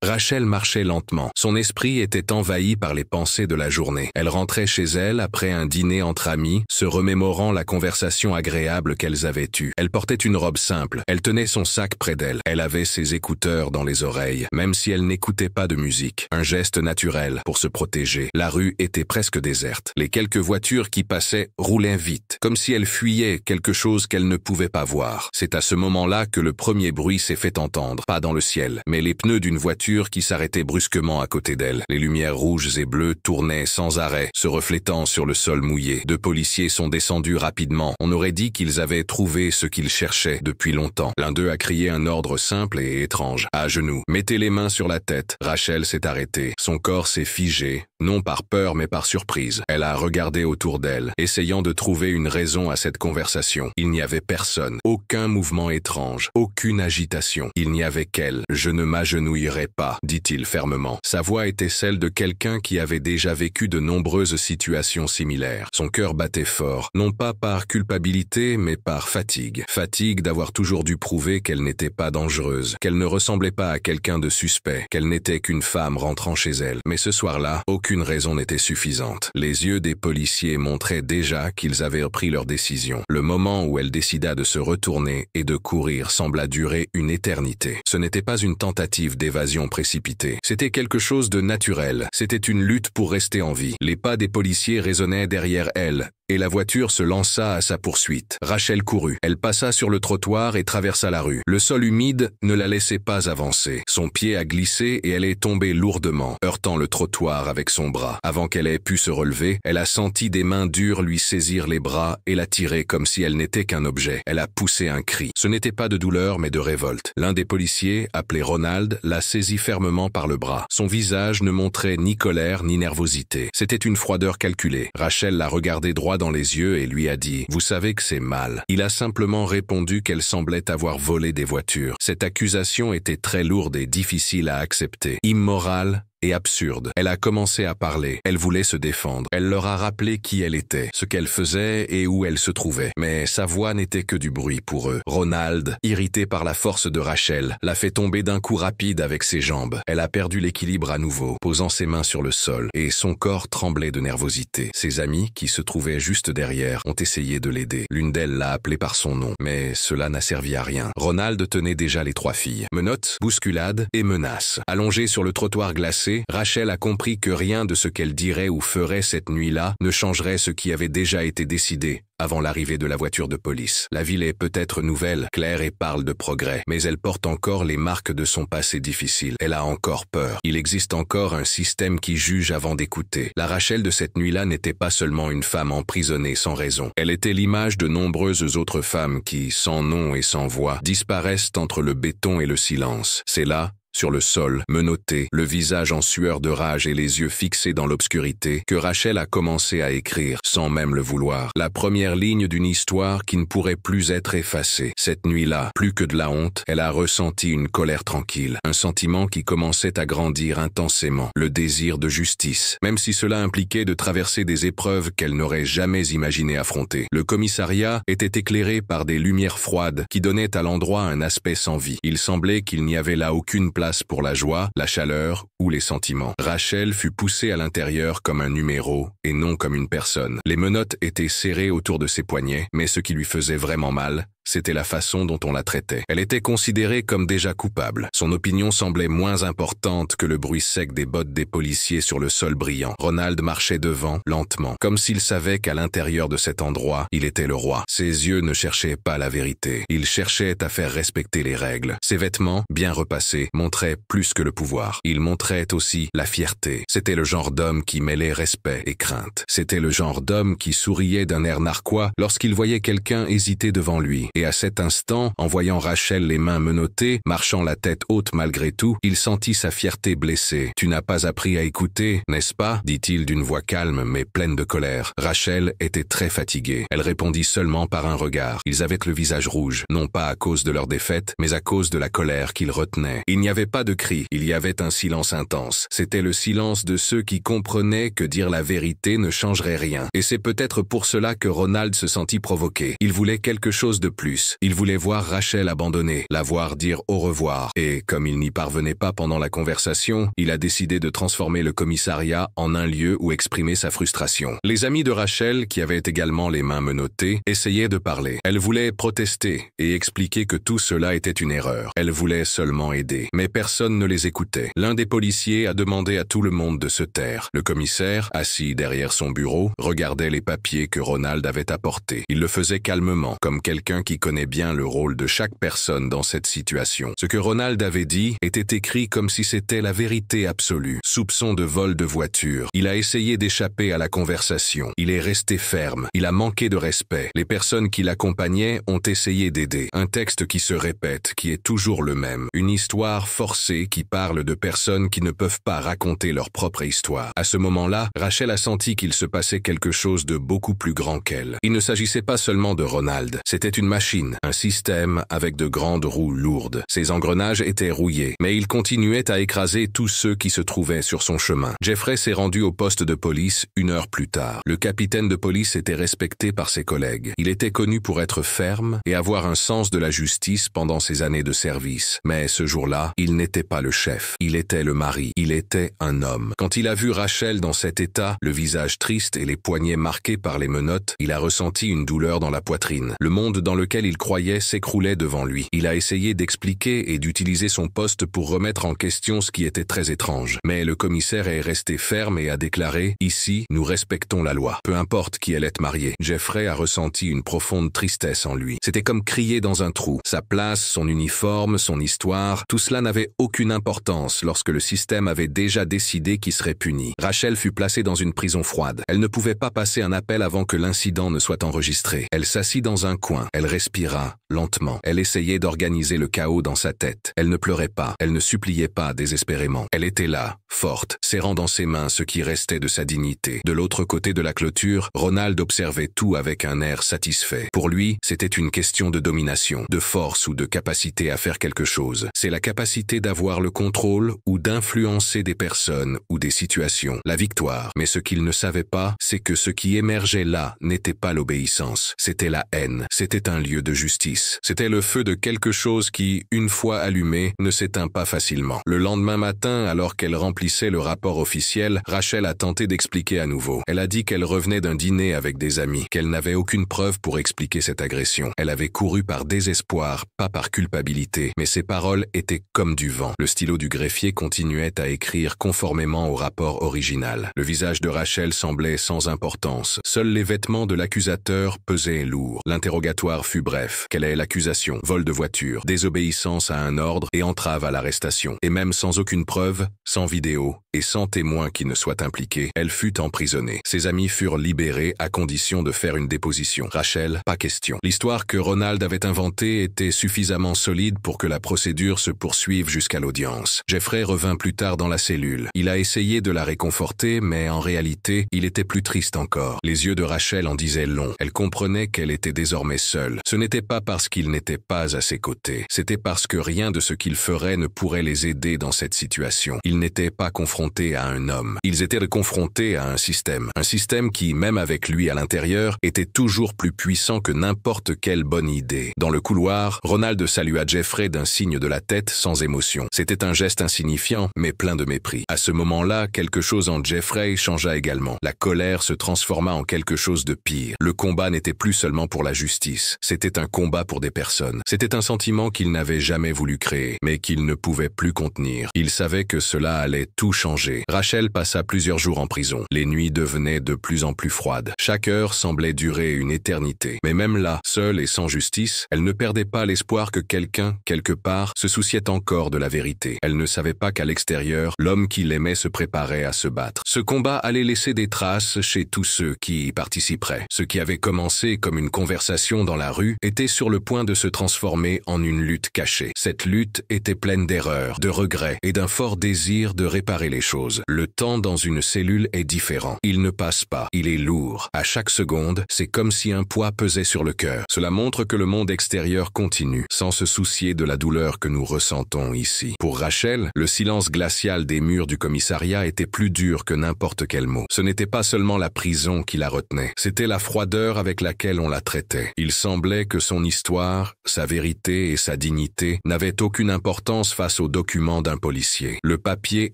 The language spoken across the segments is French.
Rachel marchait lentement. Son esprit était envahi par les pensées de la journée. Elle rentrait chez elle après un dîner entre amis, se remémorant la conversation agréable qu'elles avaient eue. Elle portait une robe simple. Elle tenait son sac près d'elle. Elle avait ses écouteurs dans les oreilles, même si elle n'écoutait pas de musique. Un geste naturel pour se protéger. La rue était presque déserte. Les quelques voitures qui passaient roulaient vite, comme si elles fuyaient quelque chose qu'elles ne pouvaient pas voir. C'est à ce moment-là que le premier bruit s'est fait entendre, pas dans le ciel, mais les pneus d'une voiture qui s'arrêtait brusquement à côté d'elle. Les lumières rouges et bleues tournaient sans arrêt, se reflétant sur le sol mouillé. Deux policiers sont descendus rapidement. On aurait dit qu'ils avaient trouvé ce qu'ils cherchaient depuis longtemps. L'un d'eux a crié un ordre simple et étrange. À genoux. Mettez les mains sur la tête. Rachel s'est arrêtée. Son corps s'est figé, non par peur mais par surprise. Elle a regardé autour d'elle, essayant de trouver une raison à cette conversation. Il n'y avait personne. Aucun mouvement étrange. Aucune agitation. Il n'y avait qu'elle. Je ne m'agenouillerai pas, dit-il fermement. Sa voix était celle de quelqu'un qui avait déjà vécu de nombreuses situations similaires. Son cœur battait fort, non pas par culpabilité, mais par fatigue. Fatigue d'avoir toujours dû prouver qu'elle n'était pas dangereuse, qu'elle ne ressemblait pas à quelqu'un de suspect, qu'elle n'était qu'une femme rentrant chez elle. Mais ce soir-là, aucune raison n'était suffisante. Les yeux des policiers montraient déjà qu'ils avaient pris leur décision. Le moment où elle décida de se retourner et de courir sembla durer une éternité. Ce n'était pas une tentative d'évasion précipitée. C'était quelque chose de naturel. C'était une lutte pour rester en vie. Les pas des policiers résonnaient derrière elle, et la voiture se lança à sa poursuite. Rachel courut. Elle passa sur le trottoir et traversa la rue. Le sol humide ne la laissait pas avancer. Son pied a glissé et elle est tombée lourdement, heurtant le trottoir avec son bras. Avant qu'elle ait pu se relever, elle a senti des mains dures lui saisir les bras et la tirer comme si elle n'était qu'un objet. Elle a poussé un cri. Ce n'était pas de douleur mais de révolte. L'un des policiers, appelé Ronald, l'a saisi fermement par le bras. Son visage ne montrait ni colère ni nervosité. C'était une froideur calculée. Rachel l'a regardé droit dans les yeux et lui a dit « Vous savez que c'est mal ». Il a simplement répondu qu'elle semblait avoir volé des voitures. Cette accusation était très lourde et difficile à accepter. Immorale et absurde. Elle a commencé à parler. Elle voulait se défendre. Elle leur a rappelé qui elle était, ce qu'elle faisait et où elle se trouvait. Mais sa voix n'était que du bruit pour eux. Ronald, irrité par la force de Rachel, l'a fait tomber d'un coup rapide avec ses jambes. Elle a perdu l'équilibre à nouveau, posant ses mains sur le sol, et son corps tremblait de nervosité. Ses amis, qui se trouvaient juste derrière, ont essayé de l'aider. L'une d'elles l'a appelée par son nom, mais cela n'a servi à rien. Ronald tenait déjà les trois filles. Menottes, bousculades et menaces. Allongée sur le trottoir glacé, Rachel a compris que rien de ce qu'elle dirait ou ferait cette nuit-là ne changerait ce qui avait déjà été décidé avant l'arrivée de la voiture de police. La ville est peut-être nouvelle, claire et parle de progrès, mais elle porte encore les marques de son passé difficile. Elle a encore peur. Il existe encore un système qui juge avant d'écouter. La Rachel de cette nuit-là n'était pas seulement une femme emprisonnée sans raison. Elle était l'image de nombreuses autres femmes qui, sans nom et sans voix, disparaissent entre le béton et le silence. C'est là, sur le sol, menottée, le visage en sueur de rage et les yeux fixés dans l'obscurité, que Rachel a commencé à écrire, sans même le vouloir, la première ligne d'une histoire qui ne pourrait plus être effacée. Cette nuit-là, plus que de la honte, elle a ressenti une colère tranquille, un sentiment qui commençait à grandir intensément, le désir de justice, même si cela impliquait de traverser des épreuves qu'elle n'aurait jamais imaginé affronter. Le commissariat était éclairé par des lumières froides qui donnaient à l'endroit un aspect sans vie. Il semblait qu'il n'y avait là aucune place pour la joie, la chaleur ou les sentiments. Rachel fut poussée à l'intérieur comme un numéro et non comme une personne. Les menottes étaient serrées autour de ses poignets, mais ce qui lui faisait vraiment mal, c'était la façon dont on la traitait. Elle était considérée comme déjà coupable. Son opinion semblait moins importante que le bruit sec des bottes des policiers sur le sol brillant. Ronald marchait devant, lentement, comme s'il savait qu'à l'intérieur de cet endroit, il était le roi. Ses yeux ne cherchaient pas la vérité. Il cherchait à faire respecter les règles. Ses vêtements, bien repassés, montraient plus que le pouvoir. Il montrait aussi la fierté. C'était le genre d'homme qui mêlait respect et crainte. C'était le genre d'homme qui souriait d'un air narquois lorsqu'il voyait quelqu'un hésiter devant lui. Et à cet instant, en voyant Rachel les mains menottées, marchant la tête haute malgré tout, il sentit sa fierté blessée. « Tu n'as pas appris à écouter, n'est-ce pas ?» dit-il d'une voix calme mais pleine de colère. Rachel était très fatiguée. Elle répondit seulement par un regard. Ils avaient le visage rouge, non pas à cause de leur défaite, mais à cause de la colère qu'ils retenaient. Il n'y avait pas de cris, il y avait un silence intense. C'était le silence de ceux qui comprenaient que dire la vérité ne changerait rien. Et c'est peut-être pour cela que Ronald se sentit provoqué. Il voulait quelque chose de plus plus. Il voulait voir Rachel abandonner, la voir dire au revoir, et comme il n'y parvenait pas pendant la conversation, il a décidé de transformer le commissariat en un lieu où exprimer sa frustration. Les amis de Rachel, qui avaient également les mains menottées, essayaient de parler. Elle voulait protester et expliquer que tout cela était une erreur. Elle voulait seulement aider, mais personne ne les écoutait. L'un des policiers a demandé à tout le monde de se taire. Le commissaire, assis derrière son bureau, regardait les papiers que Ronald avait apportés. Il le faisait calmement, comme quelqu'un qui connaît bien le rôle de chaque personne dans cette situation. Ce que Ronald avait dit était écrit comme si c'était la vérité absolue. Soupçon de vol de voiture. Il a essayé d'échapper à la conversation. Il est resté ferme. Il a manqué de respect. Les personnes qui l'accompagnaient ont essayé d'aider. Un texte qui se répète, qui est toujours le même. Une histoire forcée qui parle de personnes qui ne peuvent pas raconter leur propre histoire. À ce moment-là, Rachel a senti qu'il se passait quelque chose de beaucoup plus grand qu'elle. Il ne s'agissait pas seulement de Ronald. C'était une machine, un système avec de grandes roues lourdes. Ses engrenages étaient rouillés, mais il continuait à écraser tous ceux qui se trouvaient sur son chemin. Jeffrey s'est rendu au poste de police 1 heure plus tard. Le capitaine de police était respecté par ses collègues. Il était connu pour être ferme et avoir un sens de la justice pendant ses années de service. Mais ce jour-là, il n'était pas le chef. Il était le mari. Il était un homme. Quand il a vu Rachel dans cet état, le visage triste et les poignets marqués par les menottes, il a ressenti une douleur dans la poitrine. Le monde dans lequel il croyait s'écroulait devant lui. Il a essayé d'expliquer et d'utiliser son poste pour remettre en question ce qui était très étrange. Mais le commissaire est resté ferme et a déclaré « Ici, nous respectons la loi. Peu importe qui elle est mariée. » Jeffrey a ressenti une profonde tristesse en lui. C'était comme crier dans un trou. Sa place, son uniforme, son histoire, tout cela n'avait aucune importance lorsque le système avait déjà décidé qu'il serait puni. Rachel fut placée dans une prison froide. Elle ne pouvait pas passer un appel avant que l'incident ne soit enregistré. Elle s'assit dans un coin. Elle respira lentement. Elle essayait d'organiser le chaos dans sa tête. Elle ne pleurait pas. Elle ne suppliait pas désespérément. Elle était là, forte, serrant dans ses mains ce qui restait de sa dignité. De l'autre côté de la clôture, Ronald observait tout avec un air satisfait. Pour lui, c'était une question de domination, de force ou de capacité à faire quelque chose. C'est la capacité d'avoir le contrôle ou d'influencer des personnes ou des situations. La victoire. Mais ce qu'il ne savait pas, c'est que ce qui émergeait là n'était pas l'obéissance. C'était la haine. C'était un lieu de justice. C'était le feu de quelque chose qui, une fois allumé, ne s'éteint pas facilement. Le lendemain matin, alors qu'elle remplissait le rapport officiel, Rachel a tenté d'expliquer à nouveau. Elle a dit qu'elle revenait d'un dîner avec des amis, qu'elle n'avait aucune preuve pour expliquer cette agression. Elle avait couru par désespoir, pas par culpabilité, mais ses paroles étaient comme du vent. Le stylo du greffier continuait à écrire conformément au rapport original. Le visage de Rachel semblait sans importance. Seuls les vêtements de l'accusateur pesaient lourd. L'interrogatoire fut bref. Quelle est l'accusation? Vol de voiture, désobéissance à un ordre et entrave à l'arrestation. Et même sans aucune preuve, sans vidéo et sans témoin qui ne soit impliqué, elle fut emprisonnée. Ses amis furent libérés à condition de faire une déposition. Rachel, pas question. L'histoire que Ronald avait inventée était suffisamment solide pour que la procédure se poursuive jusqu'à l'audience. Jeffrey revint plus tard dans la cellule. Il a essayé de la réconforter, mais en réalité, il était plus triste encore. Les yeux de Rachel en disaient long. Elle comprenait qu'elle était désormais seule. Ce n'était pas parce qu'il n'était pas à ses côtés. C'était parce que rien de ce qu'il ferait ne pourrait les aider dans cette situation. Ils n'étaient pas confrontés à un homme. Ils étaient confrontés à un système. Un système qui, même avec lui à l'intérieur, était toujours plus puissant que n'importe quelle bonne idée. Dans le couloir, Ronald salua Jeffrey d'un signe de la tête sans émotion. C'était un geste insignifiant, mais plein de mépris. À ce moment-là, quelque chose en Jeffrey changea également. La colère se transforma en quelque chose de pire. Le combat n'était plus seulement pour la justice. C'était un combat pour des personnes. C'était un sentiment qu'il n'avait jamais voulu créer, mais qu'il ne pouvait plus contenir. Il savait que cela allait tout changer. Rachel passa plusieurs jours en prison. Les nuits devenaient de plus en plus froides. Chaque heure semblait durer une éternité. Mais même là, seule et sans justice, elle ne perdait pas l'espoir que quelqu'un, quelque part, se souciait encore de la vérité. Elle ne savait pas qu'à l'extérieur, l'homme qui l'aimait se préparait à se battre. Ce combat allait laisser des traces chez tous ceux qui y participeraient. Ce qui avait commencé comme une conversation dans la rue était sur le point de se transformer en une lutte cachée. Cette lutte était pleine d'erreurs, de regrets et d'un fort désir de réparer les choses. Le temps dans une cellule est différent. Il ne passe pas. Il est lourd. À chaque seconde, c'est comme si un poids pesait sur le cœur. Cela montre que le monde extérieur continue, sans se soucier de la douleur que nous ressentons ici. Pour Rachel, le silence glacial des murs du commissariat était plus dur que n'importe quel mot. Ce n'était pas seulement la prison qui la retenait, c'était la froideur avec laquelle on la traitait. Il semblait semblait que son histoire, sa vérité et sa dignité n'avaient aucune importance face aux documents d'un policier. Le papier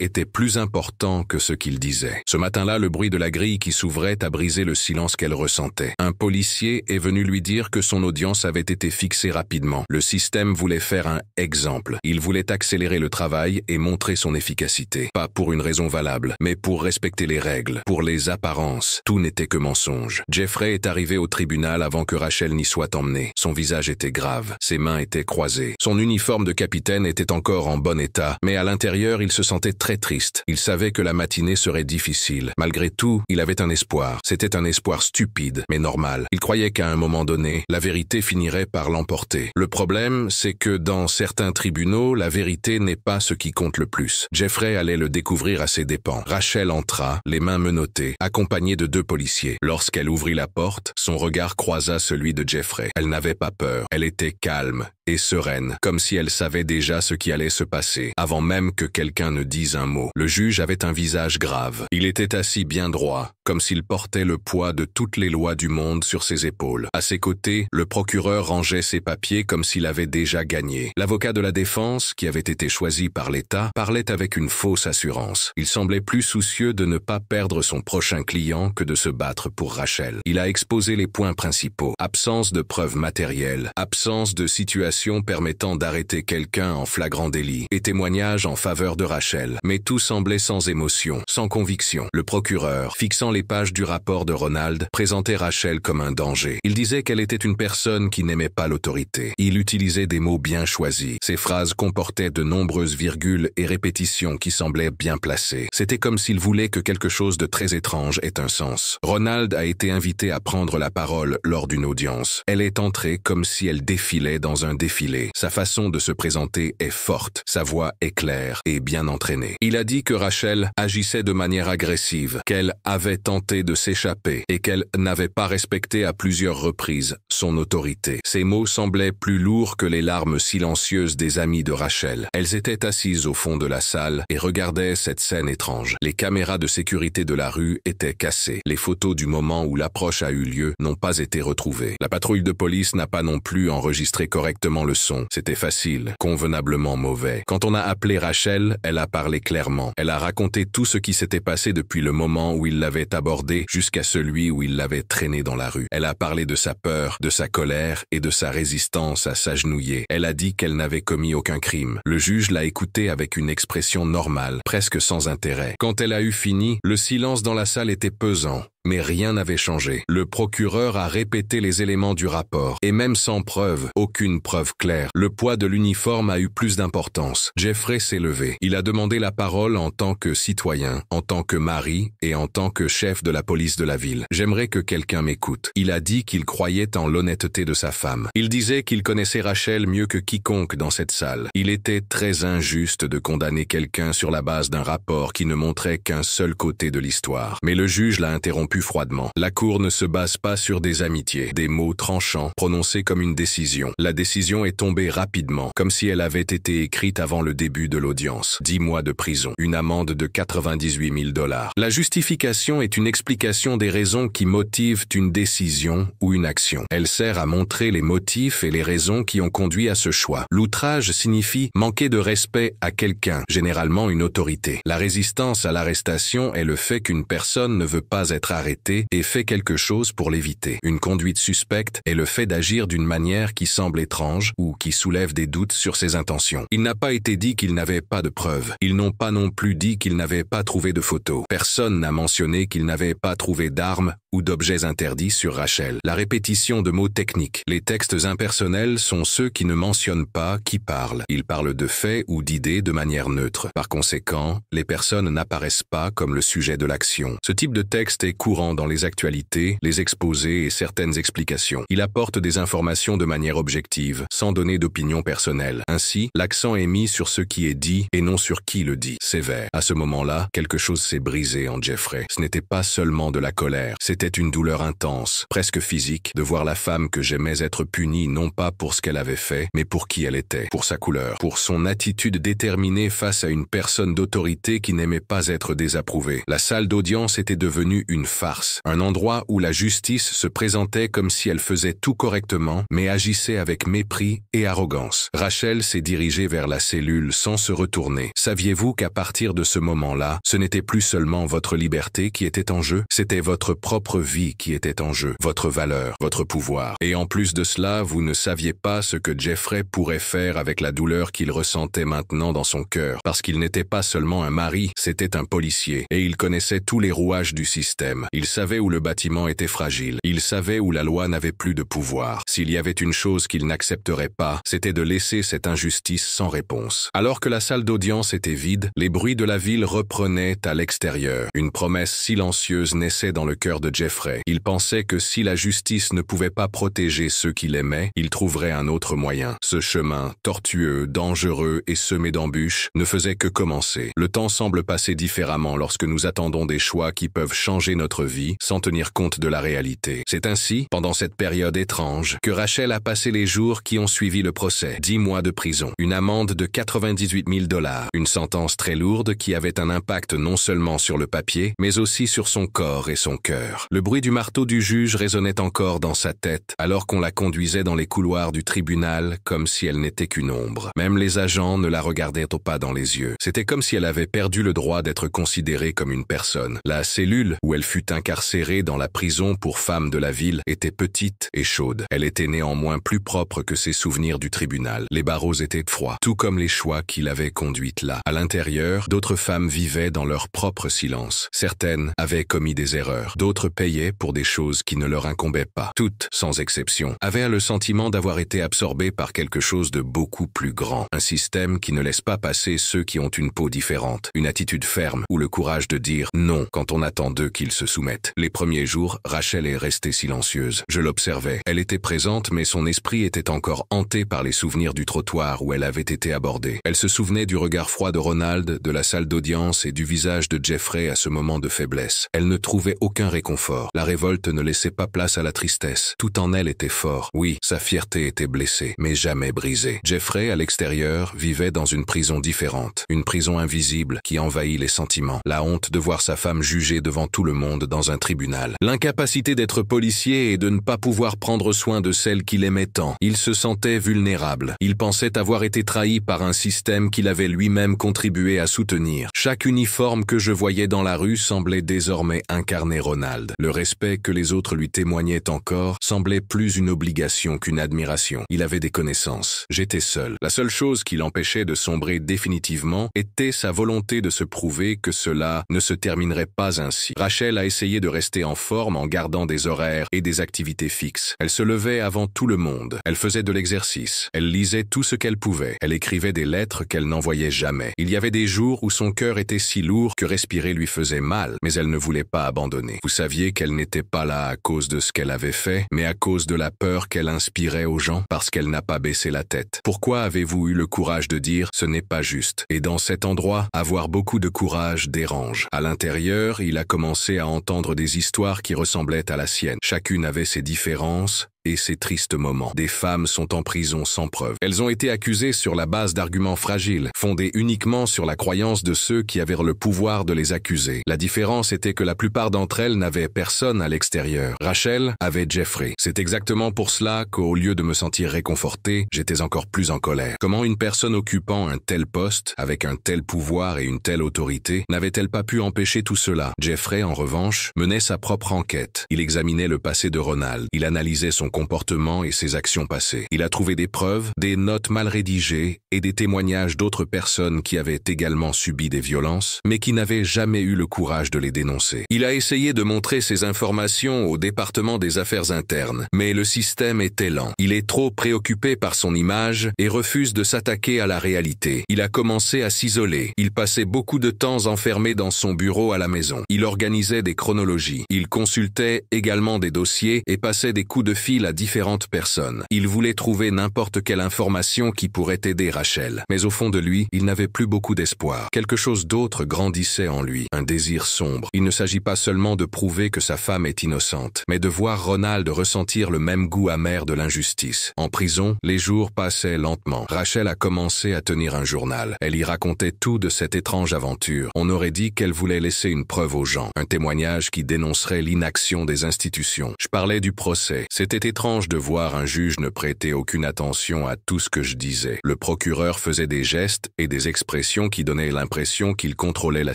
était plus important que ce qu'il disait. Ce matin-là, le bruit de la grille qui s'ouvrait a brisé le silence qu'elle ressentait. Un policier est venu lui dire que son audience avait été fixée rapidement. Le système voulait faire un exemple. Il voulait accélérer le travail et montrer son efficacité. Pas pour une raison valable, mais pour respecter les règles, pour les apparences. Tout n'était que mensonge. Jeffrey est arrivé au tribunal avant que Rachel n'y soit emmenée. Son visage était grave, ses mains étaient croisées. Son uniforme de capitaine était encore en bon état, mais à l'intérieur, il se sentait très triste. Il savait que la matinée serait difficile. Malgré tout, il avait un espoir. C'était un espoir stupide, mais normal. Il croyait qu'à un moment donné, la vérité finirait par l'emporter. Le problème, c'est que dans certains tribunaux, la vérité n'est pas ce qui compte le plus. Jeffrey allait le découvrir à ses dépens. Rachel entra, les mains menottées, accompagnée de 2 policiers. Lorsqu'elle ouvrit la porte, son regard croisa celui de Jeffrey. Elle n'avait pas peur. Elle était calme et sereine, comme si elle savait déjà ce qui allait se passer, avant même que quelqu'un ne dise un mot. Le juge avait un visage grave. Il était assis bien droit, comme s'il portait le poids de toutes les lois du monde sur ses épaules. À ses côtés, le procureur rangeait ses papiers comme s'il avait déjà gagné. L'avocat de la défense, qui avait été choisi par l'État, parlait avec une fausse assurance. Il semblait plus soucieux de ne pas perdre son prochain client que de se battre pour Rachel. Il a exposé les points principaux. Absence de preuves matérielles, absence de situation permettant d'arrêter quelqu'un en flagrant délit, et témoignages en faveur de Rachel. Mais tout semblait sans émotion, sans conviction. Le procureur, fixant les pages du rapport de Ronald, présentait Rachel comme un danger. Il disait qu'elle était une personne qui n'aimait pas l'autorité. Il utilisait des mots bien choisis. Ses phrases comportaient de nombreuses virgules et répétitions qui semblaient bien placées. C'était comme s'il voulait que quelque chose de très étrange ait un sens. Ronald a été invité à prendre la parole lors d'une audience. Elle est entrée comme si elle défilait dans un défilé. Sa façon de se présenter est forte, sa voix est claire et bien entraînée. Il a dit que Rachel agissait de manière agressive, qu'elle avait tenté de s'échapper et qu'elle n'avait pas respecté à plusieurs reprises son autorité. Ces mots semblaient plus lourds que les larmes silencieuses des amis de Rachel. Elles étaient assises au fond de la salle et regardaient cette scène étrange. Les caméras de sécurité de la rue étaient cassées. Les photos du moment où l'approche a eu lieu n'ont pas été retrouvées. La patrouille de police n'a pas non plus enregistré correctement le son. C'était facile, convenablement mauvais. Quand on a appelé Rachel, elle a parlé clairement. Elle a raconté tout ce qui s'était passé depuis le moment où il l'avait abordée jusqu'à celui où il l'avait traînée dans la rue. Elle a parlé de sa peur, de sa colère et de sa résistance à s'agenouiller. Elle a dit qu'elle n'avait commis aucun crime. Le juge l'a écoutée avec une expression normale, presque sans intérêt. Quand elle a eu fini, le silence dans la salle était pesant. Mais rien n'avait changé. Le procureur a répété les éléments du rapport, et même sans preuve, aucune preuve claire, le poids de l'uniforme a eu plus d'importance. Jeffrey s'est levé. Il a demandé la parole en tant que citoyen, en tant que mari et en tant que chef de la police de la ville. J'aimerais que quelqu'un m'écoute. Il a dit qu'il croyait en l'honnêteté de sa femme. Il disait qu'il connaissait Rachel mieux que quiconque dans cette salle. Il était très injuste de condamner quelqu'un sur la base d'un rapport qui ne montrait qu'un seul côté de l'histoire. Mais le juge l'a interrompu froidement. La cour ne se base pas sur des amitiés, des mots tranchants prononcés comme une décision. La décision est tombée rapidement, comme si elle avait été écrite avant le début de l'audience. 10 mois de prison, une amende de 98 000 $. La justification est une explication des raisons qui motivent une décision ou une action. Elle sert à montrer les motifs et les raisons qui ont conduit à ce choix. L'outrage signifie manquer de respect à quelqu'un, généralement une autorité. La résistance à l'arrestation est le fait qu'une personne ne veut pas être arrêtée et fait quelque chose pour l'éviter. Une conduite suspecte est le fait d'agir d'une manière qui semble étrange ou qui soulève des doutes sur ses intentions. Il n'a pas été dit qu'il n'avait pas de preuves. Ils n'ont pas non plus dit qu'il n'avait pas trouvé de photos. Personne n'a mentionné qu'il n'avait pas trouvé d'armes ou d'objets interdits sur Rachel. La répétition de mots techniques. Les textes impersonnels sont ceux qui ne mentionnent pas qui parle. Ils parlent de faits ou d'idées de manière neutre. Par conséquent, les personnes n'apparaissent pas comme le sujet de l'action. Ce type de texte est courant dans les actualités, les exposés et certaines explications. Il apporte des informations de manière objective, sans donner d'opinion personnelle. Ainsi, l'accent est mis sur ce qui est dit et non sur qui le dit. Sévère. À ce moment-là, quelque chose s'est brisé en Jeffrey. Ce n'était pas seulement de la colère, c'était une douleur intense, presque physique, de voir la femme que j'aimais être punie non pas pour ce qu'elle avait fait, mais pour qui elle était, pour sa couleur, pour son attitude déterminée face à une personne d'autorité qui n'aimait pas être désapprouvée. La salle d'audience était devenue une farce, un endroit où la justice se présentait comme si elle faisait tout correctement, mais agissait avec mépris et arrogance. Rachel s'est dirigée vers la cellule sans se retourner. Saviez-vous qu'à partir de ce moment-là, ce n'était plus seulement votre liberté qui était en jeu, c'était votre propre vie qui était en jeu, votre valeur, votre pouvoir. Et en plus de cela, vous ne saviez pas ce que Jeffrey pourrait faire avec la douleur qu'il ressentait maintenant dans son cœur, parce qu'il n'était pas seulement un mari, c'était un policier, et il connaissait tous les rouages du système. Il savait où le bâtiment était fragile, il savait où la loi n'avait plus de pouvoir. S'il y avait une chose qu'il n'accepterait pas, c'était de laisser cette injustice sans réponse. Alors que la salle d'audience était vide, les bruits de la ville reprenaient à l'extérieur. Une promesse silencieuse naissait dans le cœur de Jeffrey. Il pensait que si la justice ne pouvait pas protéger ceux qu'il aimait, il trouverait un autre moyen. Ce chemin, tortueux, dangereux et semé d'embûches, ne faisait que commencer. Le temps semble passer différemment lorsque nous attendons des choix qui peuvent changer notre vie sans tenir compte de la réalité. C'est ainsi, pendant cette période étrange, que Rachel a passé les jours qui ont suivi le procès. 10 mois de prison, une amende de 98 000 $, une sentence très lourde qui avait un impact non seulement sur le papier, mais aussi sur son corps et son cœur. Le bruit du marteau du juge résonnait encore dans sa tête, alors qu'on la conduisait dans les couloirs du tribunal comme si elle n'était qu'une ombre. Même les agents ne la regardaient pas dans les yeux. C'était comme si elle avait perdu le droit d'être considérée comme une personne. La cellule où elle fut incarcérée dans la prison pour femmes de la ville était petite et chaude. Elle était néanmoins plus propre que ses souvenirs du tribunal. Les barreaux étaient froids, tout comme les choix qui l'avaient conduite là. À l'intérieur, d'autres femmes vivaient dans leur propre silence. Certaines avaient commis des erreurs, d'autres payaient pour des choses qui ne leur incombaient pas. Toutes, sans exception, avaient le sentiment d'avoir été absorbées par quelque chose de beaucoup plus grand. Un système qui ne laisse pas passer ceux qui ont une peau différente, une attitude ferme ou le courage de dire non quand on attend d'eux qu'ils se soumettent. Les premiers jours, Rachel est restée silencieuse. Je l'observais. Elle était présente, mais son esprit était encore hanté par les souvenirs du trottoir où elle avait été abordée. Elle se souvenait du regard froid de Ronald, de la salle d'audience et du visage de Jeffrey à ce moment de faiblesse. Elle ne trouvait aucun réconfort. La révolte ne laissait pas place à la tristesse. Tout en elle était fort. Oui, sa fierté était blessée, mais jamais brisée. Jeffrey, à l'extérieur, vivait dans une prison différente. Une prison invisible qui envahit les sentiments. La honte de voir sa femme jugée devant tout le monde dans un tribunal. L'incapacité d'être policier et de ne pas pouvoir prendre soin de celle qu'il aimait tant. Il se sentait vulnérable. Il pensait avoir été trahi par un système qu'il avait lui-même contribué à soutenir. Chaque uniforme que je voyais dans la rue semblait désormais incarner Ronald. Le respect que les autres lui témoignaient encore semblait plus une obligation qu'une admiration. Il avait des connaissances. J'étais seul. La seule chose qui l'empêchait de sombrer définitivement était sa volonté de se prouver que cela ne se terminerait pas ainsi. Rachel a essayé de rester en forme en gardant des horaires et des activités fixes. Elle se levait avant tout le monde. Elle faisait de l'exercice. Elle lisait tout ce qu'elle pouvait. Elle écrivait des lettres qu'elle n'envoyait jamais. Il y avait des jours où son cœur était si lourd que respirer lui faisait mal, mais elle ne voulait pas abandonner. Vous saviez qu'elle n'était pas là à cause de ce qu'elle avait fait, mais à cause de la peur qu'elle inspirait aux gens, parce qu'elle n'a pas baissé la tête. Pourquoi avez-vous eu le courage de dire « ce n'est pas juste » ? Et dans cet endroit, avoir beaucoup de courage dérange. À l'intérieur, il a commencé à entendre des histoires qui ressemblaient à la sienne. Chacune avait ses différences et ces tristes moments. Des femmes sont en prison sans preuve. Elles ont été accusées sur la base d'arguments fragiles, fondés uniquement sur la croyance de ceux qui avaient le pouvoir de les accuser. La différence était que la plupart d'entre elles n'avaient personne à l'extérieur. Rachel avait Jeffrey. C'est exactement pour cela qu'au lieu de me sentir réconforté, j'étais encore plus en colère. Comment une personne occupant un tel poste, avec un tel pouvoir et une telle autorité, n'avait-elle pas pu empêcher tout cela? Jeffrey, en revanche, menait sa propre enquête. Il examinait le passé de Ronald. Il analysait son comportement et ses actions passées. Il a trouvé des preuves, des notes mal rédigées et des témoignages d'autres personnes qui avaient également subi des violences, mais qui n'avaient jamais eu le courage de les dénoncer. Il a essayé de montrer ces informations au département des affaires internes, mais le système était lent. Il est trop préoccupé par son image et refuse de s'attaquer à la réalité. Il a commencé à s'isoler. Il passait beaucoup de temps enfermé dans son bureau à la maison. Il organisait des chronologies. Il consultait également des dossiers et passait des coups de fil à différentes personnes. Il voulait trouver n'importe quelle information qui pourrait aider Rachel. Mais au fond de lui, il n'avait plus beaucoup d'espoir. Quelque chose d'autre grandissait en lui, un désir sombre. Il ne s'agit pas seulement de prouver que sa femme est innocente, mais de voir Ronald ressentir le même goût amer de l'injustice. En prison, les jours passaient lentement. Rachel a commencé à tenir un journal. Elle y racontait tout de cette étrange aventure. On aurait dit qu'elle voulait laisser une preuve aux gens, un témoignage qui dénoncerait l'inaction des institutions. Je parlais du procès. C'était étrange de voir un juge ne prêter aucune attention à tout ce que je disais. Le procureur faisait des gestes et des expressions qui donnaient l'impression qu'il contrôlait la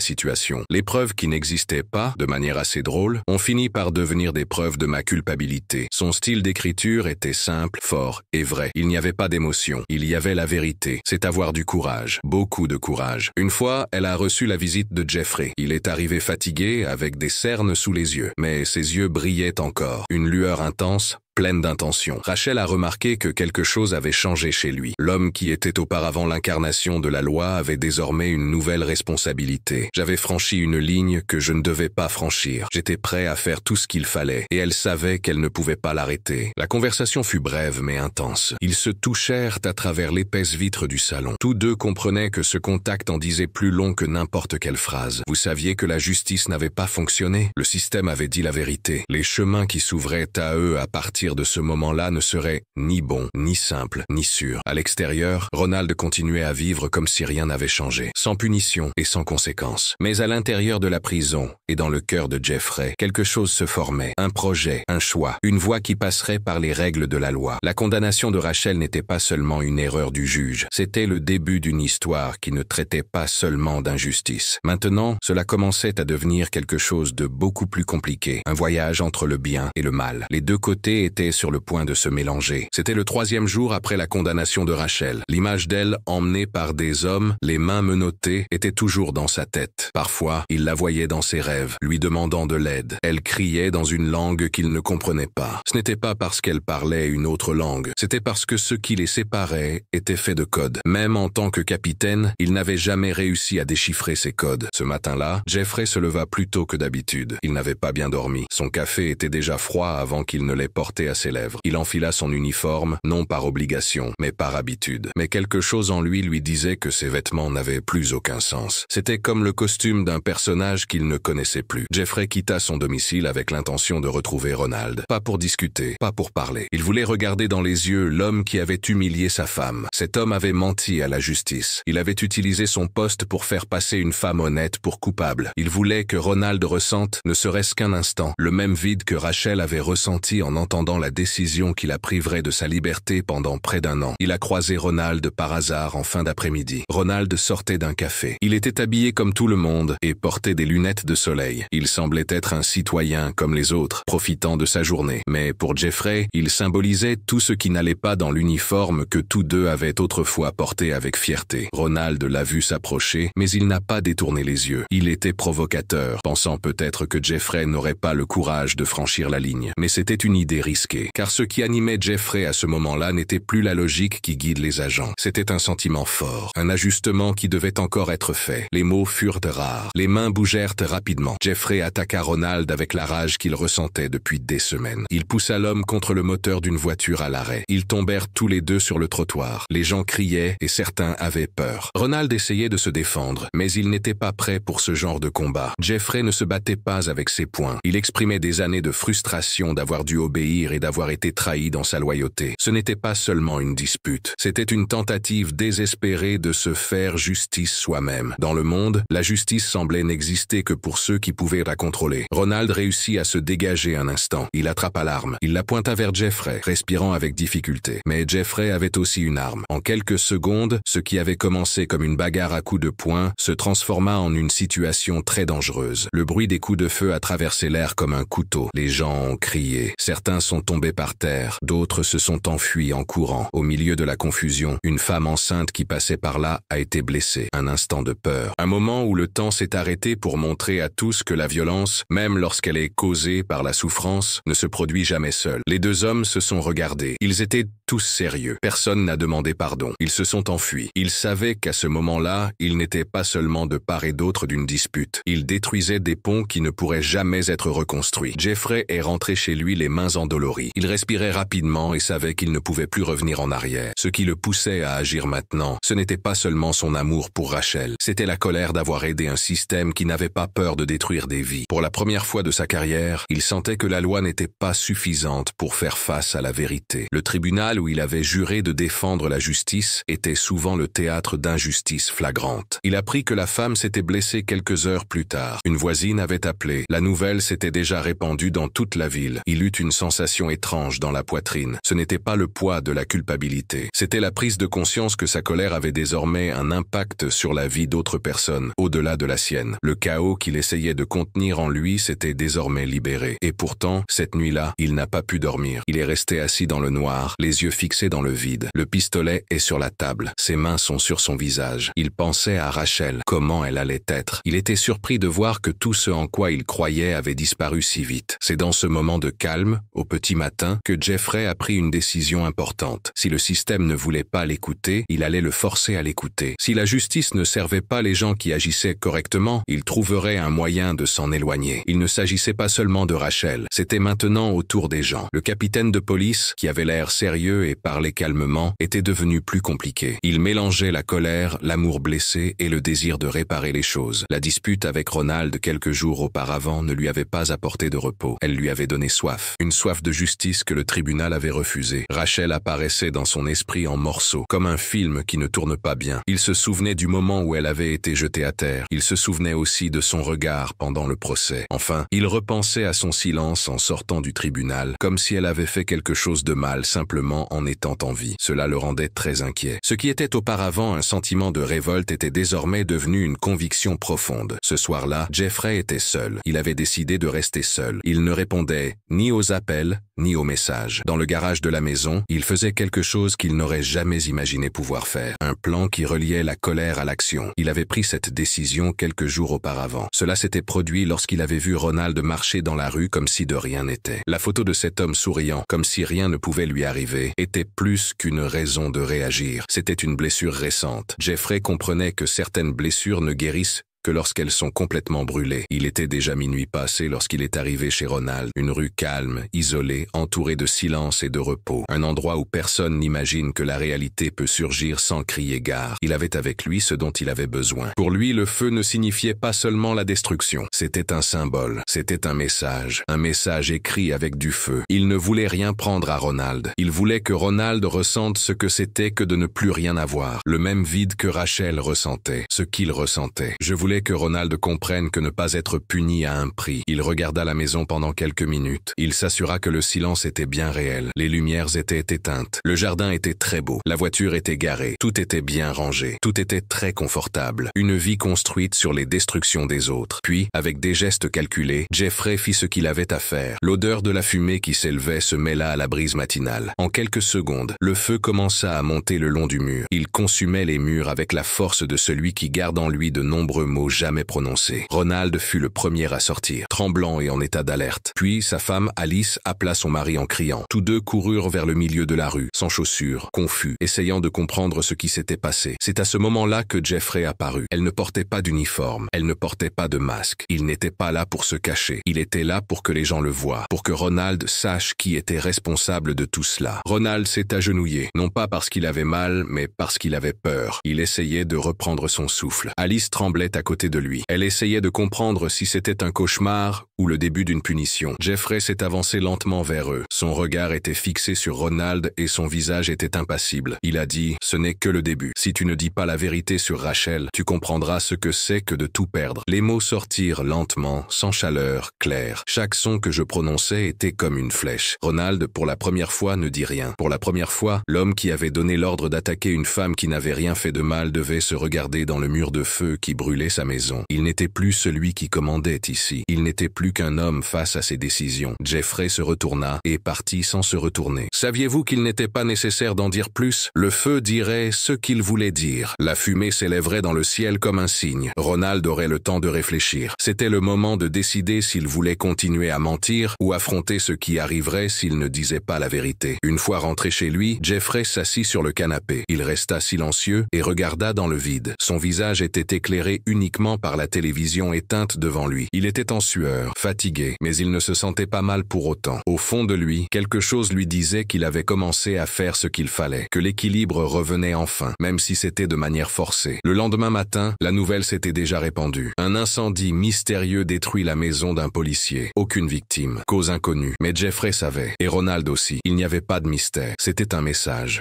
situation. Les preuves qui n'existaient pas, de manière assez drôle, ont fini par devenir des preuves de ma culpabilité. Son style d'écriture était simple, fort et vrai. Il n'y avait pas d'émotion. Il y avait la vérité. C'est avoir du courage. Beaucoup de courage. Une fois, elle a reçu la visite de Jeffrey. Il est arrivé fatigué, avec des cernes sous les yeux. Mais ses yeux brillaient encore. Une lueur intense, pleine d'intention. Rachel a remarqué que quelque chose avait changé chez lui. L'homme qui était auparavant l'incarnation de la loi avait désormais une nouvelle responsabilité. J'avais franchi une ligne que je ne devais pas franchir. J'étais prêt à faire tout ce qu'il fallait, et elle savait qu'elle ne pouvait pas l'arrêter. La conversation fut brève mais intense. Ils se touchèrent à travers l'épaisse vitre du salon. Tous deux comprenaient que ce contact en disait plus long que n'importe quelle phrase. Vous saviez que la justice n'avait pas fonctionné? Le système avait dit la vérité. Les chemins qui s'ouvraient à eux à partir de ce moment-là ne serait ni bon, ni simple, ni sûr. À l'extérieur, Ronald continuait à vivre comme si rien n'avait changé, sans punition et sans conséquence. Mais à l'intérieur de la prison et dans le cœur de Jeffrey, quelque chose se formait, un projet, un choix, une voie qui passerait par les règles de la loi. La condamnation de Rachel n'était pas seulement une erreur du juge, c'était le début d'une histoire qui ne traitait pas seulement d'injustice. Maintenant, cela commençait à devenir quelque chose de beaucoup plus compliqué, un voyage entre le bien et le mal. Les deux côtés étaient sur le point de se mélanger. C'était le 3e jour après la condamnation de Rachel. L'image d'elle, emmenée par des hommes, les mains menottées, était toujours dans sa tête. Parfois, il la voyait dans ses rêves, lui demandant de l'aide. Elle criait dans une langue qu'il ne comprenait pas. Ce n'était pas parce qu'elle parlait une autre langue, c'était parce que ce qui les séparait était fait de codes. Même en tant que capitaine, il n'avait jamais réussi à déchiffrer ces codes. Ce matin-là, Jeffrey se leva plus tôt que d'habitude. Il n'avait pas bien dormi. Son café était déjà froid avant qu'il ne l'ait porté à ses lèvres. Il enfila son uniforme, non par obligation, mais par habitude. Mais quelque chose en lui disait que ses vêtements n'avaient plus aucun sens. C'était comme le costume d'un personnage qu'il ne connaissait plus. Jeffrey quitta son domicile avec l'intention de retrouver Ronald. Pas pour discuter, pas pour parler. Il voulait regarder dans les yeux l'homme qui avait humilié sa femme. Cet homme avait menti à la justice. Il avait utilisé son poste pour faire passer une femme honnête pour coupable. Il voulait que Ronald ressente, ne serait-ce qu'un instant, le même vide que Rachel avait ressenti en entendant la décision qui la priverait de sa liberté pendant près d'1 an. Il a croisé Ronald par hasard en fin d'après-midi. Ronald sortait d'un café. Il était habillé comme tout le monde et portait des lunettes de soleil. Il semblait être un citoyen comme les autres, profitant de sa journée. Mais pour Jeffrey, il symbolisait tout ce qui n'allait pas dans l'uniforme que tous deux avaient autrefois porté avec fierté. Ronald l'a vu s'approcher, mais il n'a pas détourné les yeux. Il était provocateur, pensant peut-être que Jeffrey n'aurait pas le courage de franchir la ligne. Mais c'était une idée risquée, car ce qui animait Jeffrey à ce moment-là n'était plus la logique qui guide les agents. C'était un sentiment fort, un ajustement qui devait encore être fait. Les mots furent rares, les mains bougèrent rapidement. Jeffrey attaqua Ronald avec la rage qu'il ressentait depuis des semaines. Il poussa l'homme contre le moteur d'une voiture à l'arrêt. Ils tombèrent tous les deux sur le trottoir. Les gens criaient et certains avaient peur. Ronald essayait de se défendre, mais il n'était pas prêt pour ce genre de combat. Jeffrey ne se battait pas avec ses poings. Il exprimait des années de frustration d'avoir dû obéir et d'avoir été trahi dans sa loyauté. Ce n'était pas seulement une dispute, c'était une tentative désespérée de se faire justice soi-même. Dans le monde, la justice semblait n'exister que pour ceux qui pouvaient la contrôler. Ronald réussit à se dégager un instant. Il attrapa l'arme. Il la pointa vers Jeffrey, respirant avec difficulté. Mais Jeffrey avait aussi une arme. En quelques secondes, ce qui avait commencé comme une bagarre à coups de poing se transforma en une situation très dangereuse. Le bruit des coups de feu a traversé l'air comme un couteau. Les gens ont crié. Certains sont tombés par terre. D'autres se sont enfuis en courant. Au milieu de la confusion, une femme enceinte qui passait par là a été blessée. Un instant de peur. Un moment où le temps s'est arrêté pour montrer à tous que la violence, même lorsqu'elle est causée par la souffrance, ne se produit jamais seule. Les deux hommes se sont regardés. Ils étaient tous sérieux. Personne n'a demandé pardon. Ils se sont enfuis. Ils savaient qu'à ce moment-là, ils n'étaient pas seulement de part et d'autre d'une dispute. Ils détruisaient des ponts qui ne pourraient jamais être reconstruits. Jeffrey est rentré chez lui les mains endolories. Il respirait rapidement et savait qu'il ne pouvait plus revenir en arrière. Ce qui le poussait à agir maintenant, ce n'était pas seulement son amour pour Rachel, c'était la colère d'avoir aidé un système qui n'avait pas peur de détruire des vies. Pour la première fois de sa carrière, il sentait que la loi n'était pas suffisante pour faire face à la vérité. Le tribunal où il avait juré de défendre la justice était souvent le théâtre d'injustices flagrantes. Il apprit que la femme s'était blessée quelques heures plus tard. Une voisine avait appelé. La nouvelle s'était déjà répandue dans toute la ville. Il eut une sensation étrange dans la poitrine. Ce n'était pas le poids de la culpabilité. C'était la prise de conscience que sa colère avait désormais un impact sur la vie d'autres personnes, au-delà de la sienne. Le chaos qu'il essayait de contenir en lui s'était désormais libéré. Et pourtant, cette nuit-là, il n'a pas pu dormir. Il est resté assis dans le noir, les yeux fixés dans le vide. Le pistolet est sur la table. Ses mains sont sur son visage. Il pensait à Rachel, comment elle allait être. Il était surpris de voir que tout ce en quoi il croyait avait disparu si vite. C'est dans ce moment de calme, au petit matin, que Jeffrey a pris une décision importante. Si le système ne voulait pas l'écouter, il allait le forcer à l'écouter. Si la justice ne servait pas les gens qui agissaient correctement, il trouverait un moyen de s'en éloigner. Il ne s'agissait pas seulement de Rachel, c'était maintenant au tour des gens. Le capitaine de police, qui avait l'air sérieux et parlait calmement, était devenu plus compliqué. Il mélangeait la colère, l'amour blessé et le désir de réparer les choses. La dispute avec Ronald quelques jours auparavant ne lui avait pas apporté de repos. Elle lui avait donné soif. Une soif de justice que le tribunal avait refusée. Rachel apparaissait dans son esprit en morceaux, comme un film qui ne tourne pas bien. Il se souvenait du moment où elle avait été jetée à terre. Il se souvenait aussi de son regard pendant le procès. Enfin, il repensait à son silence en sortant du tribunal, comme si elle avait fait quelque chose de mal simplement en étant en vie. Cela le rendait très inquiet. Ce qui était auparavant un sentiment de révolte était désormais devenu une conviction profonde. Ce soir-là, Jeffrey était seul. Il avait décidé de rester seul. Il ne répondait ni aux appels, ni aux messages. Dans le garage de la maison, il faisait quelque chose qu'il n'aurait jamais imaginé pouvoir faire. Un plan qui reliait la colère à l'action. Il avait pris cette décision quelques jours auparavant. Cela s'était produit lorsqu'il avait vu Ronald marcher dans la rue comme si de rien n'était. La photo de cet homme souriant, comme si rien ne pouvait lui arriver, était plus qu'une raison de réagir. C'était une blessure récente. Jeffrey comprenait que certaines blessures ne guérissent que lorsqu'elles sont complètement brûlées. Il était déjà minuit passé lorsqu'il est arrivé chez Ronald, une rue calme, isolée, entourée de silence et de repos, un endroit où personne n'imagine que la réalité peut surgir sans crier gare. Il avait avec lui ce dont il avait besoin. Pour lui, le feu ne signifiait pas seulement la destruction, c'était un symbole, c'était un message écrit avec du feu. Il ne voulait rien prendre à Ronald. Il voulait que Ronald ressente ce que c'était que de ne plus rien avoir, le même vide que Rachel ressentait, ce qu'il ressentait. Je voulais que Ronald comprenne que ne pas être puni a un prix. Il regarda la maison pendant quelques minutes. Il s'assura que le silence était bien réel. Les lumières étaient éteintes. Le jardin était très beau. La voiture était garée. Tout était bien rangé. Tout était très confortable. Une vie construite sur les destructions des autres. Puis, avec des gestes calculés, Jeffrey fit ce qu'il avait à faire. L'odeur de la fumée qui s'élevait se mêla à la brise matinale. En quelques secondes, le feu commença à monter le long du mur. Il consumait les murs avec la force de celui qui garde en lui de nombreux mots jamais prononcés. Ronald fut le premier à sortir, tremblant et en état d'alerte. Puis sa femme Alice appela son mari en criant. Tous deux coururent vers le milieu de la rue, sans chaussures, confus, essayant de comprendre ce qui s'était passé. C'est à ce moment-là que Jeffrey apparut. Elle ne portait pas d'uniforme, elle ne portait pas de masque. Il n'était pas là pour se cacher. Il était là pour que les gens le voient, pour que Ronald sache qui était responsable de tout cela. Ronald s'est agenouillé, non pas parce qu'il avait mal, mais parce qu'il avait peur. Il essayait de reprendre son souffle. Alice tremblait à côté de lui. Elle essayait de comprendre si c'était un cauchemar ou le début d'une punition. Jeffrey s'est avancé lentement vers eux. Son regard était fixé sur Ronald et son visage était impassible. Il a dit « Ce n'est que le début. Si tu ne dis pas la vérité sur Rachel, tu comprendras ce que c'est que de tout perdre. » Les mots sortirent lentement, sans chaleur, clairs. Chaque son que je prononçais était comme une flèche. Ronald, pour la première fois, ne dit rien. Pour la première fois, l'homme qui avait donné l'ordre d'attaquer une femme qui n'avait rien fait de mal devait se regarder dans le mur de feu qui brûlait sa maison. Il n'était plus celui qui commandait ici. Il n'était plus qu'un homme face à ses décisions. Jeffrey se retourna et partit sans se retourner. Saviez-vous qu'il n'était pas nécessaire d'en dire plus? Le feu dirait ce qu'il voulait dire. La fumée s'élèverait dans le ciel comme un signe. Ronald aurait le temps de réfléchir. C'était le moment de décider s'il voulait continuer à mentir ou affronter ce qui arriverait s'il ne disait pas la vérité. Une fois rentré chez lui, Jeffrey s'assit sur le canapé. Il resta silencieux et regarda dans le vide. Son visage était éclairé uniquement par la télévision éteinte devant lui. Il était en sueur, fatigué, mais il ne se sentait pas mal pour autant. Au fond de lui, quelque chose lui disait qu'il avait commencé à faire ce qu'il fallait, que l'équilibre revenait enfin, même si c'était de manière forcée. Le lendemain matin, la nouvelle s'était déjà répandue. Un incendie mystérieux détruit la maison d'un policier. Aucune victime, cause inconnue, mais Jeffrey savait, et Ronald aussi. Il n'y avait pas de mystère. C'était un message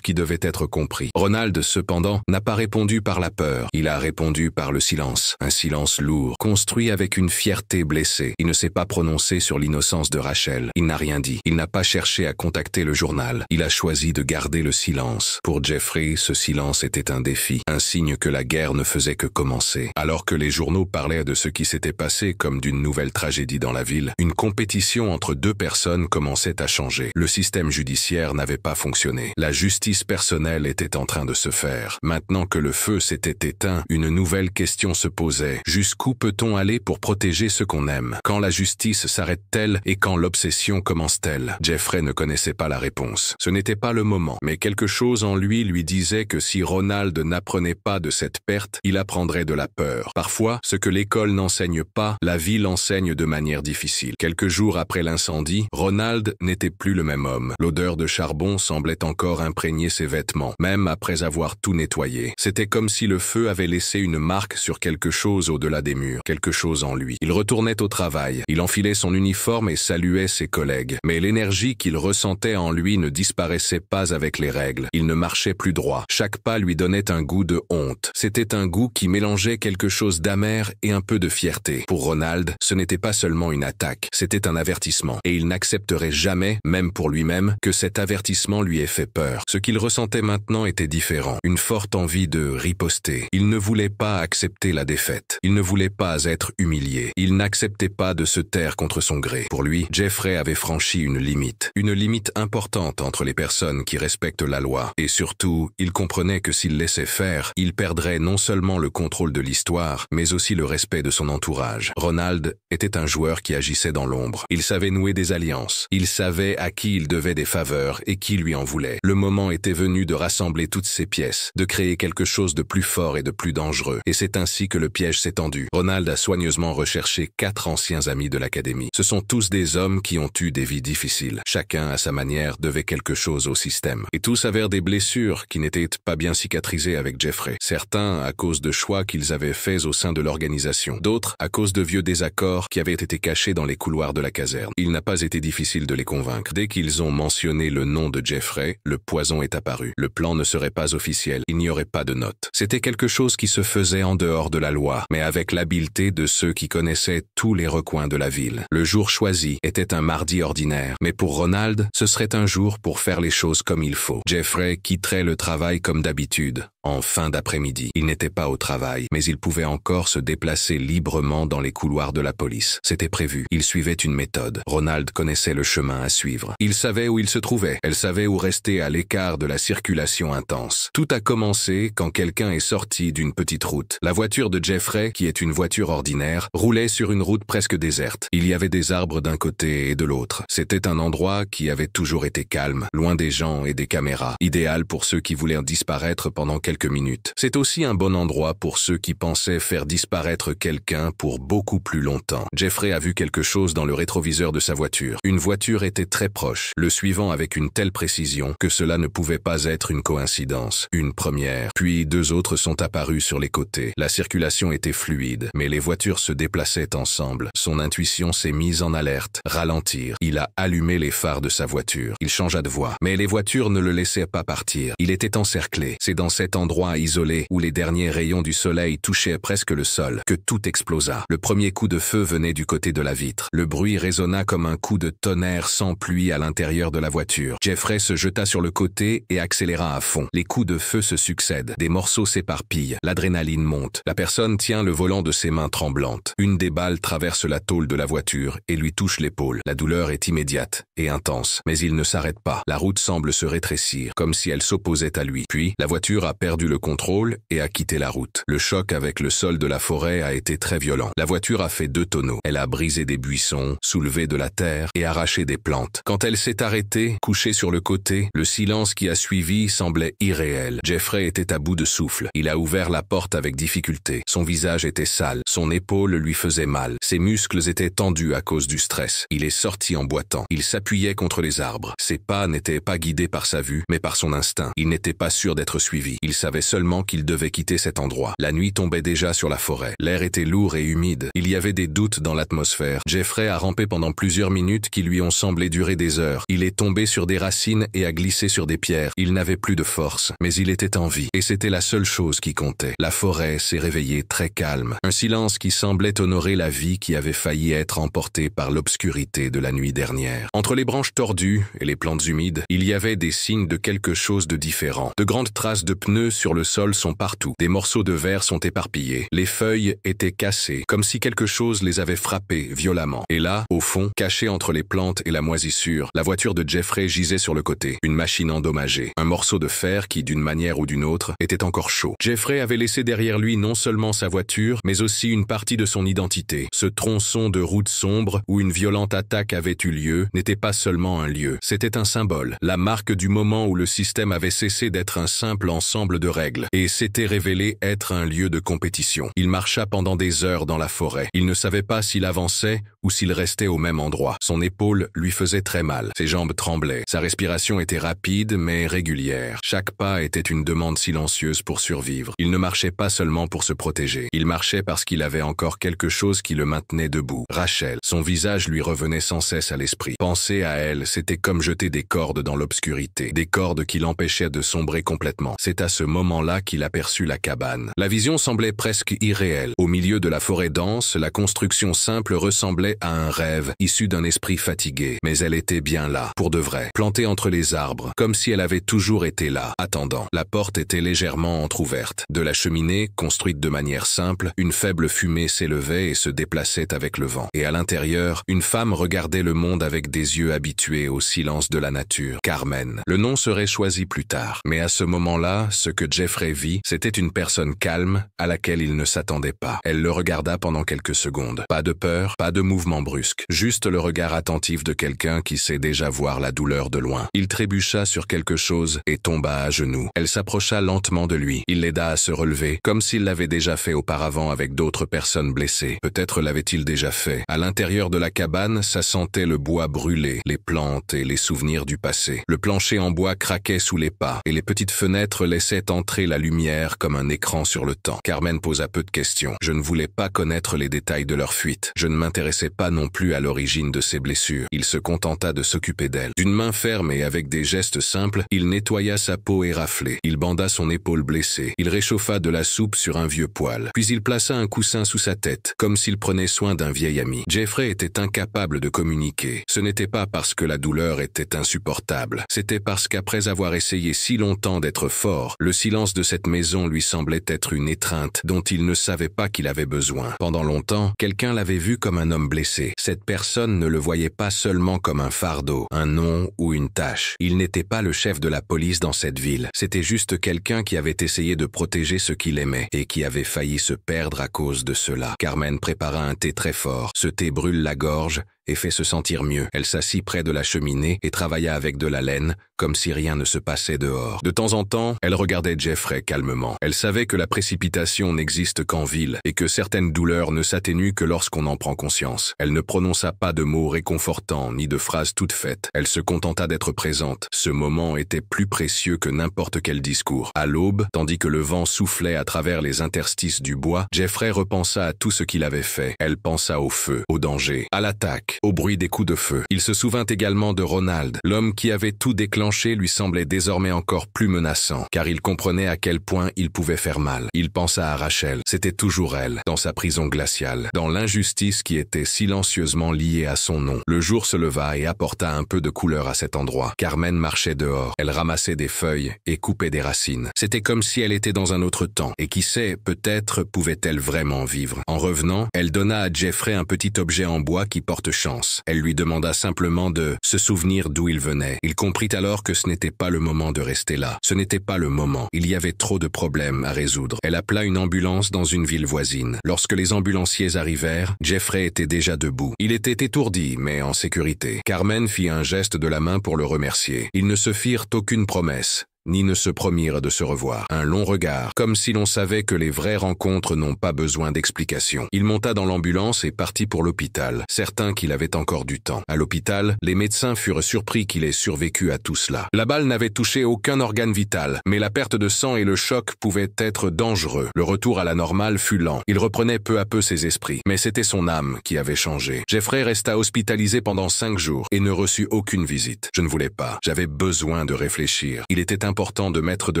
qui devait être compris. Ronald, cependant, n'a pas répondu par la peur. Il a répondu par le silence. Un silence lourd, construit avec une fierté blessée. Il ne s'est pas prononcé sur l'innocence de Rachel. Il n'a rien dit. Il n'a pas cherché à contacter le journal. Il a choisi de garder le silence. Pour Jeffrey, ce silence était un défi, un signe que la guerre ne faisait que commencer. Alors que les journaux parlaient de ce qui s'était passé comme d'une nouvelle tragédie dans la ville, une compétition entre deux personnes commençait à changer. Le système judiciaire n'avait pas fonctionné. La justice personnelle était en train de se faire. Maintenant que le feu s'était éteint, une nouvelle question se posait. Jusqu'où peut-on aller pour protéger ce qu'on aime? Quand la justice s'arrête-t-elle et quand l'obsession commence-t-elle? Jeffrey ne connaissait pas la réponse. Ce n'était pas le moment, mais quelque chose en lui disait que si Ronald n'apprenait pas de cette perte, il apprendrait de la peur. Parfois, ce que l'école n'enseigne pas, la vie l'enseigne de manière difficile. Quelques jours après l'incendie, Ronald n'était plus le même homme. L'odeur de charbon semblait encore imprégner ses vêtements, même après avoir tout nettoyé. C'était comme si le feu avait laissé une marque sur quelque chose au-delà des murs, quelque chose en lui. Il retournait au travail, il enfilait son uniforme et saluait ses collègues. Mais l'énergie qu'il ressentait en lui ne disparaissait pas avec les règles. Il ne marchait plus droit. Chaque pas lui donnait un goût de honte. C'était un goût qui mélangeait quelque chose d'amer et un peu de fierté. Pour Ronald, ce n'était pas seulement une attaque, c'était un avertissement. Et il n'accepterait jamais, même pour lui-même, que cet avertissement lui ait fait peur. Ce qu'il ressentait maintenant était différent. Une forte envie de riposter. Il ne voulait pas accepter la défaite. Il ne voulait pas être humilié. Il n'acceptait pas de se taire contre son gré. Pour lui, Jeffrey avait franchi une limite importante entre les personnes qui respectent la loi. Et surtout, il comprenait que s'il laissait faire, il perdrait non seulement le contrôle de l'histoire, mais aussi le respect de son entourage. Ronald était un joueur qui agissait dans l'ombre. Il savait nouer des alliances. Il savait à qui il devait des faveurs et qui lui en voulait. Le moment était venu de rassembler toutes ces pièces, de créer quelque chose de plus fort et de plus dangereux. Et c'est ainsi que le piège s'est tendu. Ronald a soigneusement recherché 4 anciens amis de l'académie. Ce sont tous des hommes qui ont eu des vies difficiles. Chacun, à sa manière, devait quelque chose au système. Et tous avaient des blessures qui n'étaient pas bien cicatrisées avec Jeffrey. Certains à cause de choix qu'ils avaient faits au sein de l'organisation. D'autres à cause de vieux désaccords qui avaient été cachés dans les couloirs de la caserne. Il n'a pas été difficile de les convaincre. Dès qu'ils ont mentionné le nom de Jeffrey, le poison est apparu. Le plan ne serait pas officiel. Il n'y aurait pas de note. C'était quelque chose qui se faisait en dehors de la loi, mais avec l'habileté de ceux qui connaissaient tous les recoins de la ville. Le jour choisi était un mardi ordinaire, mais pour Ronald, ce serait un jour pour faire les choses comme il faut. Jeffrey quitterait le travail comme d'habitude, en fin d'après-midi. Il n'était pas au travail, mais il pouvait encore se déplacer librement dans les couloirs de la police. C'était prévu. Il suivait une méthode. Ronald connaissait le chemin à suivre. Il savait où il se trouvait. Elle savait où rester à l'écart de la circulation intense. Tout a commencé quand quelqu'un est sorti d'une petite route. La voiture de Jeffrey, qui est une voiture ordinaire, roulait sur une route presque déserte. Il y avait des arbres d'un côté et de l'autre. C'était un endroit qui avait toujours été calme, loin des gens et des caméras. Idéal pour ceux qui voulaient disparaître pendant quelques minutes. C'est aussi un bon endroit pour ceux qui pensaient faire disparaître quelqu'un pour beaucoup plus longtemps. Jeffrey a vu quelque chose dans le rétroviseur de sa voiture. Une voiture était très proche, le suivant avec une telle précision que cela ne pouvait pas être une coïncidence. Une première, puis 2 autres sont apparus sur les côtés. La circulation était fluide, mais les voitures se déplaçaient ensemble. Son intuition s'est mise en alerte. Ralentir. Il a allumé les phares de sa voiture. Il changea de voie, mais les voitures ne le laissaient pas partir. Il était encerclé. C'est dans cet endroit isolé où les derniers rayons du soleil touchaient presque le sol que tout explosa. Le premier coup de feu venait du côté de la vitre. Le bruit résonna comme un coup de tonnerre sans pluie à l'intérieur de la voiture. Jeffrey se jeta sur le côté et accéléra à fond. Les coups de feu se succèdent. Des morceaux s'éparpillent. L'adrénaline monte. honte. La personne tient le volant de ses mains tremblantes. Une des balles traverse la tôle de la voiture et lui touche l'épaule. La douleur est immédiate et intense, mais il ne s'arrête pas. La route semble se rétrécir, comme si elle s'opposait à lui. Puis, la voiture a perdu le contrôle et a quitté la route. Le choc avec le sol de la forêt a été très violent. La voiture a fait 2 tonneaux. Elle a brisé des buissons, soulevé de la terre et arraché des plantes. Quand elle s'est arrêtée, couchée sur le côté, le silence qui a suivi semblait irréel. Jeffrey était à bout de souffle. Il a ouvert la porte avec difficulté. Son visage était sale. Son épaule lui faisait mal. Ses muscles étaient tendus à cause du stress. Il est sorti en boitant. Il s'appuyait contre les arbres. Ses pas n'étaient pas guidés par sa vue, mais par son instinct. Il n'était pas sûr d'être suivi. Il savait seulement qu'il devait quitter cet endroit. La nuit tombait déjà sur la forêt. L'air était lourd et humide. Il y avait des doutes dans l'atmosphère. Jeffrey a rampé pendant plusieurs minutes qui lui ont semblé durer des heures. Il est tombé sur des racines et a glissé sur des pierres. Il n'avait plus de force, mais il était en vie. Et c'était la seule chose qui comptait. La forêt s'est réveillée très calme. Un silence qui semblait honorer la vie qui avait failli être emportée par l'obscurité de la nuit dernière. Entre les branches tordues et les plantes humides, il y avait des signes de quelque chose de différent. De grandes traces de pneus sur le sol sont partout. Des morceaux de verre sont éparpillés. Les feuilles étaient cassées, comme si quelque chose les avait frappées violemment. Et là, au fond, cachée entre les plantes et la moisissure, la voiture de Jeffrey gisait sur le côté. Une machine endommagée. Un morceau de fer qui, d'une manière ou d'une autre, était encore chaud. Jeffrey avait laissé derrière lui non seulement sa voiture, mais aussi une partie de son identité. Ce tronçon de route sombre où une violente attaque avait eu lieu n'était pas seulement un lieu, c'était un symbole, la marque du moment où le système avait cessé d'être un simple ensemble de règles et s'était révélé être un lieu de compétition. Il marcha pendant des heures dans la forêt. Il ne savait pas s'il avançait ou s'il restait au même endroit. Son épaule lui faisait très mal. Ses jambes tremblaient. Sa respiration était rapide mais régulière. Chaque pas était une demande silencieuse pour survivre. Il ne marchait pas seulement pour se protéger. Il marchait parce qu'il avait encore quelque chose qui le maintenait debout. Rachel. Son visage lui revenait sans cesse à l'esprit. Penser à elle, c'était comme jeter des cordes dans l'obscurité. Des cordes qui l'empêchaient de sombrer complètement. C'est à ce moment-là qu'il aperçut la cabane. La vision semblait presque irréelle. Au milieu de la forêt dense, la construction simple ressemblait à un rêve, issu d'un esprit fatigué. Mais elle était bien là, pour de vrai, plantée entre les arbres, comme si elle avait toujours été là, attendant. La porte était légèrement entr'ouverte. De la cheminée, construite de manière simple, une faible fumée s'élevait et se déplaçait avec le vent. Et à l'intérieur, une femme regardait le monde avec des yeux habitués au silence de la nature. Carmen. Le nom serait choisi plus tard. Mais à ce moment-là, ce que Jeffrey vit, c'était une personne calme à laquelle il ne s'attendait pas. Elle le regarda pendant quelques secondes. Pas de peur, pas de mouvement brusque. Juste le regard attentif de quelqu'un qui sait déjà voir la douleur de loin. Il trébucha sur quelque chose et tomba à genoux. Elle s'approcha lentement de lui. Il l'aida à se relever, comme s'il l'avait déjà fait auparavant avec d'autres personnes blessées. Peut-être l'avait-il déjà fait. À l'intérieur de la cabane, ça sentait le bois brûlé, les plantes et les souvenirs du passé. Le plancher en bois craquait sous les pas et les petites fenêtres laissaient entrer la lumière comme un écran sur le temps. Carmen posa peu de questions. Je ne voulais pas connaître les détails de leur fuite. Je ne m'intéressais pas non plus à l'origine de ses blessures. Il se contenta de s'occuper d'elle. D'une main ferme et avec des gestes simples, il nettoya sa peau éraflée. Il banda son épaule blessée. Il réchauffa de la soupe sur un vieux poêle. Puis il plaça un coussin sous sa tête, comme s'il prenait soin d'un vieil ami. Jeffrey était incapable de communiquer. Ce n'était pas parce que la douleur était insupportable. C'était parce qu'après avoir essayé si longtemps d'être fort, le silence de cette maison lui semblait être une étreinte dont il ne savait pas qu'il avait besoin. Pendant longtemps, quelqu'un l'avait vu comme un homme blessé. Cette personne ne le voyait pas seulement comme un fardeau, un nom ou une tâche. Il n'était pas le chef de la police dans cette ville. C'était juste quelqu'un qui avait essayé de protéger ce qu'il aimait et qui avait failli se perdre à cause de cela. Carmen prépara un thé très fort. Ce thé brûle la gorge et fait se sentir mieux. Elle s'assit près de la cheminée et travailla avec de la laine, comme si rien ne se passait dehors. De temps en temps, elle regardait Jeffrey calmement. Elle savait que la précipitation n'existe qu'en ville et que certaines douleurs ne s'atténuent que lorsqu'on en prend conscience. Elle ne prononça pas de mots réconfortants ni de phrases toutes faites. Elle se contenta d'être présente. Ce moment était plus précieux que n'importe quel discours. À l'aube, tandis que le vent soufflait à travers les interstices du bois, Jeffrey repensa à tout ce qu'il avait fait. Elle pensa au feu, au danger, à l'attaque, choc, au bruit des coups de feu. Il se souvint également de Ronald. L'homme qui avait tout déclenché lui semblait désormais encore plus menaçant, car il comprenait à quel point il pouvait faire mal. Il pensa à Rachel. C'était toujours elle, dans sa prison glaciale, dans l'injustice qui était silencieusement liée à son nom. Le jour se leva et apporta un peu de couleur à cet endroit. Carmen marchait dehors. Elle ramassait des feuilles et coupait des racines. C'était comme si elle était dans un autre temps. Et qui sait, peut-être pouvait-elle vraiment vivre. En revenant, elle donna à Jeffrey un petit objet en bois qui porte chance. Elle lui demanda simplement de se souvenir d'où il venait. Il comprit alors que ce n'était pas le moment de rester là. Ce n'était pas le moment. Il y avait trop de problèmes à résoudre. Elle appela une ambulance dans une ville voisine. Lorsque les ambulanciers arrivèrent, Jeffrey était déjà debout. Il était étourdi, mais en sécurité. Carmen fit un geste de la main pour le remercier. Ils ne se firent aucune promesse, ni ne se promirent de se revoir. Un long regard, comme si l'on savait que les vraies rencontres n'ont pas besoin d'explications. Il monta dans l'ambulance et partit pour l'hôpital, certain qu'il avait encore du temps. À l'hôpital, les médecins furent surpris qu'il ait survécu à tout cela. La balle n'avait touché aucun organe vital, mais la perte de sang et le choc pouvaient être dangereux. Le retour à la normale fut lent. Il reprenait peu à peu ses esprits, mais c'était son âme qui avait changé. Jeffrey resta hospitalisé pendant 5 jours et ne reçut aucune visite. Je ne voulais pas. J'avais besoin de réfléchir. Il était important de mettre de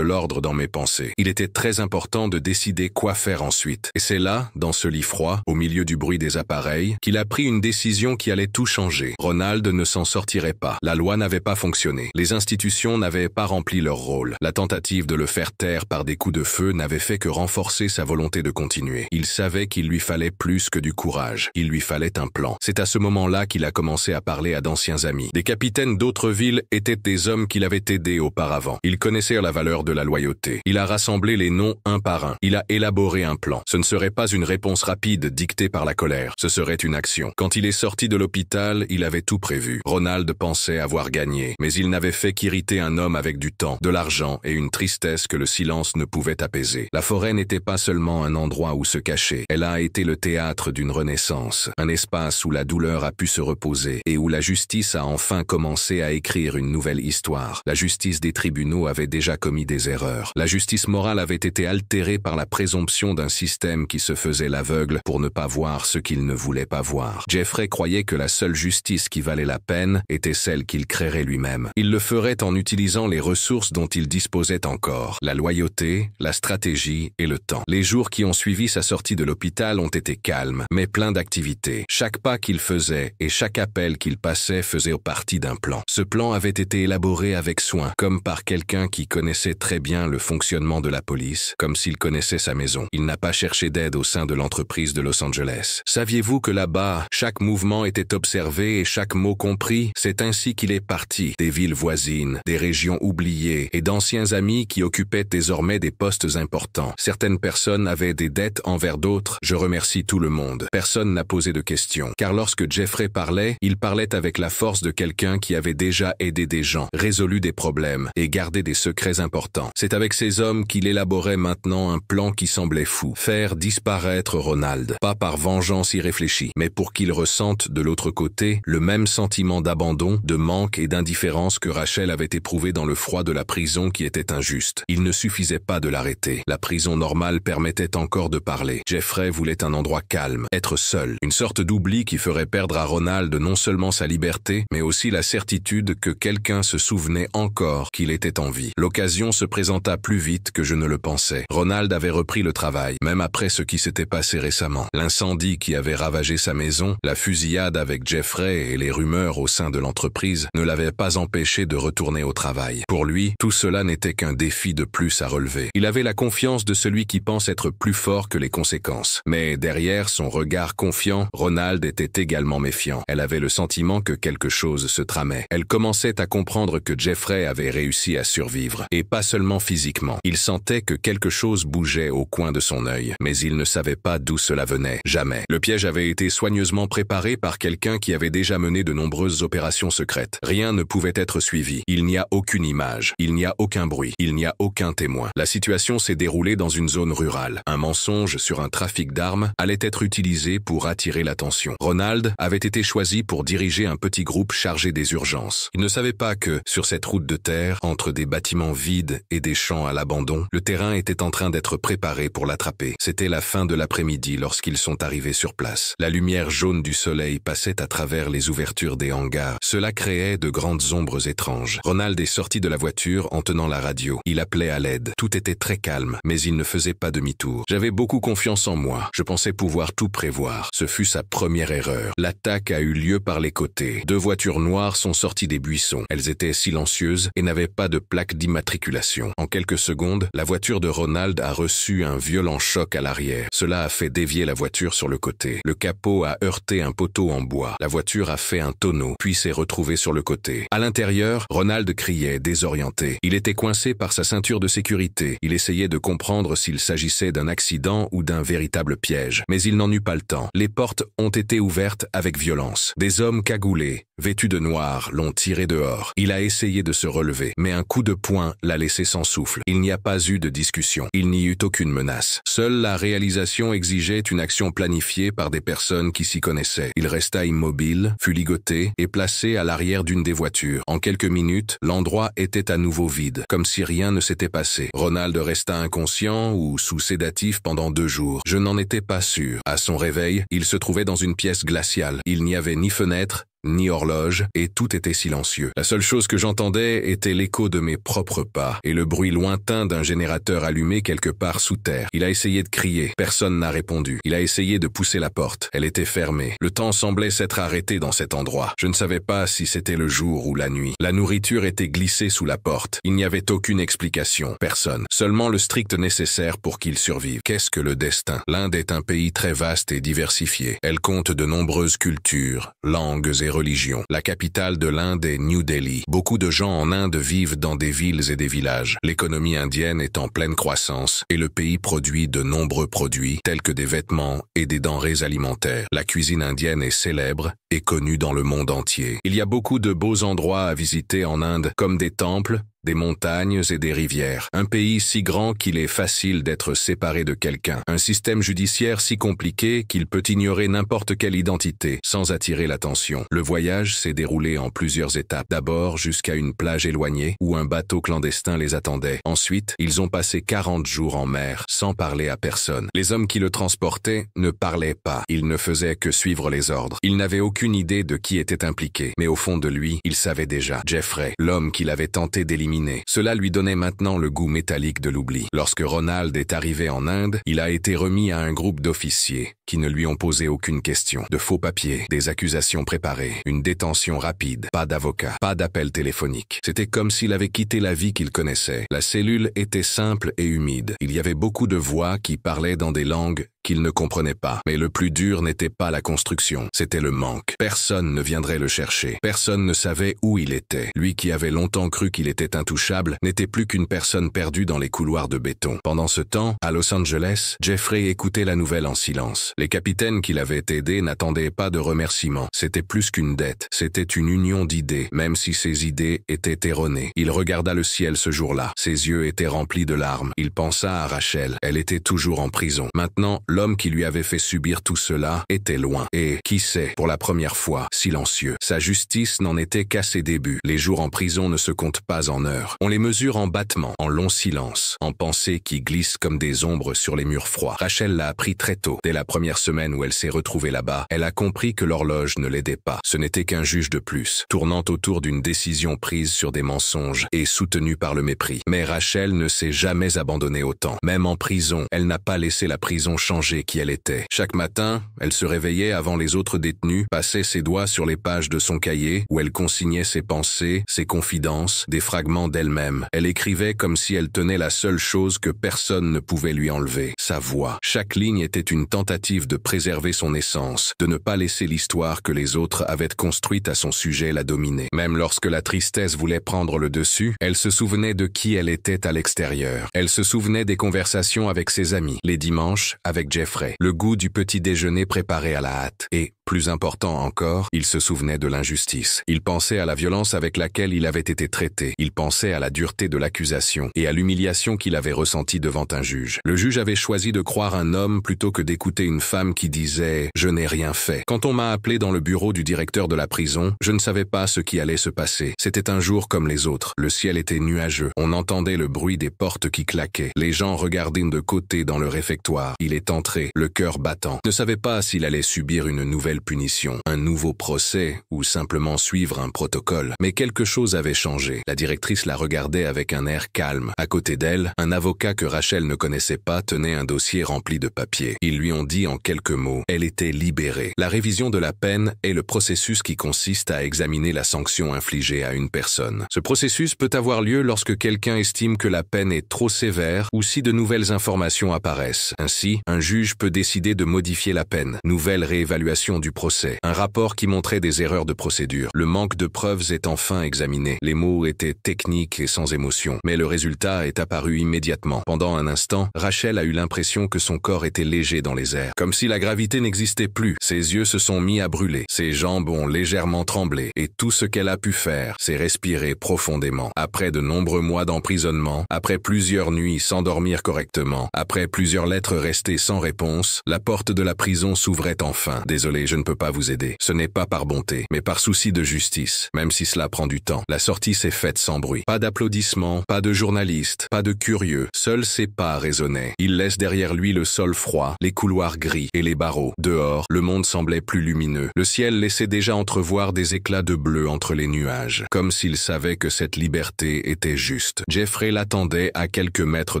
l'ordre dans mes pensées. Il était très important de décider quoi faire ensuite. Et c'est là, dans ce lit froid, au milieu du bruit des appareils, qu'il a pris une décision qui allait tout changer. Ronald ne s'en sortirait pas. La loi n'avait pas fonctionné. Les institutions n'avaient pas rempli leur rôle. La tentative de le faire taire par des coups de feu n'avait fait que renforcer sa volonté de continuer. Il savait qu'il lui fallait plus que du courage. Il lui fallait un plan. C'est à ce moment-là qu'il a commencé à parler à d'anciens amis. Des capitaines d'autres villes étaient des hommes qu'il avait aidés auparavant. Ils connaissait la valeur de la loyauté. Il a rassemblé les noms un par un. Il a élaboré un plan. Ce ne serait pas une réponse rapide dictée par la colère. Ce serait une action. Quand il est sorti de l'hôpital, il avait tout prévu. Ronald pensait avoir gagné, mais il n'avait fait qu'irriter un homme avec du temps, de l'argent et une tristesse que le silence ne pouvait apaiser. La forêt n'était pas seulement un endroit où se cacher. Elle a été le théâtre d'une renaissance, un espace où la douleur a pu se reposer et où la justice a enfin commencé à écrire une nouvelle histoire. La justice des tribunaux avait déjà commis des erreurs. La justice morale avait été altérée par la présomption d'un système qui se faisait l'aveugle pour ne pas voir ce qu'il ne voulait pas voir. Jeffrey croyait que la seule justice qui valait la peine était celle qu'il créerait lui-même. Il le ferait en utilisant les ressources dont il disposait encore, la loyauté, la stratégie et le temps. Les jours qui ont suivi sa sortie de l'hôpital ont été calmes, mais pleins d'activités. Chaque pas qu'il faisait et chaque appel qu'il passait faisait partie d'un plan. Ce plan avait été élaboré avec soin, comme par quelqu'un qui connaissait très bien le fonctionnement de la police, comme s'il connaissait sa maison. Il n'a pas cherché d'aide au sein de l'entreprise de Los Angeles. Saviez-vous que là-bas, chaque mouvement était observé et chaque mot compris? C'est ainsi qu'il est parti des villes voisines, des régions oubliées et d'anciens amis qui occupaient désormais des postes importants. Certaines personnes avaient des dettes envers d'autres. Je remercie tout le monde. Personne n'a posé de questions, car lorsque Jeffrey parlait, il parlait avec la force de quelqu'un qui avait déjà aidé des gens, résolu des problèmes et gardé des secrets importants. C'est avec ces hommes qu'il élaborait maintenant un plan qui semblait fou. Faire disparaître Ronald, pas par vengeance irréfléchie, mais pour qu'il ressente de l'autre côté le même sentiment d'abandon, de manque et d'indifférence que Rachel avait éprouvé dans le froid de la prison qui était injuste. Il ne suffisait pas de l'arrêter. La prison normale permettait encore de parler. Jeffrey voulait un endroit calme, être seul, une sorte d'oubli qui ferait perdre à Ronald non seulement sa liberté, mais aussi la certitude que quelqu'un se souvenait encore qu'il était en vie. L'occasion se présenta plus vite que je ne le pensais. Ronald avait repris le travail, même après ce qui s'était passé récemment. L'incendie qui avait ravagé sa maison, la fusillade avec Jeffrey et les rumeurs au sein de l'entreprise ne l'avaient pas empêché de retourner au travail. Pour lui, tout cela n'était qu'un défi de plus à relever. Il avait la confiance de celui qui pense être plus fort que les conséquences. Mais derrière son regard confiant, Ronald était également méfiant. Elle avait le sentiment que quelque chose se tramait. Elle commençait à comprendre que Jeffrey avait réussi à survivre. Et pas seulement physiquement. Il sentait que quelque chose bougeait au coin de son œil. Mais il ne savait pas d'où cela venait. Jamais. Le piège avait été soigneusement préparé par quelqu'un qui avait déjà mené de nombreuses opérations secrètes. Rien ne pouvait être suivi. Il n'y a aucune image. Il n'y a aucun bruit. Il n'y a aucun témoin. La situation s'est déroulée dans une zone rurale. Un mensonge sur un trafic d'armes allait être utilisé pour attirer l'attention. Ronald avait été choisi pour diriger un petit groupe chargé des urgences. Il ne savait pas que, sur cette route de terre, entre des bâtiments vides et des champs à l'abandon, le terrain était en train d'être préparé pour l'attraper. C'était la fin de l'après-midi lorsqu'ils sont arrivés sur place. La lumière jaune du soleil passait à travers les ouvertures des hangars. Cela créait de grandes ombres étranges. Ronald est sorti de la voiture en tenant la radio. Il appelait à l'aide. Tout était très calme, mais il ne faisait pas demi-tour. J'avais beaucoup confiance en moi. Je pensais pouvoir tout prévoir. Ce fut sa première erreur. L'attaque a eu lieu par les côtés. 2 voitures noires sont sorties des buissons. Elles étaient silencieuses et n'avaient pas de plaque d'immatriculation. En quelques secondes, la voiture de Ronald a reçu un violent choc à l'arrière. Cela a fait dévier la voiture sur le côté. Le capot a heurté un poteau en bois. La voiture a fait un tonneau, puis s'est retrouvée sur le côté. À l'intérieur, Ronald criait, désorienté. Il était coincé par sa ceinture de sécurité. Il essayait de comprendre s'il s'agissait d'un accident ou d'un véritable piège. Mais il n'en eut pas le temps. Les portes ont été ouvertes avec violence. Des hommes cagoulés, vêtus de noir, l'ont tiré dehors. Il a essayé de se relever, mais un coup de poing l'a laissé sans souffle. Il n'y a pas eu de discussion. Il n'y eut aucune menace. Seule la réalisation exigeait une action planifiée par des personnes qui s'y connaissaient. Il resta immobile, fut ligoté et placé à l'arrière d'une des voitures. En quelques minutes, l'endroit était à nouveau vide, comme si rien ne s'était passé. Ronald resta inconscient ou sous sédatif pendant 2 jours. Je n'en étais pas sûr. À son réveil, il se trouvait dans une pièce glaciale. Il n'y avait ni fenêtre, ni horloge, et tout était silencieux. La seule chose que j'entendais était l'écho de mes propres pas et le bruit lointain d'un générateur allumé quelque part sous terre. Il a essayé de crier. Personne n'a répondu. Il a essayé de pousser la porte. Elle était fermée. Le temps semblait s'être arrêté dans cet endroit. Je ne savais pas si c'était le jour ou la nuit. La nourriture était glissée sous la porte. Il n'y avait aucune explication. Personne. Seulement le strict nécessaire pour qu'il survive. Qu'est-ce que le destin? L'Inde est un pays très vaste et diversifié. Elle compte de nombreuses cultures, langues et religion. La capitale de l'Inde est New Delhi. Beaucoup de gens en Inde vivent dans des villes et des villages. L'économie indienne est en pleine croissance et le pays produit de nombreux produits tels que des vêtements et des denrées alimentaires. La cuisine indienne est célèbre et connue dans le monde entier. Il y a beaucoup de beaux endroits à visiter en Inde, comme des temples, des montagnes et des rivières. Un pays si grand qu'il est facile d'être séparé de quelqu'un. Un système judiciaire si compliqué qu'il peut ignorer n'importe quelle identité sans attirer l'attention. Le voyage s'est déroulé en plusieurs étapes. D'abord jusqu'à une plage éloignée où un bateau clandestin les attendait. Ensuite, ils ont passé 40 jours en mer sans parler à personne. Les hommes qui le transportaient ne parlaient pas. Ils ne faisaient que suivre les ordres. Il n'avait aucune idée de qui était impliqué. Mais au fond de lui, il savait déjà. Jeffrey, l'homme qu'il avait tenté d'éliminer. Cela lui donnait maintenant le goût métallique de l'oubli. Lorsque Ronald est arrivé en Inde, il a été remis à un groupe d'officiers qui ne lui ont posé aucune question. De faux papiers, des accusations préparées, une détention rapide, pas d'avocat, pas d'appel téléphonique. C'était comme s'il avait quitté la vie qu'il connaissait. La cellule était simple et humide. Il y avait beaucoup de voix qui parlaient dans des langues qu'il ne comprenait pas. Mais le plus dur n'était pas la construction, c'était le manque. Personne ne viendrait le chercher. Personne ne savait où il était. Lui qui avait longtemps cru qu'il était intouchable n'était plus qu'une personne perdue dans les couloirs de béton. Pendant ce temps, à Los Angeles, Jeffrey écoutait la nouvelle en silence. Les capitaines qui l'avaient aidé n'attendaient pas de remerciements. C'était plus qu'une dette. C'était une union d'idées, même si ces idées étaient erronées. Il regarda le ciel ce jour-là. Ses yeux étaient remplis de larmes. Il pensa à Rachel. Elle était toujours en prison. Maintenant, l'homme qui lui avait fait subir tout cela était loin. Et, qui sait, pour la première fois, silencieux. Sa justice n'en était qu'à ses débuts. Les jours en prison ne se comptent pas en heures. On les mesure en battements, en longs silences, en pensées qui glissent comme des ombres sur les murs froids. Rachel l'a appris très tôt. Dès la première semaine où elle s'est retrouvée là-bas, elle a compris que l'horloge ne l'aidait pas. Ce n'était qu'un juge de plus, tournant autour d'une décision prise sur des mensonges et soutenue par le mépris. Mais Rachel ne s'est jamais abandonnée autant. Même en prison, elle n'a pas laissé la prison changer qui elle était. Chaque matin, elle se réveillait avant les autres détenus, passait ses doigts sur les pages de son cahier où elle consignait ses pensées, ses confidences, des fragments d'elle-même. Elle écrivait comme si elle tenait la seule chose que personne ne pouvait lui enlever, sa voix. Chaque ligne était une tentative de préserver son essence, de ne pas laisser l'histoire que les autres avaient construite à son sujet la dominer. Même lorsque la tristesse voulait prendre le dessus, elle se souvenait de qui elle était à l'extérieur. Elle se souvenait des conversations avec ses amis, les dimanches avec Jeffrey, le goût du petit déjeuner préparé à la hâte. Et, Plus important encore, il se souvenait de l'injustice. Il pensait à la violence avec laquelle il avait été traité. Il pensait à la dureté de l'accusation et à l'humiliation qu'il avait ressentie devant un juge. Le juge avait choisi de croire un homme plutôt que d'écouter une femme qui disait « Je n'ai rien fait ». Quand on m'a appelé dans le bureau du directeur de la prison, je ne savais pas ce qui allait se passer. C'était un jour comme les autres. Le ciel était nuageux. On entendait le bruit des portes qui claquaient. Les gens regardaient de côté dans le réfectoire. Il est entré, le cœur battant. Ne savait pas s'il allait subir une nouvelle punition, un nouveau procès ou simplement suivre un protocole. Mais quelque chose avait changé. La directrice la regardait avec un air calme. À côté d'elle, un avocat que Rachel ne connaissait pas tenait un dossier rempli de papiers. Ils lui ont dit en quelques mots, elle était libérée. La révision de la peine est le processus qui consiste à examiner la sanction infligée à une personne. Ce processus peut avoir lieu lorsque quelqu'un estime que la peine est trop sévère ou si de nouvelles informations apparaissent. Ainsi, un juge peut décider de modifier la peine. Nouvelle réévaluation du procès. Un rapport qui montrait des erreurs de procédure. Le manque de preuves est enfin examiné. Les mots étaient techniques et sans émotion, mais le résultat est apparu immédiatement. Pendant un instant, Rachel a eu l'impression que son corps était léger dans les airs, comme si la gravité n'existait plus. Ses yeux se sont mis à brûler, ses jambes ont légèrement tremblé, et tout ce qu'elle a pu faire, c'est respirer profondément. Après de nombreux mois d'emprisonnement, après plusieurs nuits sans dormir correctement, après plusieurs lettres restées sans réponse, la porte de la prison s'ouvrait enfin. Désolé, je ne peux pas vous aider. Ce n'est pas par bonté, mais par souci de justice, même si cela prend du temps. La sortie s'est faite sans bruit. Pas d'applaudissements, pas de journalistes, pas de curieux. Seuls ses pas résonnaient. Il laisse derrière lui le sol froid, les couloirs gris et les barreaux. Dehors, le monde semblait plus lumineux. Le ciel laissait déjà entrevoir des éclats de bleu entre les nuages, comme s'il savait que cette liberté était juste. Jeffrey l'attendait à quelques mètres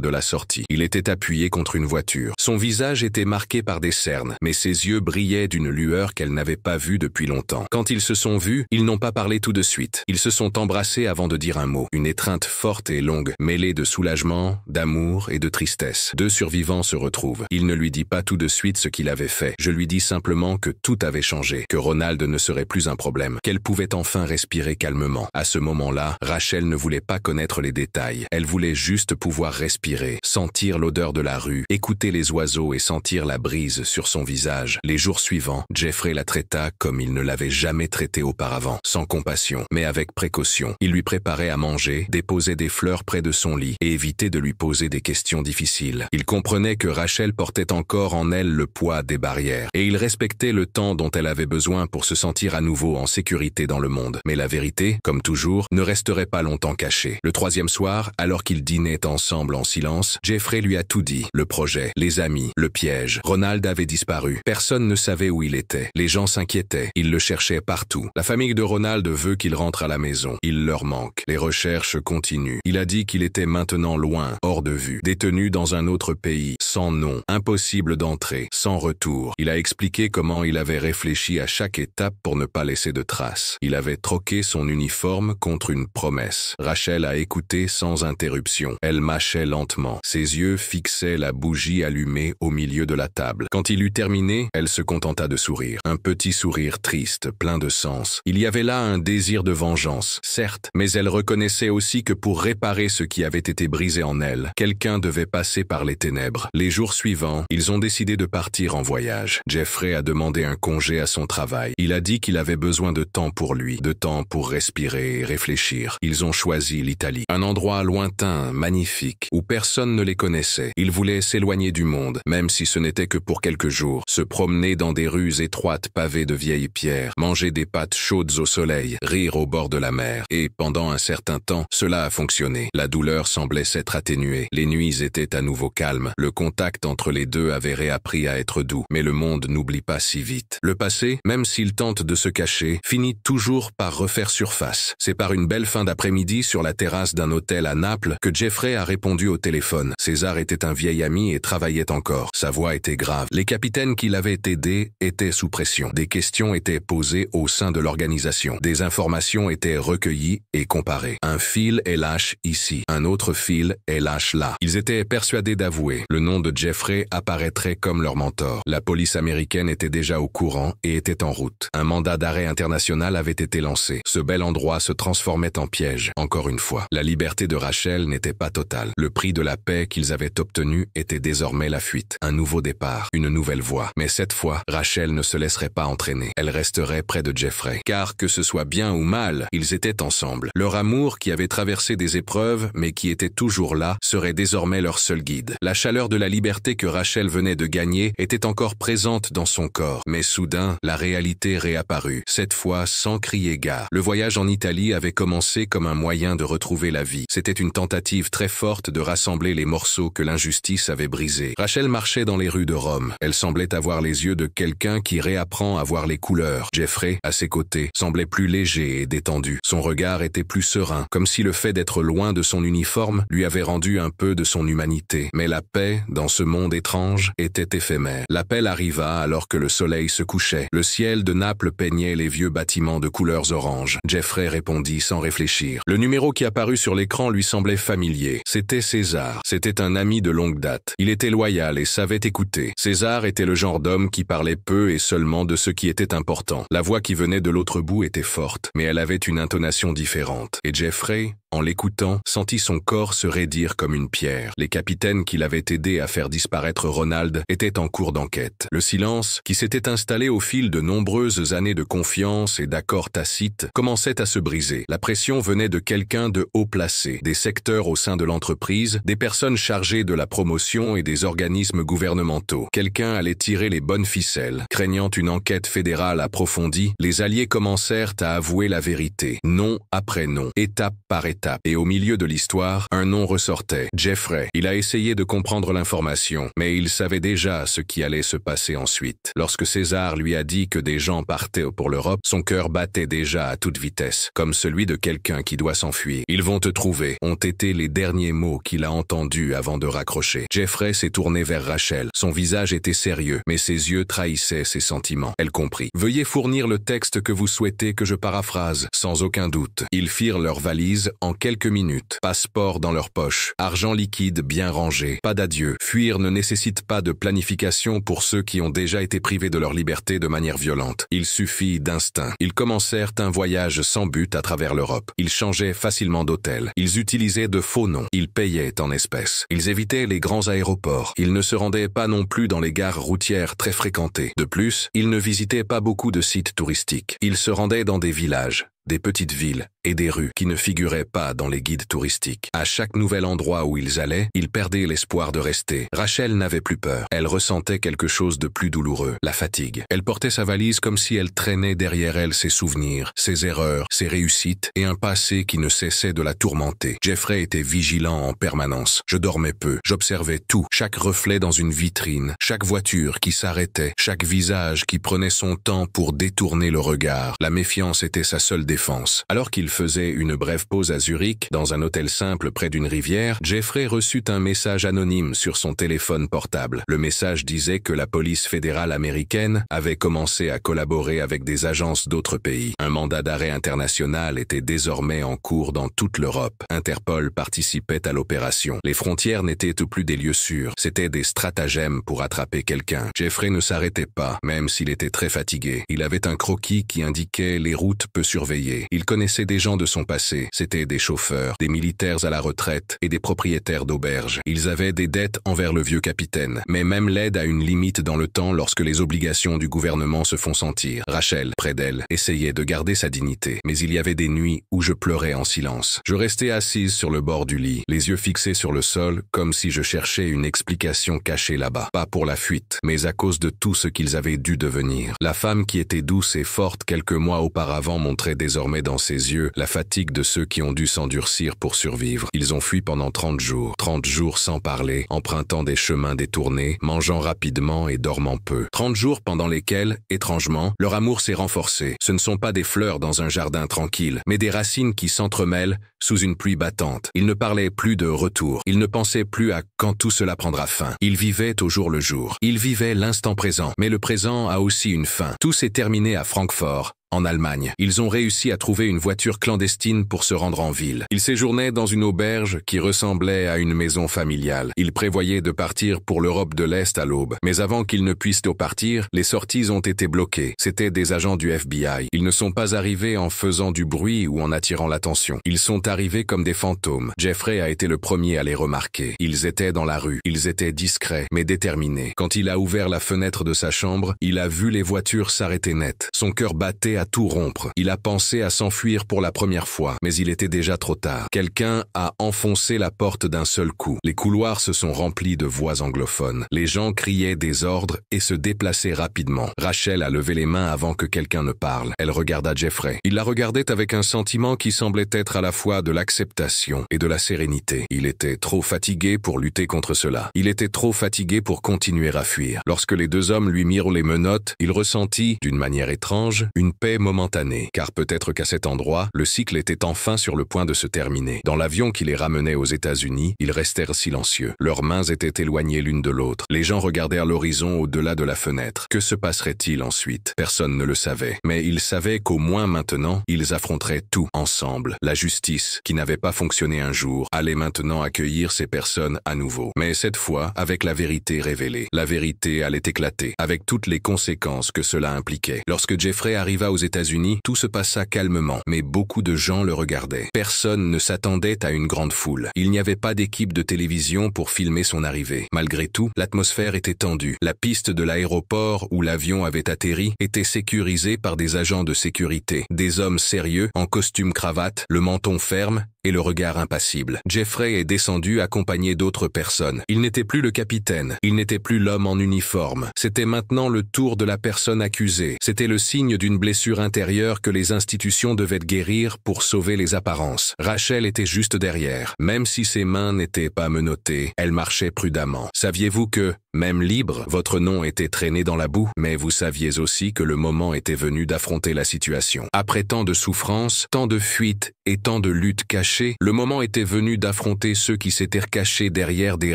de la sortie. Il était appuyé contre une voiture. Son visage était marqué par des cernes, mais ses yeux brillaient d'une lueur qu'elle n'avait pas vue depuis longtemps. Quand ils se sont vus, ils n'ont pas parlé tout de suite. Ils se sont embrassés avant de dire un mot. Une étreinte forte et longue, mêlée de soulagement, d'amour et de tristesse. Deux survivants se retrouvent. Il ne lui dit pas tout de suite ce qu'il avait fait. Je lui dis simplement que tout avait changé, que Ronald ne serait plus un problème, qu'elle pouvait enfin respirer calmement. À ce moment-là, Rachel ne voulait pas connaître les détails. Elle voulait juste pouvoir respirer, sentir l'odeur de la rue, écouter les oiseaux et sentir la brise sur son visage. Les jours suivants, Jeffrey la traita comme il ne l'avait jamais traitée auparavant, sans compassion, mais avec précaution. Il lui préparait à manger, déposait des fleurs près de son lit et évitait de lui poser des questions difficiles. Il comprenait que Rachel portait encore en elle le poids des barrières, et il respectait le temps dont elle avait besoin pour se sentir à nouveau en sécurité dans le monde. Mais la vérité, comme toujours, ne resterait pas longtemps cachée. Le troisième soir, alors qu'ils dînaient ensemble en silence, Jeffrey lui a tout dit. Le projet, les amis, le piège. Ronald avait disparu. Personne ne savait où il était. Les gens s'inquiétaient. Ils le cherchaient partout. La famille de Ronald veut qu'il rentre à la maison. Il leur manque. Les recherches continuent. Il a dit qu'il était maintenant loin, hors de vue, détenu dans un autre pays, sans nom, impossible d'entrer, sans retour. Il a expliqué comment il avait réfléchi à chaque étape pour ne pas laisser de traces. Il avait troqué son uniforme contre une promesse. Rachel a écouté sans interruption. Elle mâchait lentement. Ses yeux fixaient la bougie allumée au milieu de la table. Quand il eut terminé, elle se contenta de sourire. Un petit sourire triste, plein de sens. Il y avait là un désir de vengeance, certes, mais elle reconnaissait aussi que pour réparer ce qui avait été brisé en elle, quelqu'un devait passer par les ténèbres. Les jours suivants, ils ont décidé de partir en voyage. Jeffrey a demandé un congé à son travail. Il a dit qu'il avait besoin de temps pour lui, de temps pour respirer et réfléchir. Ils ont choisi l'Italie, un endroit lointain, magnifique, où personne ne les connaissait. Ils voulaient s'éloigner du monde, même si ce n'était que pour quelques jours, se promener dans des rues étroites pavées de vieilles pierres, manger des pâtes chaudes au soleil, rire au bord de la mer. Et pendant un certain temps, cela a fonctionné. La douleur semblait s'être atténuée. Les nuits étaient à nouveau calmes. Le contact entre les deux avait réappris à être doux. Mais le monde n'oublie pas si vite. Le passé, même s'il tente de se cacher, finit toujours par refaire surface. C'est par une belle fin d'après-midi sur la terrasse d'un hôtel à Naples que Jeffrey a répondu au téléphone. César était un vieil ami et travaillait encore. Sa voix était grave. Les capitaines qui l'avaient aidé étaient sous pression. Des questions étaient posées au sein de l'organisation. Des informations étaient recueillies et comparées. Un fil est lâche ici. Un autre fil est lâche là. Ils étaient persuadés d'avouer. Le nom de Jeffrey apparaîtrait comme leur mentor. La police américaine était déjà au courant et était en route. Un mandat d'arrêt international avait été lancé. Ce bel endroit se transformait en piège. Encore une fois, la liberté de Rachel n'était pas totale. Le prix de la paix qu'ils avaient obtenu était désormais la fuite. Un nouveau départ, une nouvelle voie. Mais cette fois, Rachel ne se laisserait pas entraîner. Elle resterait près de Jeffrey. Car que ce soit bien ou mal, ils étaient ensemble. Leur amour, qui avait traversé des épreuves, mais qui était toujours là, serait désormais leur seul guide. La chaleur de la liberté que Rachel venait de gagner était encore présente dans son corps. Mais soudain, la réalité réapparut. Cette fois, sans crier gare. Le voyage en Italie avait commencé comme un moyen de retrouver la vie. C'était une tentative très forte de rassembler les morceaux que l'injustice avait brisés. Rachel marchait dans les rues de Rome. Elle semblait avoir les yeux de quelqu'un qui réapprend à voir les couleurs. Jeffrey, à ses côtés, semblait plus léger et détendu. Son regard était plus serein, comme si le fait d'être loin de son uniforme lui avait rendu un peu de son humanité. Mais la paix, dans ce monde étrange, était éphémère. L'appel arriva alors que le soleil se couchait. Le ciel de Naples peignait les vieux bâtiments de couleurs orange. Jeffrey répondit sans réfléchir. Le numéro qui apparut sur l'écran lui semblait familier. C'était César. C'était un ami de longue date. Il était loyal et savait écouter. César était le genre d'homme qui parlait peu et seulement de ce qui était important. La voix qui venait de l'autre bout était forte, mais elle avait une intonation différente. Et Jeffrey, en l'écoutant, sentit son corps se raidir comme une pierre. Les capitaines qui l'avaient aidé à faire disparaître Ronald étaient en cours d'enquête. Le silence, qui s'était installé au fil de nombreuses années de confiance et d'accords tacites, commençait à se briser. La pression venait de quelqu'un de haut placé, des secteurs au sein de l'entreprise, des personnes chargées de la promotion et des organismes gouvernementaux. Quelqu'un allait tirer les bonnes ficelles. Craignant une enquête fédérale approfondie, les alliés commencèrent à avouer la vérité, nom après nom, étape par étape. Et au milieu de l'histoire, un nom ressortait, Jeffrey. Il a essayé de comprendre l'information, mais il savait déjà ce qui allait se passer ensuite. Lorsque César lui a dit que des gens partaient pour l'Europe, son cœur battait déjà à toute vitesse, comme celui de quelqu'un qui doit s'enfuir. « Ils vont te trouver », ont été les derniers mots qu'il a entendus avant de raccrocher. Jeffrey s'est tourné vers Rachel. Son visage était sérieux, mais ses yeux trahissaient ses sentiments. Elle comprit. « Veuillez fournir le texte que vous souhaitez que je paraphrase. » Sans aucun doute. Ils firent leur valise en quelques minutes. Passeport dans leur poche. Argent liquide bien rangé. Pas d'adieu. Fuir ne nécessite pas de planification pour ceux qui ont déjà été privés de leur liberté de manière violente. Il suffit d'instinct. Ils commencèrent un voyage sans but à travers l'Europe. Ils changeaient facilement d'hôtel. Ils utilisaient de faux noms. Ils payaient en espèces. Ils évitaient les grands aéroports. Ils ne se rendaient pas non plus dans les gares routières très fréquentées. De plus, ils ne visitaient pas beaucoup de sites touristiques. Ils se rendaient dans des villages, des petites villes et des rues qui ne figuraient pas dans les guides touristiques. À chaque nouvel endroit où ils allaient, ils perdaient l'espoir de rester. Rachel n'avait plus peur. Elle ressentait quelque chose de plus douloureux, la fatigue. Elle portait sa valise comme si elle traînait derrière elle ses souvenirs, ses erreurs, ses réussites et un passé qui ne cessait de la tourmenter. Jeffrey était vigilant en permanence. Je dormais peu. J'observais tout, chaque reflet dans une vitrine, chaque voiture qui s'arrêtait, chaque visage qui prenait son temps pour détourner le regard. La méfiance était sa seule défense. Alors qu'il faisait une brève pause à Zurich, dans un hôtel simple près d'une rivière, Jeffrey reçut un message anonyme sur son téléphone portable. Le message disait que la police fédérale américaine avait commencé à collaborer avec des agences d'autres pays. Un mandat d'arrêt international était désormais en cours dans toute l'Europe. Interpol participait à l'opération. Les frontières n'étaient plus des lieux sûrs. C'étaient des stratagèmes pour attraper quelqu'un. Jeffrey ne s'arrêtait pas, même s'il était très fatigué. Il avait un croquis qui indiquait les routes peu surveillées. Il connaissait des gens de son passé. C'étaient des chauffeurs, des militaires à la retraite et des propriétaires d'auberges. Ils avaient des dettes envers le vieux capitaine. Mais même l'aide a une limite dans le temps lorsque les obligations du gouvernement se font sentir. Rachel, près d'elle, essayait de garder sa dignité. Mais il y avait des nuits où je pleurais en silence. Je restais assise sur le bord du lit, les yeux fixés sur le sol, comme si je cherchais une explication cachée là-bas. Pas pour la fuite, mais à cause de tout ce qu'ils avaient dû devenir. La femme qui était douce et forte quelques mois auparavant montrait désormais dans ses yeux la fatigue de ceux qui ont dû s'endurcir pour survivre. Ils ont fui pendant 30 jours sans parler, empruntant des chemins détournés, mangeant rapidement et dormant peu. 30 jours pendant lesquels, étrangement, leur amour s'est renforcé. Ce ne sont pas des fleurs dans un jardin tranquille, mais des racines qui s'entremêlent sous une pluie battante. Ils ne parlaient plus de retour. Ils ne pensaient plus à quand tout cela prendra fin. Ils vivaient au jour le jour. Ils vivaient l'instant présent. Mais le présent a aussi une fin. Tout s'est terminé à Francfort, en Allemagne. Ils ont réussi à trouver une voiture clandestine pour se rendre en ville. Ils séjournaient dans une auberge qui ressemblait à une maison familiale. Ils prévoyaient de partir pour l'Europe de l'Est à l'aube. Mais avant qu'ils ne puissent partir, les sorties ont été bloquées. C'étaient des agents du FBI. Ils ne sont pas arrivés en faisant du bruit ou en attirant l'attention. Ils sont arrivés comme des fantômes. Jeffrey a été le premier à les remarquer. Ils étaient dans la rue. Ils étaient discrets, mais déterminés. Quand il a ouvert la fenêtre de sa chambre, il a vu les voitures s'arrêter net. Son cœur battait à tout rompre. Il a pensé à s'enfuir pour la première fois, mais il était déjà trop tard. Quelqu'un a enfoncé la porte d'un seul coup. Les couloirs se sont remplis de voix anglophones. Les gens criaient des ordres et se déplaçaient rapidement. Rachel a levé les mains avant que quelqu'un ne parle. Elle regarda Jeffrey. Il la regardait avec un sentiment qui semblait être à la fois de l'acceptation et de la sérénité. Il était trop fatigué pour lutter contre cela. Il était trop fatigué pour continuer à fuir. Lorsque les deux hommes lui mirent les menottes, il ressentit, d'une manière étrange, une paix momentanée. Car peut-être qu'à cet endroit, le cycle était enfin sur le point de se terminer. Dans l'avion qui les ramenait aux États-Unis, ils restèrent silencieux. Leurs mains étaient éloignées l'une de l'autre. Les gens regardèrent l'horizon au-delà de la fenêtre. Que se passerait-il ensuite? Personne ne le savait. Mais ils savaient qu'au moins maintenant, ils affronteraient tout ensemble. La justice, qui n'avait pas fonctionné un jour, allait maintenant accueillir ces personnes à nouveau. Mais cette fois, avec la vérité révélée. La vérité allait éclater, avec toutes les conséquences que cela impliquait. Lorsque Jeffrey arriva aux États-Unis, tout se passa calmement, mais beaucoup de gens le regardaient. Personne ne s'attendait à une grande foule. Il n'y avait pas d'équipe de télévision pour filmer son arrivée. Malgré tout, l'atmosphère était tendue. La piste de l'aéroport où l'avion avait atterri était sécurisée par des agents de sécurité, des hommes sérieux, en costume cravate, le menton ferme et le regard impassible. Jeffrey est descendu accompagné d'autres personnes. Il n'était plus le capitaine, il n'était plus l'homme en uniforme. C'était maintenant le tour de la personne accusée. C'était le signe d'une blessure intérieure que les institutions devaient guérir pour sauver les apparences. Rachel était juste derrière. Même si ses mains n'étaient pas menottées, elle marchait prudemment. Saviez-vous que, même libre, votre nom était traîné dans la boue, mais vous saviez aussi que le moment était venu d'affronter la situation. Après tant de souffrances, tant de fuites et tant de luttes cachées, le moment était venu d'affronter ceux qui s'étaient cachés derrière des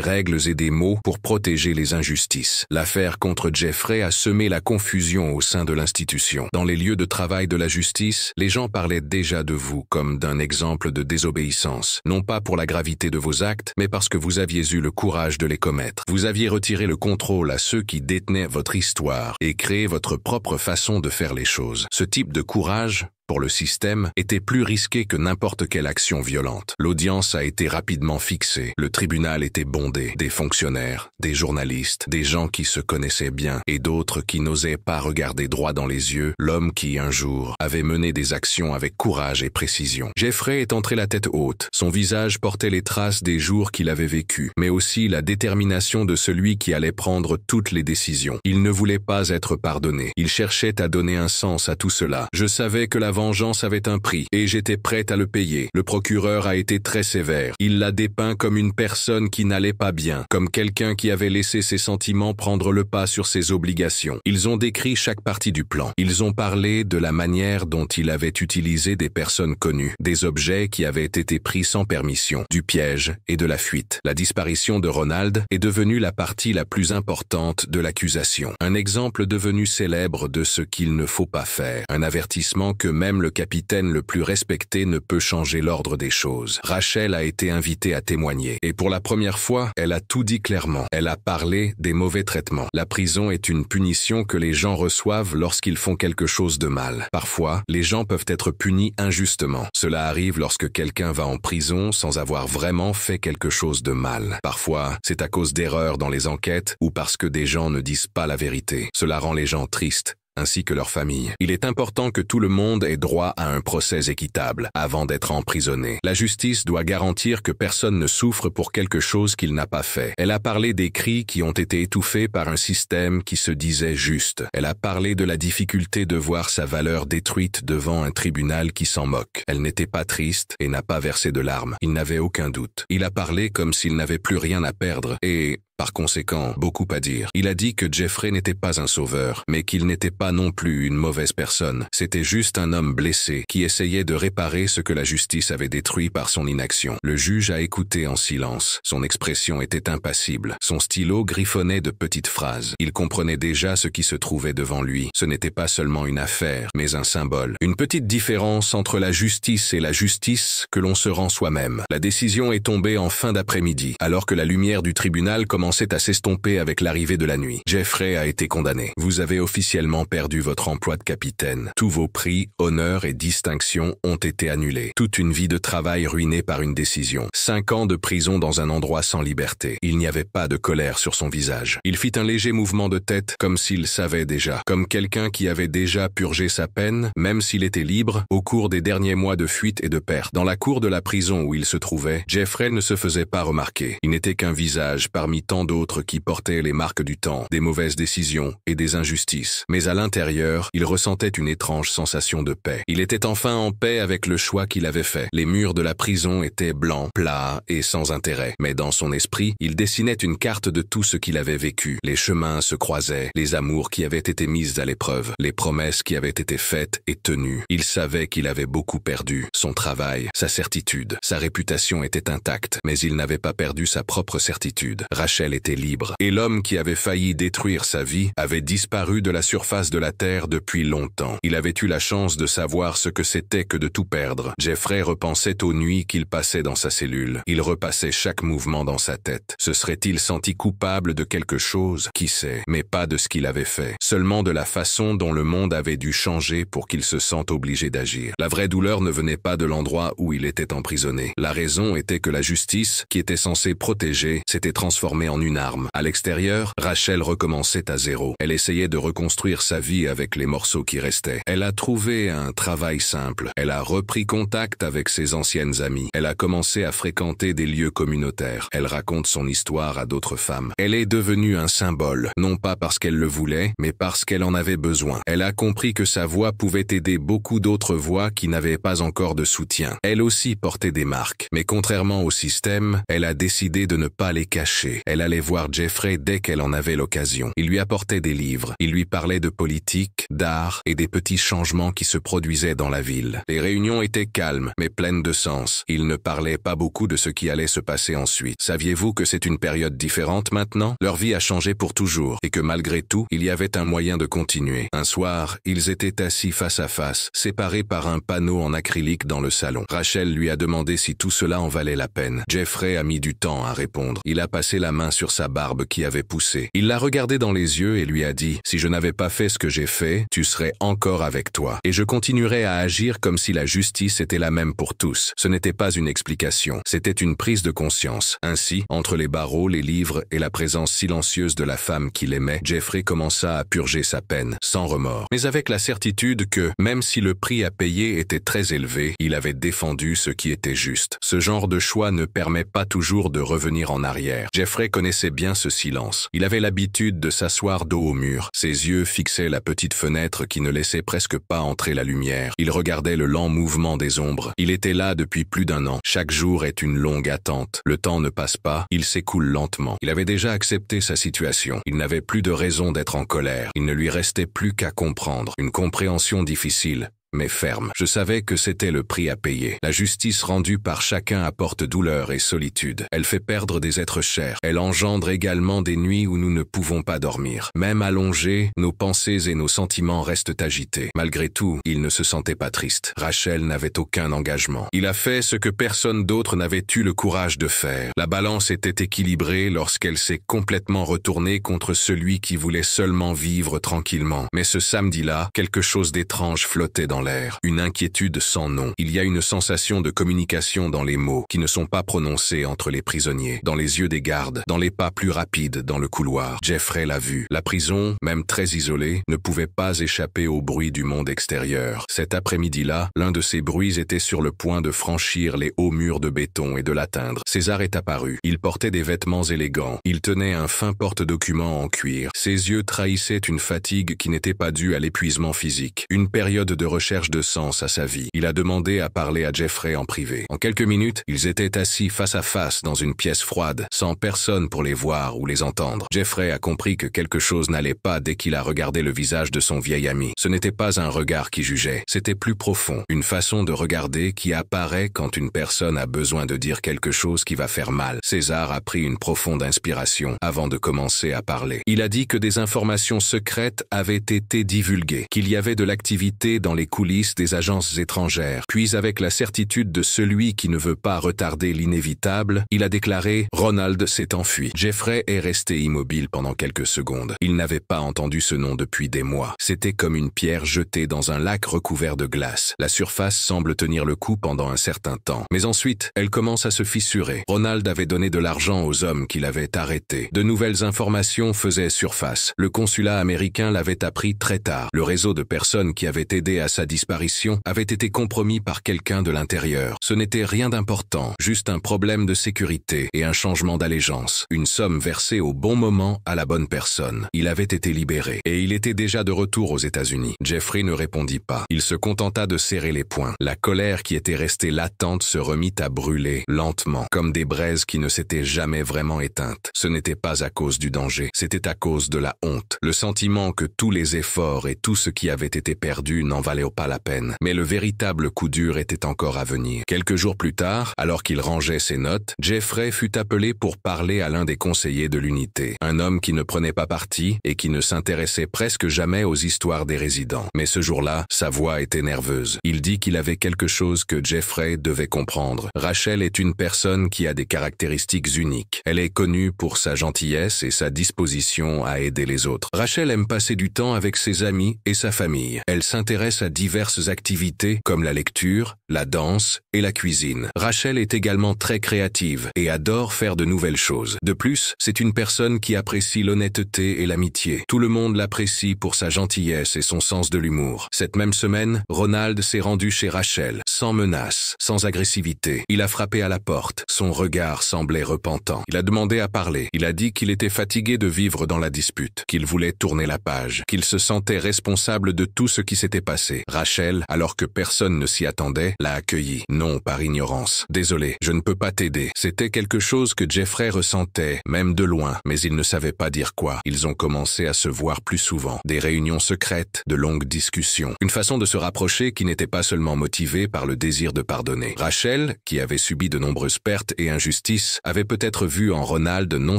règles et des mots pour protéger les injustices. L'affaire contre Jeffrey a semé la confusion au sein de l'institution. Dans les lieux de travail de la justice, les gens parlaient déjà de vous comme d'un exemple de désobéissance, non pas pour la gravité de vos actes, mais parce que vous aviez eu le courage de les commettre. Vous aviez retiré le contrôle à ceux qui détenaient votre histoire et créé votre propre façon de faire les choses. Ce type de courage, pour le système, était plus risqué que n'importe quelle action violente. L'audience a été rapidement fixée. Le tribunal était bondé. Des fonctionnaires, des journalistes, des gens qui se connaissaient bien et d'autres qui n'osaient pas regarder droit dans les yeux l'homme qui, un jour, avait mené des actions avec courage et précision. Jeffrey est entré la tête haute. Son visage portait les traces des jours qu'il avait vécus, mais aussi la détermination de celui qui allait prendre toutes les décisions. Il ne voulait pas être pardonné. Il cherchait à donner un sens à tout cela. Je savais que la vengeance avait un prix, et j'étais prête à le payer. Le procureur a été très sévère. Il l'a dépeint comme une personne qui n'allait pas bien, comme quelqu'un qui avait laissé ses sentiments prendre le pas sur ses obligations. Ils ont décrit chaque partie du plan. Ils ont parlé de la manière dont il avait utilisé des personnes connues, des objets qui avaient été pris sans permission, du piège et de la fuite. La disparition de Ronald est devenue la partie la plus importante de l'accusation. Un exemple devenu célèbre de ce qu'il ne faut pas faire. Un avertissement que même le capitaine le plus respecté ne peut changer l'ordre des choses. Rachel a été invitée à témoigner. Et pour la première fois, elle a tout dit clairement. Elle a parlé des mauvais traitements. La prison est une punition que les gens reçoivent lorsqu'ils font quelque chose de mal. Parfois, les gens peuvent être punis injustement. Cela arrive lorsque quelqu'un va en prison sans avoir vraiment fait quelque chose de mal. Parfois, c'est à cause d'erreurs dans les enquêtes ou parce que des gens ne disent pas la vérité. Cela rend les gens tristes, ainsi que leurs familles. Il est important que tout le monde ait droit à un procès équitable avant d'être emprisonné. La justice doit garantir que personne ne souffre pour quelque chose qu'il n'a pas fait. Elle a parlé des cris qui ont été étouffés par un système qui se disait juste. Elle a parlé de la difficulté de voir sa valeur détruite devant un tribunal qui s'en moque. Elle n'était pas triste et n'a pas versé de larmes. Il n'avait aucun doute. Il a parlé comme s'il n'avait plus rien à perdre et par conséquent beaucoup à dire. Il a dit que Jeffrey n'était pas un sauveur, mais qu'il n'était pas non plus une mauvaise personne. C'était juste un homme blessé qui essayait de réparer ce que la justice avait détruit par son inaction. Le juge a écouté en silence. Son expression était impassible. Son stylo griffonnait de petites phrases. Il comprenait déjà ce qui se trouvait devant lui. Ce n'était pas seulement une affaire, mais un symbole. Une petite différence entre la justice et la justice que l'on se rend soi-même. La décision est tombée en fin d'après-midi, alors que la lumière du tribunal commençait à s'estomper avec l'arrivée de la nuit. Jeffrey a été condamné. Vous avez officiellement perdu votre emploi de capitaine. Tous vos prix, honneurs et distinctions ont été annulés. Toute une vie de travail ruinée par une décision. 5 ans de prison dans un endroit sans liberté. Il n'y avait pas de colère sur son visage. Il fit un léger mouvement de tête, comme s'il savait déjà. Comme quelqu'un qui avait déjà purgé sa peine, même s'il était libre, au cours des derniers mois de fuite et de perte. Dans la cour de la prison où il se trouvait, Jeffrey ne se faisait pas remarquer. Il n'était qu'un visage parmi tant d'autres qui portaient les marques du temps, des mauvaises décisions et des injustices. Mais à l'intérieur, il ressentait une étrange sensation de paix. Il était enfin en paix avec le choix qu'il avait fait. Les murs de la prison étaient blancs, plats et sans intérêt. Mais dans son esprit, il dessinait une carte de tout ce qu'il avait vécu. Les chemins se croisaient, les amours qui avaient été mises à l'épreuve, les promesses qui avaient été faites et tenues. Il savait qu'il avait beaucoup perdu. Son travail, sa certitude, sa réputation était intacte, mais il n'avait pas perdu sa propre certitude. Rachel était libre, et l'homme qui avait failli détruire sa vie avait disparu de la surface de la terre depuis longtemps. Il avait eu la chance de savoir ce que c'était que de tout perdre. Jeffrey repensait aux nuits qu'il passait dans sa cellule. Il repassait chaque mouvement dans sa tête. Se serait-il senti coupable de quelque chose? Qui sait, mais pas de ce qu'il avait fait. Seulement de la façon dont le monde avait dû changer pour qu'il se sente obligé d'agir. La vraie douleur ne venait pas de l'endroit où il était emprisonné. La raison était que la justice, qui était censée protéger, s'était transformée en une arme. À l'extérieur, Rachel recommençait à zéro. Elle essayait de reconstruire sa vie avec les morceaux qui restaient. Elle a trouvé un travail simple. Elle a repris contact avec ses anciennes amies. Elle a commencé à fréquenter des lieux communautaires. Elle raconte son histoire à d'autres femmes. Elle est devenue un symbole, non pas parce qu'elle le voulait, mais parce qu'elle en avait besoin. Elle a compris que sa voix pouvait aider beaucoup d'autres voix qui n'avaient pas encore de soutien. Elle aussi portait des marques, mais contrairement au système, elle a décidé de ne pas les cacher. Elle allait voir Jeffrey dès qu'elle en avait l'occasion. Il lui apportait des livres. Il lui parlait de politique, d'art et des petits changements qui se produisaient dans la ville. Les réunions étaient calmes, mais pleines de sens. Il ne parlait pas beaucoup de ce qui allait se passer ensuite. Saviez-vous que c'est une période différente maintenant? Leur vie a changé pour toujours, et que malgré tout, il y avait un moyen de continuer. Un soir, ils étaient assis face à face, séparés par un panneau en acrylique dans le salon. Rachel lui a demandé si tout cela en valait la peine. Jeffrey a mis du temps à répondre. Il a passé la main sur sa barbe qui avait poussé. Il l'a regardé dans les yeux et lui a dit « Si je n'avais pas fait ce que j'ai fait, tu serais encore avec toi. Et je continuerais à agir comme si la justice était la même pour tous. » Ce n'était pas une explication, c'était une prise de conscience. Ainsi, entre les barreaux, les livres et la présence silencieuse de la femme qu'il aimait, Jeffrey commença à purger sa peine, sans remords. Mais avec la certitude que, même si le prix à payer était très élevé, il avait défendu ce qui était juste. Ce genre de choix ne permet pas toujours de revenir en arrière. Jeffrey connaissait bien ce silence. Il avait l'habitude de s'asseoir dos au mur. Ses yeux fixaient la petite fenêtre qui ne laissait presque pas entrer la lumière. Il regardait le lent mouvement des ombres. Il était là depuis plus d'1 an. Chaque jour est une longue attente. Le temps ne passe pas, il s'écoule lentement. Il avait déjà accepté sa situation. Il n'avait plus de raison d'être en colère. Il ne lui restait plus qu'à comprendre. Une compréhension difficile, mais ferme. Je savais que c'était le prix à payer. La justice rendue par chacun apporte douleur et solitude. Elle fait perdre des êtres chers. Elle engendre également des nuits où nous ne pouvons pas dormir. Même allongés, nos pensées et nos sentiments restent agités. Malgré tout, il ne se sentait pas triste. Rachel n'avait aucun engagement. Il a fait ce que personne d'autre n'avait eu le courage de faire. La balance était équilibrée lorsqu'elle s'est complètement retournée contre celui qui voulait seulement vivre tranquillement. Mais ce samedi-là, quelque chose d'étrange flottait dans l'air, une inquiétude sans nom. Il y a une sensation de communication dans les mots qui ne sont pas prononcés entre les prisonniers, dans les yeux des gardes, dans les pas plus rapides dans le couloir. Jeffrey l'a vu. La prison, même très isolée, ne pouvait pas échapper au bruit du monde extérieur. Cet après-midi-là, l'un de ces bruits était sur le point de franchir les hauts murs de béton et de l'atteindre. César est apparu. Il portait des vêtements élégants. Il tenait un fin porte-document en cuir. Ses yeux trahissaient une fatigue qui n'était pas due à l'épuisement physique. Une période de recherche recherche de sens à sa vie. Il a demandé à parler à Jeffrey en privé. En quelques minutes, ils étaient assis face à face dans une pièce froide, sans personne pour les voir ou les entendre. Jeffrey a compris que quelque chose n'allait pas dès qu'il a regardé le visage de son vieil ami. Ce n'était pas un regard qui jugeait, c'était plus profond, une façon de regarder qui apparaît quand une personne a besoin de dire quelque chose qui va faire mal. César a pris une profonde inspiration avant de commencer à parler. Il a dit que des informations secrètes avaient été divulguées, qu'il y avait de l'activité dans les coulisses des agences étrangères. Puis avec la certitude de celui qui ne veut pas retarder l'inévitable, il a déclaré « Ronald s'est enfui ». Jeffrey est resté immobile pendant quelques secondes. Il n'avait pas entendu ce nom depuis des mois. C'était comme une pierre jetée dans un lac recouvert de glace. La surface semble tenir le coup pendant un certain temps. Mais ensuite, elle commence à se fissurer. Ronald avait donné de l'argent aux hommes qu'il avait arrêtés. De nouvelles informations faisaient surface. Le consulat américain l'avait appris très tard. Le réseau de personnes qui avaient aidé à sa disparition avait été compromis par quelqu'un de l'intérieur. Ce n'était rien d'important, juste un problème de sécurité et un changement d'allégeance. Une somme versée au bon moment à la bonne personne. Il avait été libéré et il était déjà de retour aux États-Unis. Jeffrey ne répondit pas. Il se contenta de serrer les poings. La colère qui était restée latente se remit à brûler lentement, comme des braises qui ne s'étaient jamais vraiment éteintes. Ce n'était pas à cause du danger, c'était à cause de la honte. Le sentiment que tous les efforts et tout ce qui avait été perdu n'en valaient pas la peine. Mais le véritable coup dur était encore à venir. Quelques jours plus tard, alors qu'il rangeait ses notes, Jeffrey fut appelé pour parler à l'un des conseillers de l'unité. Un homme qui ne prenait pas parti et qui ne s'intéressait presque jamais aux histoires des résidents. Mais ce jour-là, sa voix était nerveuse. Il dit qu'il avait quelque chose que Jeffrey devait comprendre. Rachel est une personne qui a des caractéristiques uniques. Elle est connue pour sa gentillesse et sa disposition à aider les autres. Rachel aime passer du temps avec ses amis et sa famille. Elle s'intéresse à diverses activités comme la lecture, la danse et la cuisine. Rachel est également très créative et adore faire de nouvelles choses. De plus, c'est une personne qui apprécie l'honnêteté et l'amitié. Tout le monde l'apprécie pour sa gentillesse et son sens de l'humour. Cette même semaine, Ronald s'est rendu chez Rachel, sans menace, sans agressivité. Il a frappé à la porte. Son regard semblait repentant. Il a demandé à parler. Il a dit qu'il était fatigué de vivre dans la dispute, qu'il voulait tourner la page, qu'il se sentait responsable de tout ce qui s'était passé. Rachel, alors que personne ne s'y attendait, l'a accueilli. Non, par ignorance. Désolé, je ne peux pas t'aider. C'était quelque chose que Jeffrey ressentait, même de loin, mais il ne savait pas dire quoi. Ils ont commencé à se voir plus souvent. Des réunions secrètes, de longues discussions. Une façon de se rapprocher qui n'était pas seulement motivée par le désir de pardonner. Rachel, qui avait subi de nombreuses pertes et injustices, avait peut-être vu en Ronald non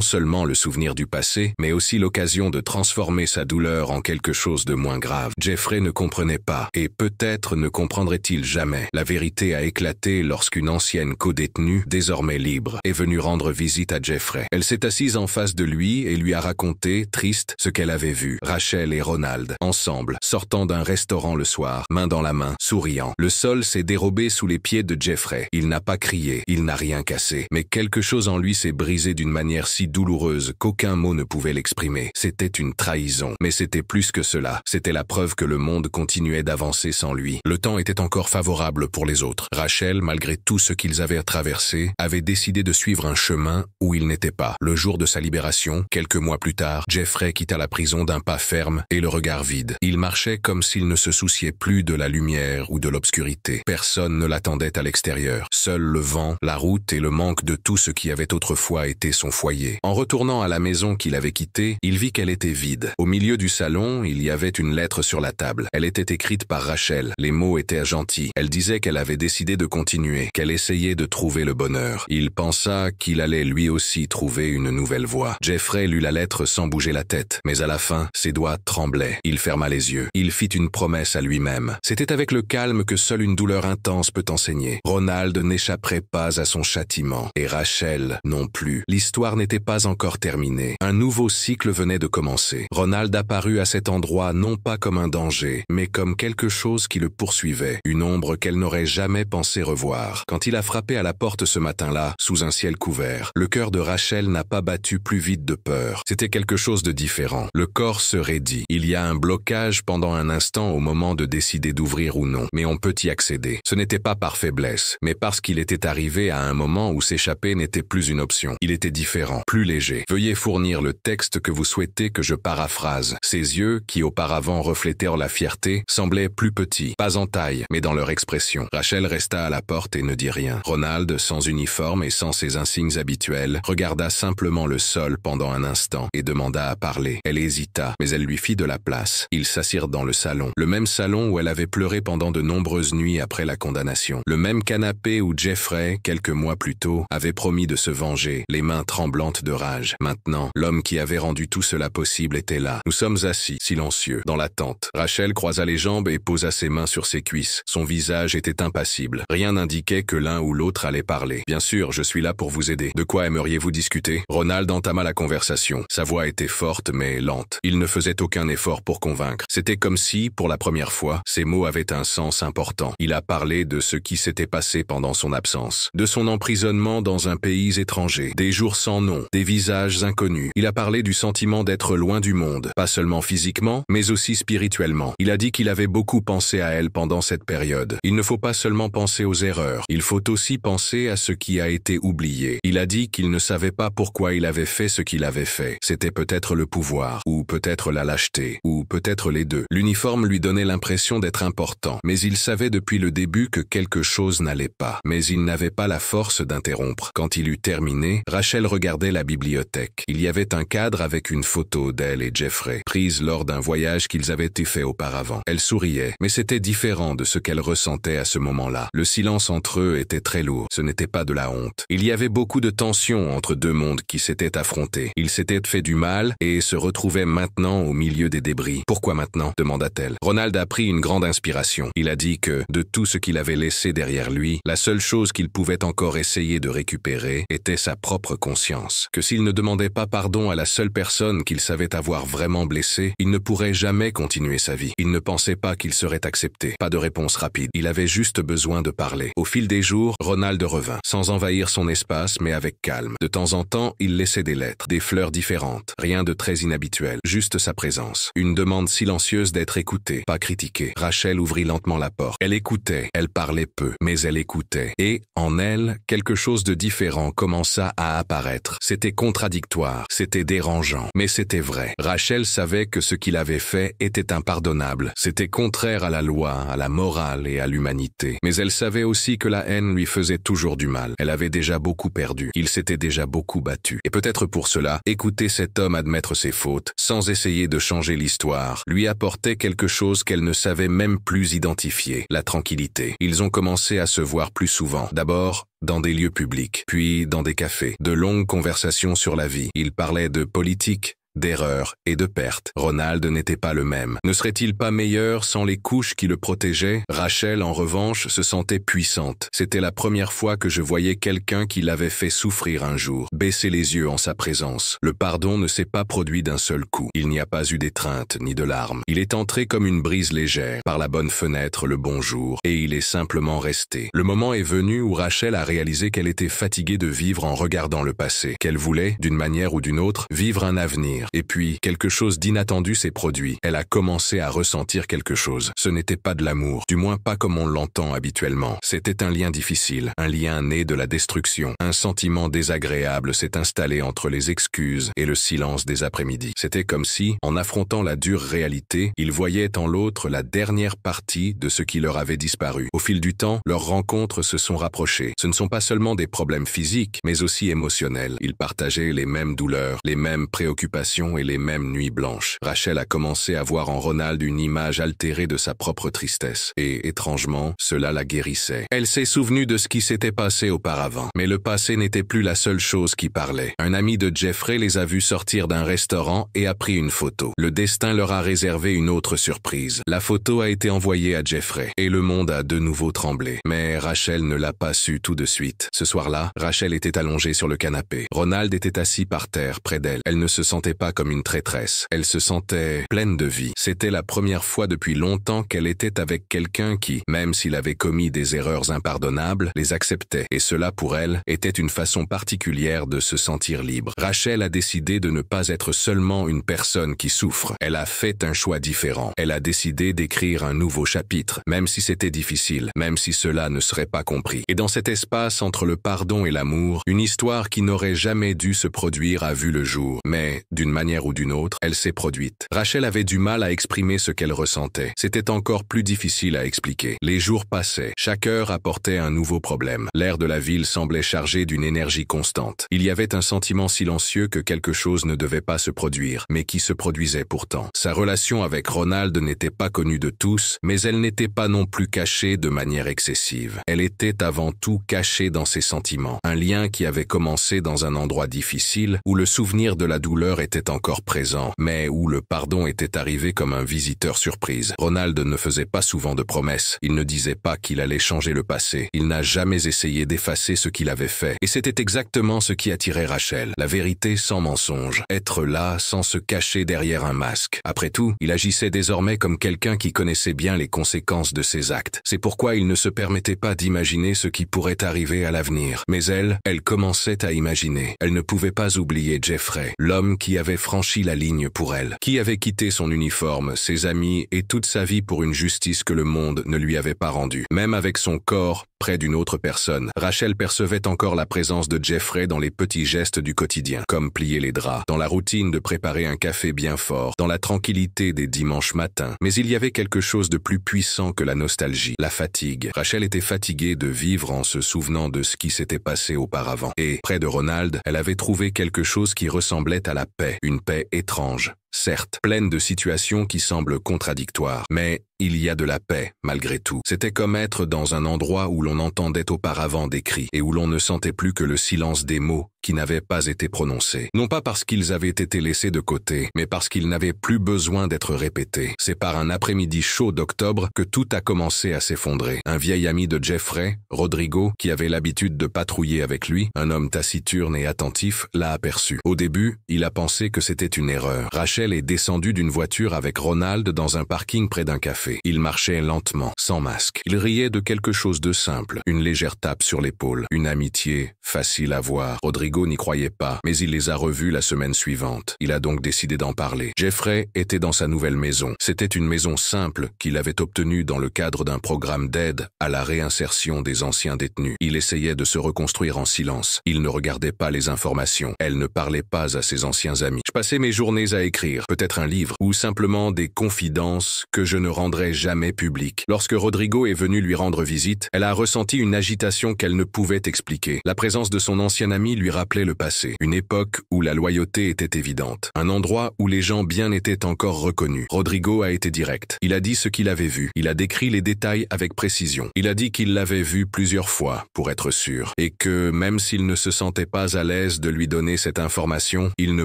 seulement le souvenir du passé, mais aussi l'occasion de transformer sa douleur en quelque chose de moins grave. Jeffrey ne comprenait pas, et peut-être ne comprendrait-il jamais. La vérité a éclaté lorsqu'une ancienne codétenue, désormais libre, est venue rendre visite à Jeffrey. Elle s'est assise en face de lui et lui a raconté, triste, ce qu'elle avait vu. Rachel et Ronald, ensemble, sortant d'un restaurant le soir, main dans la main, souriant. Le sol s'est dérobé sous les pieds de Jeffrey. Il n'a pas crié, il n'a rien cassé, mais quelque chose en lui s'est brisé d'une manière si douloureuse qu'aucun mot ne pouvait l'exprimer. C'était une trahison, mais c'était plus que cela. C'était la preuve que le monde continuait d'avancer sans lui. Le temps était encore favorable pour les autres. Rachel, malgré tout ce qu'ils avaient traversé, avait décidé de suivre un chemin où il n'était pas. Le jour de sa libération, quelques mois plus tard, Jeffrey quitta la prison d'un pas ferme et le regard vide. Il marchait comme s'il ne se souciait plus de la lumière ou de l'obscurité. Personne ne l'attendait à l'extérieur. Seul le vent, la route et le manque de tout ce qui avait autrefois été son foyer. En retournant à la maison qu'il avait quittée, il vit qu'elle était vide. Au milieu du salon, il y avait une lettre sur la table. Elle était écrite par Rachel. Les mots étaient gentils. Elle disait qu'elle avait décidé de continuer, qu'elle essayait de trouver le bonheur. Il pensa qu'il allait lui aussi trouver une nouvelle voie. Jeffrey lut la lettre sans bouger la tête, mais à la fin, ses doigts tremblaient. Il ferma les yeux. Il fit une promesse à lui-même. C'était avec le calme que seule une douleur intense peut enseigner. Ronald n'échapperait pas à son châtiment, et Rachel non plus. L'histoire n'était pas encore terminée. Un nouveau cycle venait de commencer. Ronald apparut à cet endroit non pas comme un danger, mais comme quelque chose qui le poursuivait, une ombre qu'elle n'aurait jamais pensé revoir. Quand il a frappé à la porte ce matin-là, sous un ciel couvert, le cœur de Rachel n'a pas battu plus vite de peur. C'était quelque chose de différent. Le corps se raidit. Il y a un blocage pendant un instant au moment de décider d'ouvrir ou non, mais on peut y accéder. Ce n'était pas par faiblesse, mais parce qu'il était arrivé à un moment où s'échapper n'était plus une option. Il était différent, plus léger. Veuillez fournir le texte que vous souhaitez que je paraphrase. Ses yeux, qui auparavant reflétèrent la fierté, semblaient plus petits, pas en taille, mais dans leur expression. Rachel resta à la porte et ne dit rien. Ronald, sans uniforme et sans ses insignes habituels, regarda simplement le sol pendant un instant et demanda à parler. Elle hésita, mais elle lui fit de la place. Ils s'assirent dans le salon. Le même salon où elle avait pleuré pendant de nombreuses nuits après la condamnation. Le même canapé où Jeffrey, quelques mois plus tôt, avait promis de se venger, les mains tremblantes de rage. Maintenant, l'homme qui avait rendu tout cela possible était là. Nous sommes assis, silencieux, dans l'attente. Rachel croisa les jambes et posa ses mains sur ses cuisses. Son visage était impassible. Rien n'indiquait que l'un ou l'autre allait parler. Bien sûr, je suis là pour vous aider. De quoi aimeriez-vous discuter? Ronald entama la conversation. Sa voix était forte mais lente. Il ne faisait aucun effort pour convaincre. C'était comme si, pour la première fois, ses mots avaient un sens important. Il a parlé de ce qui s'était passé pendant son absence, de son emprisonnement dans un pays étranger, des jours sans nom, des visages inconnus. Il a parlé du sentiment d'être loin du monde, pas seulement physiquement, mais aussi spirituellement. Il a dit qu'il avait beaucoup pensé à elle pendant cette période. Il ne faut pas seulement penser aux erreurs, il faut aussi penser à ce qui a été oublié. Il a dit qu'il ne savait pas pourquoi il avait fait ce qu'il avait fait. C'était peut-être le pouvoir, ou peut-être la lâcheté, ou peut-être les deux. L'uniforme lui donnait l'impression d'être important, mais il savait depuis le début que quelque chose n'allait pas. Mais il n'avait pas la force d'interrompre. Quand il eut terminé, Rachel regardait la bibliothèque. Il y avait un cadre avec une photo d'elle et Jeffrey, prise lors d'un voyage qu'ils avaient fait auparavant. Elle souriait, mais c'était différent de ce qu'elle ressentait à ce moment-là. Le silence entre eux était très lourd. Ce n'était pas de la honte. Il y avait beaucoup de tension entre deux mondes qui s'étaient affrontés. Ils s'étaient fait du mal et se retrouvaient maintenant au milieu des débris. Pourquoi maintenant? Demanda-t-elle. Ronald a pris une grande inspiration. Il a dit que, de tout ce qu'il avait laissé derrière lui, la seule chose qu'il pouvait encore essayer de récupérer était sa propre conscience. Que s'il ne demandait pas pardon à la seule personne qu'il savait avoir vraiment blessée, il ne pourrait jamais continuer sa vie. Il ne pensait pas qu'il serait accepté. Pas de réponse rapide. Il avait juste besoin de parler. Au fil des jours, Ronald revint, sans envahir son espace, mais avec calme. De temps en temps, il laissait des lettres, des fleurs différentes. Rien de très inhabituel, juste sa présence. Une demande silencieuse d'être écoutée, pas critiquée. Rachel ouvrit lentement la porte. Elle écoutait, elle parlait peu, mais elle écoutait. Et, en elle, quelque chose de différent commença à apparaître. C'était contradictoire, c'était dérangeant, mais c'était vrai. Rachel savait que ce qu'il avait fait était impardonnable. C'était contraire à la loi, à la morale et à l'humanité. Mais elle savait aussi que la haine lui faisait toujours du mal. Elle avait déjà beaucoup perdu. Il s'était déjà beaucoup battu. Et peut-être pour cela, écouter cet homme admettre ses fautes, sans essayer de changer l'histoire, lui apportait quelque chose qu'elle ne savait même plus identifier, la tranquillité. Ils ont commencé à se voir plus souvent. D'abord, dans des lieux publics, puis dans des cafés. De longues conversations sur la vie. Ils parlaient de politique, d'erreurs et de pertes. Ronald n'était pas le même. Ne serait-il pas meilleur sans les couches qui le protégeaient? Rachel, en revanche, se sentait puissante. C'était la première fois que je voyais quelqu'un qui l'avait fait souffrir un jour, baisser les yeux en sa présence. Le pardon ne s'est pas produit d'un seul coup. Il n'y a pas eu d'étreinte ni de larmes. Il est entré comme une brise légère, par la bonne fenêtre le bonjour, et il est simplement resté. Le moment est venu où Rachel a réalisé qu'elle était fatiguée de vivre en regardant le passé, qu'elle voulait, d'une manière ou d'une autre, vivre un avenir. Et puis, quelque chose d'inattendu s'est produit. Elle a commencé à ressentir quelque chose. Ce n'était pas de l'amour, du moins pas comme on l'entend habituellement. C'était un lien difficile, un lien né de la destruction. Un sentiment désagréable s'est installé entre les excuses et le silence des après-midi. C'était comme si, en affrontant la dure réalité, ils voyaient en l'autre la dernière partie de ce qui leur avait disparu. Au fil du temps, leurs rencontres se sont rapprochées. Ce ne sont pas seulement des problèmes physiques, mais aussi émotionnels. Ils partageaient les mêmes douleurs, les mêmes préoccupations et les mêmes nuits blanches. Rachel a commencé à voir en Ronald une image altérée de sa propre tristesse. Et, étrangement, cela la guérissait. Elle s'est souvenue de ce qui s'était passé auparavant. Mais le passé n'était plus la seule chose qui parlait. Un ami de Jeffrey les a vus sortir d'un restaurant et a pris une photo. Le destin leur a réservé une autre surprise. La photo a été envoyée à Jeffrey. Et le monde a de nouveau tremblé. Mais Rachel ne l'a pas su tout de suite. Ce soir-là, Rachel était allongée sur le canapé. Ronald était assis par terre, près d'elle. Elle ne se sentait pas pas comme une traîtresse. Elle se sentait pleine de vie. C'était la première fois depuis longtemps qu'elle était avec quelqu'un qui, même s'il avait commis des erreurs impardonnables, les acceptait. Et cela, pour elle, était une façon particulière de se sentir libre. Rachel a décidé de ne pas être seulement une personne qui souffre. Elle a fait un choix différent. Elle a décidé d'écrire un nouveau chapitre, même si c'était difficile, même si cela ne serait pas compris. Et dans cet espace entre le pardon et l'amour, une histoire qui n'aurait jamais dû se produire a vu le jour. Mais, d'une manière ou d'une autre, elle s'est produite. Rachel avait du mal à exprimer ce qu'elle ressentait. C'était encore plus difficile à expliquer. Les jours passaient. Chaque heure apportait un nouveau problème. L'air de la ville semblait chargé d'une énergie constante. Il y avait un sentiment silencieux que quelque chose ne devait pas se produire, mais qui se produisait pourtant. Sa relation avec Ronald n'était pas connue de tous, mais elle n'était pas non plus cachée de manière excessive. Elle était avant tout cachée dans ses sentiments. Un lien qui avait commencé dans un endroit difficile, où le souvenir de la douleur était encore présent, mais où le pardon était arrivé comme un visiteur surprise. Ronald ne faisait pas souvent de promesses. Il ne disait pas qu'il allait changer le passé. Il n'a jamais essayé d'effacer ce qu'il avait fait. Et c'était exactement ce qui attirait Rachel. La vérité sans mensonge. Être là sans se cacher derrière un masque. Après tout, il agissait désormais comme quelqu'un qui connaissait bien les conséquences de ses actes. C'est pourquoi il ne se permettait pas d'imaginer ce qui pourrait arriver à l'avenir. Mais elle commençait à imaginer. Elle ne pouvait pas oublier Jeffrey, l'homme qui avait franchi la ligne pour elle, qui avait quitté son uniforme, ses amis et toute sa vie pour une justice que le monde ne lui avait pas rendue. Même avec son corps près d'une autre personne, Rachel percevait encore la présence de Jeffrey dans les petits gestes du quotidien, comme plier les draps, dans la routine de préparer un café bien fort, dans la tranquillité des dimanches matins. Mais il y avait quelque chose de plus puissant que la nostalgie, la fatigue. Rachel était fatiguée de vivre en se souvenant de ce qui s'était passé auparavant. Et, près de Ronald, elle avait trouvé quelque chose qui ressemblait à la paix, une paix étrange. Certes, pleine de situations qui semblent contradictoires, mais il y a de la paix, malgré tout. C'était comme être dans un endroit où l'on entendait auparavant des cris et où l'on ne sentait plus que le silence des mots qui n'avaient pas été prononcés. Non pas parce qu'ils avaient été laissés de côté, mais parce qu'ils n'avaient plus besoin d'être répétés. C'est par un après-midi chaud d'octobre que tout a commencé à s'effondrer. Un vieil ami de Jeffrey, Rodrigo, qui avait l'habitude de patrouiller avec lui, un homme taciturne et attentif, l'a aperçu. Au début, il a pensé que c'était une erreur. Rachel est descendue d'une voiture avec Ronald dans un parking près d'un café. Il marchait lentement, sans masque. Il riait de quelque chose de simple, une légère tape sur l'épaule, une amitié facile à voir. Rodrigo n'y croyait pas, mais il les a revus la semaine suivante. Il a donc décidé d'en parler. Jeffrey était dans sa nouvelle maison. C'était une maison simple qu'il avait obtenue dans le cadre d'un programme d'aide à la réinsertion des anciens détenus. Il essayait de se reconstruire en silence. Il ne regardait pas les informations. Elle ne parlait pas à ses anciens amis. Je passais mes journées à écrire, peut-être un livre, ou simplement des confidences que je ne rendrais jamais publiques. Lorsque Rodrigo est venu lui rendre visite, elle a ressenti une agitation qu'elle ne pouvait expliquer. La présence de son ancien ami lui rappelait le passé, une époque où la loyauté était évidente, un endroit où les gens bien étaient encore reconnus. Rodrigo a été direct. Il a dit ce qu'il avait vu. Il a décrit les détails avec précision. Il a dit qu'il l'avait vu plusieurs fois, pour être sûr, et que même s'il ne se sentait pas à l'aise de lui donner cette information, il ne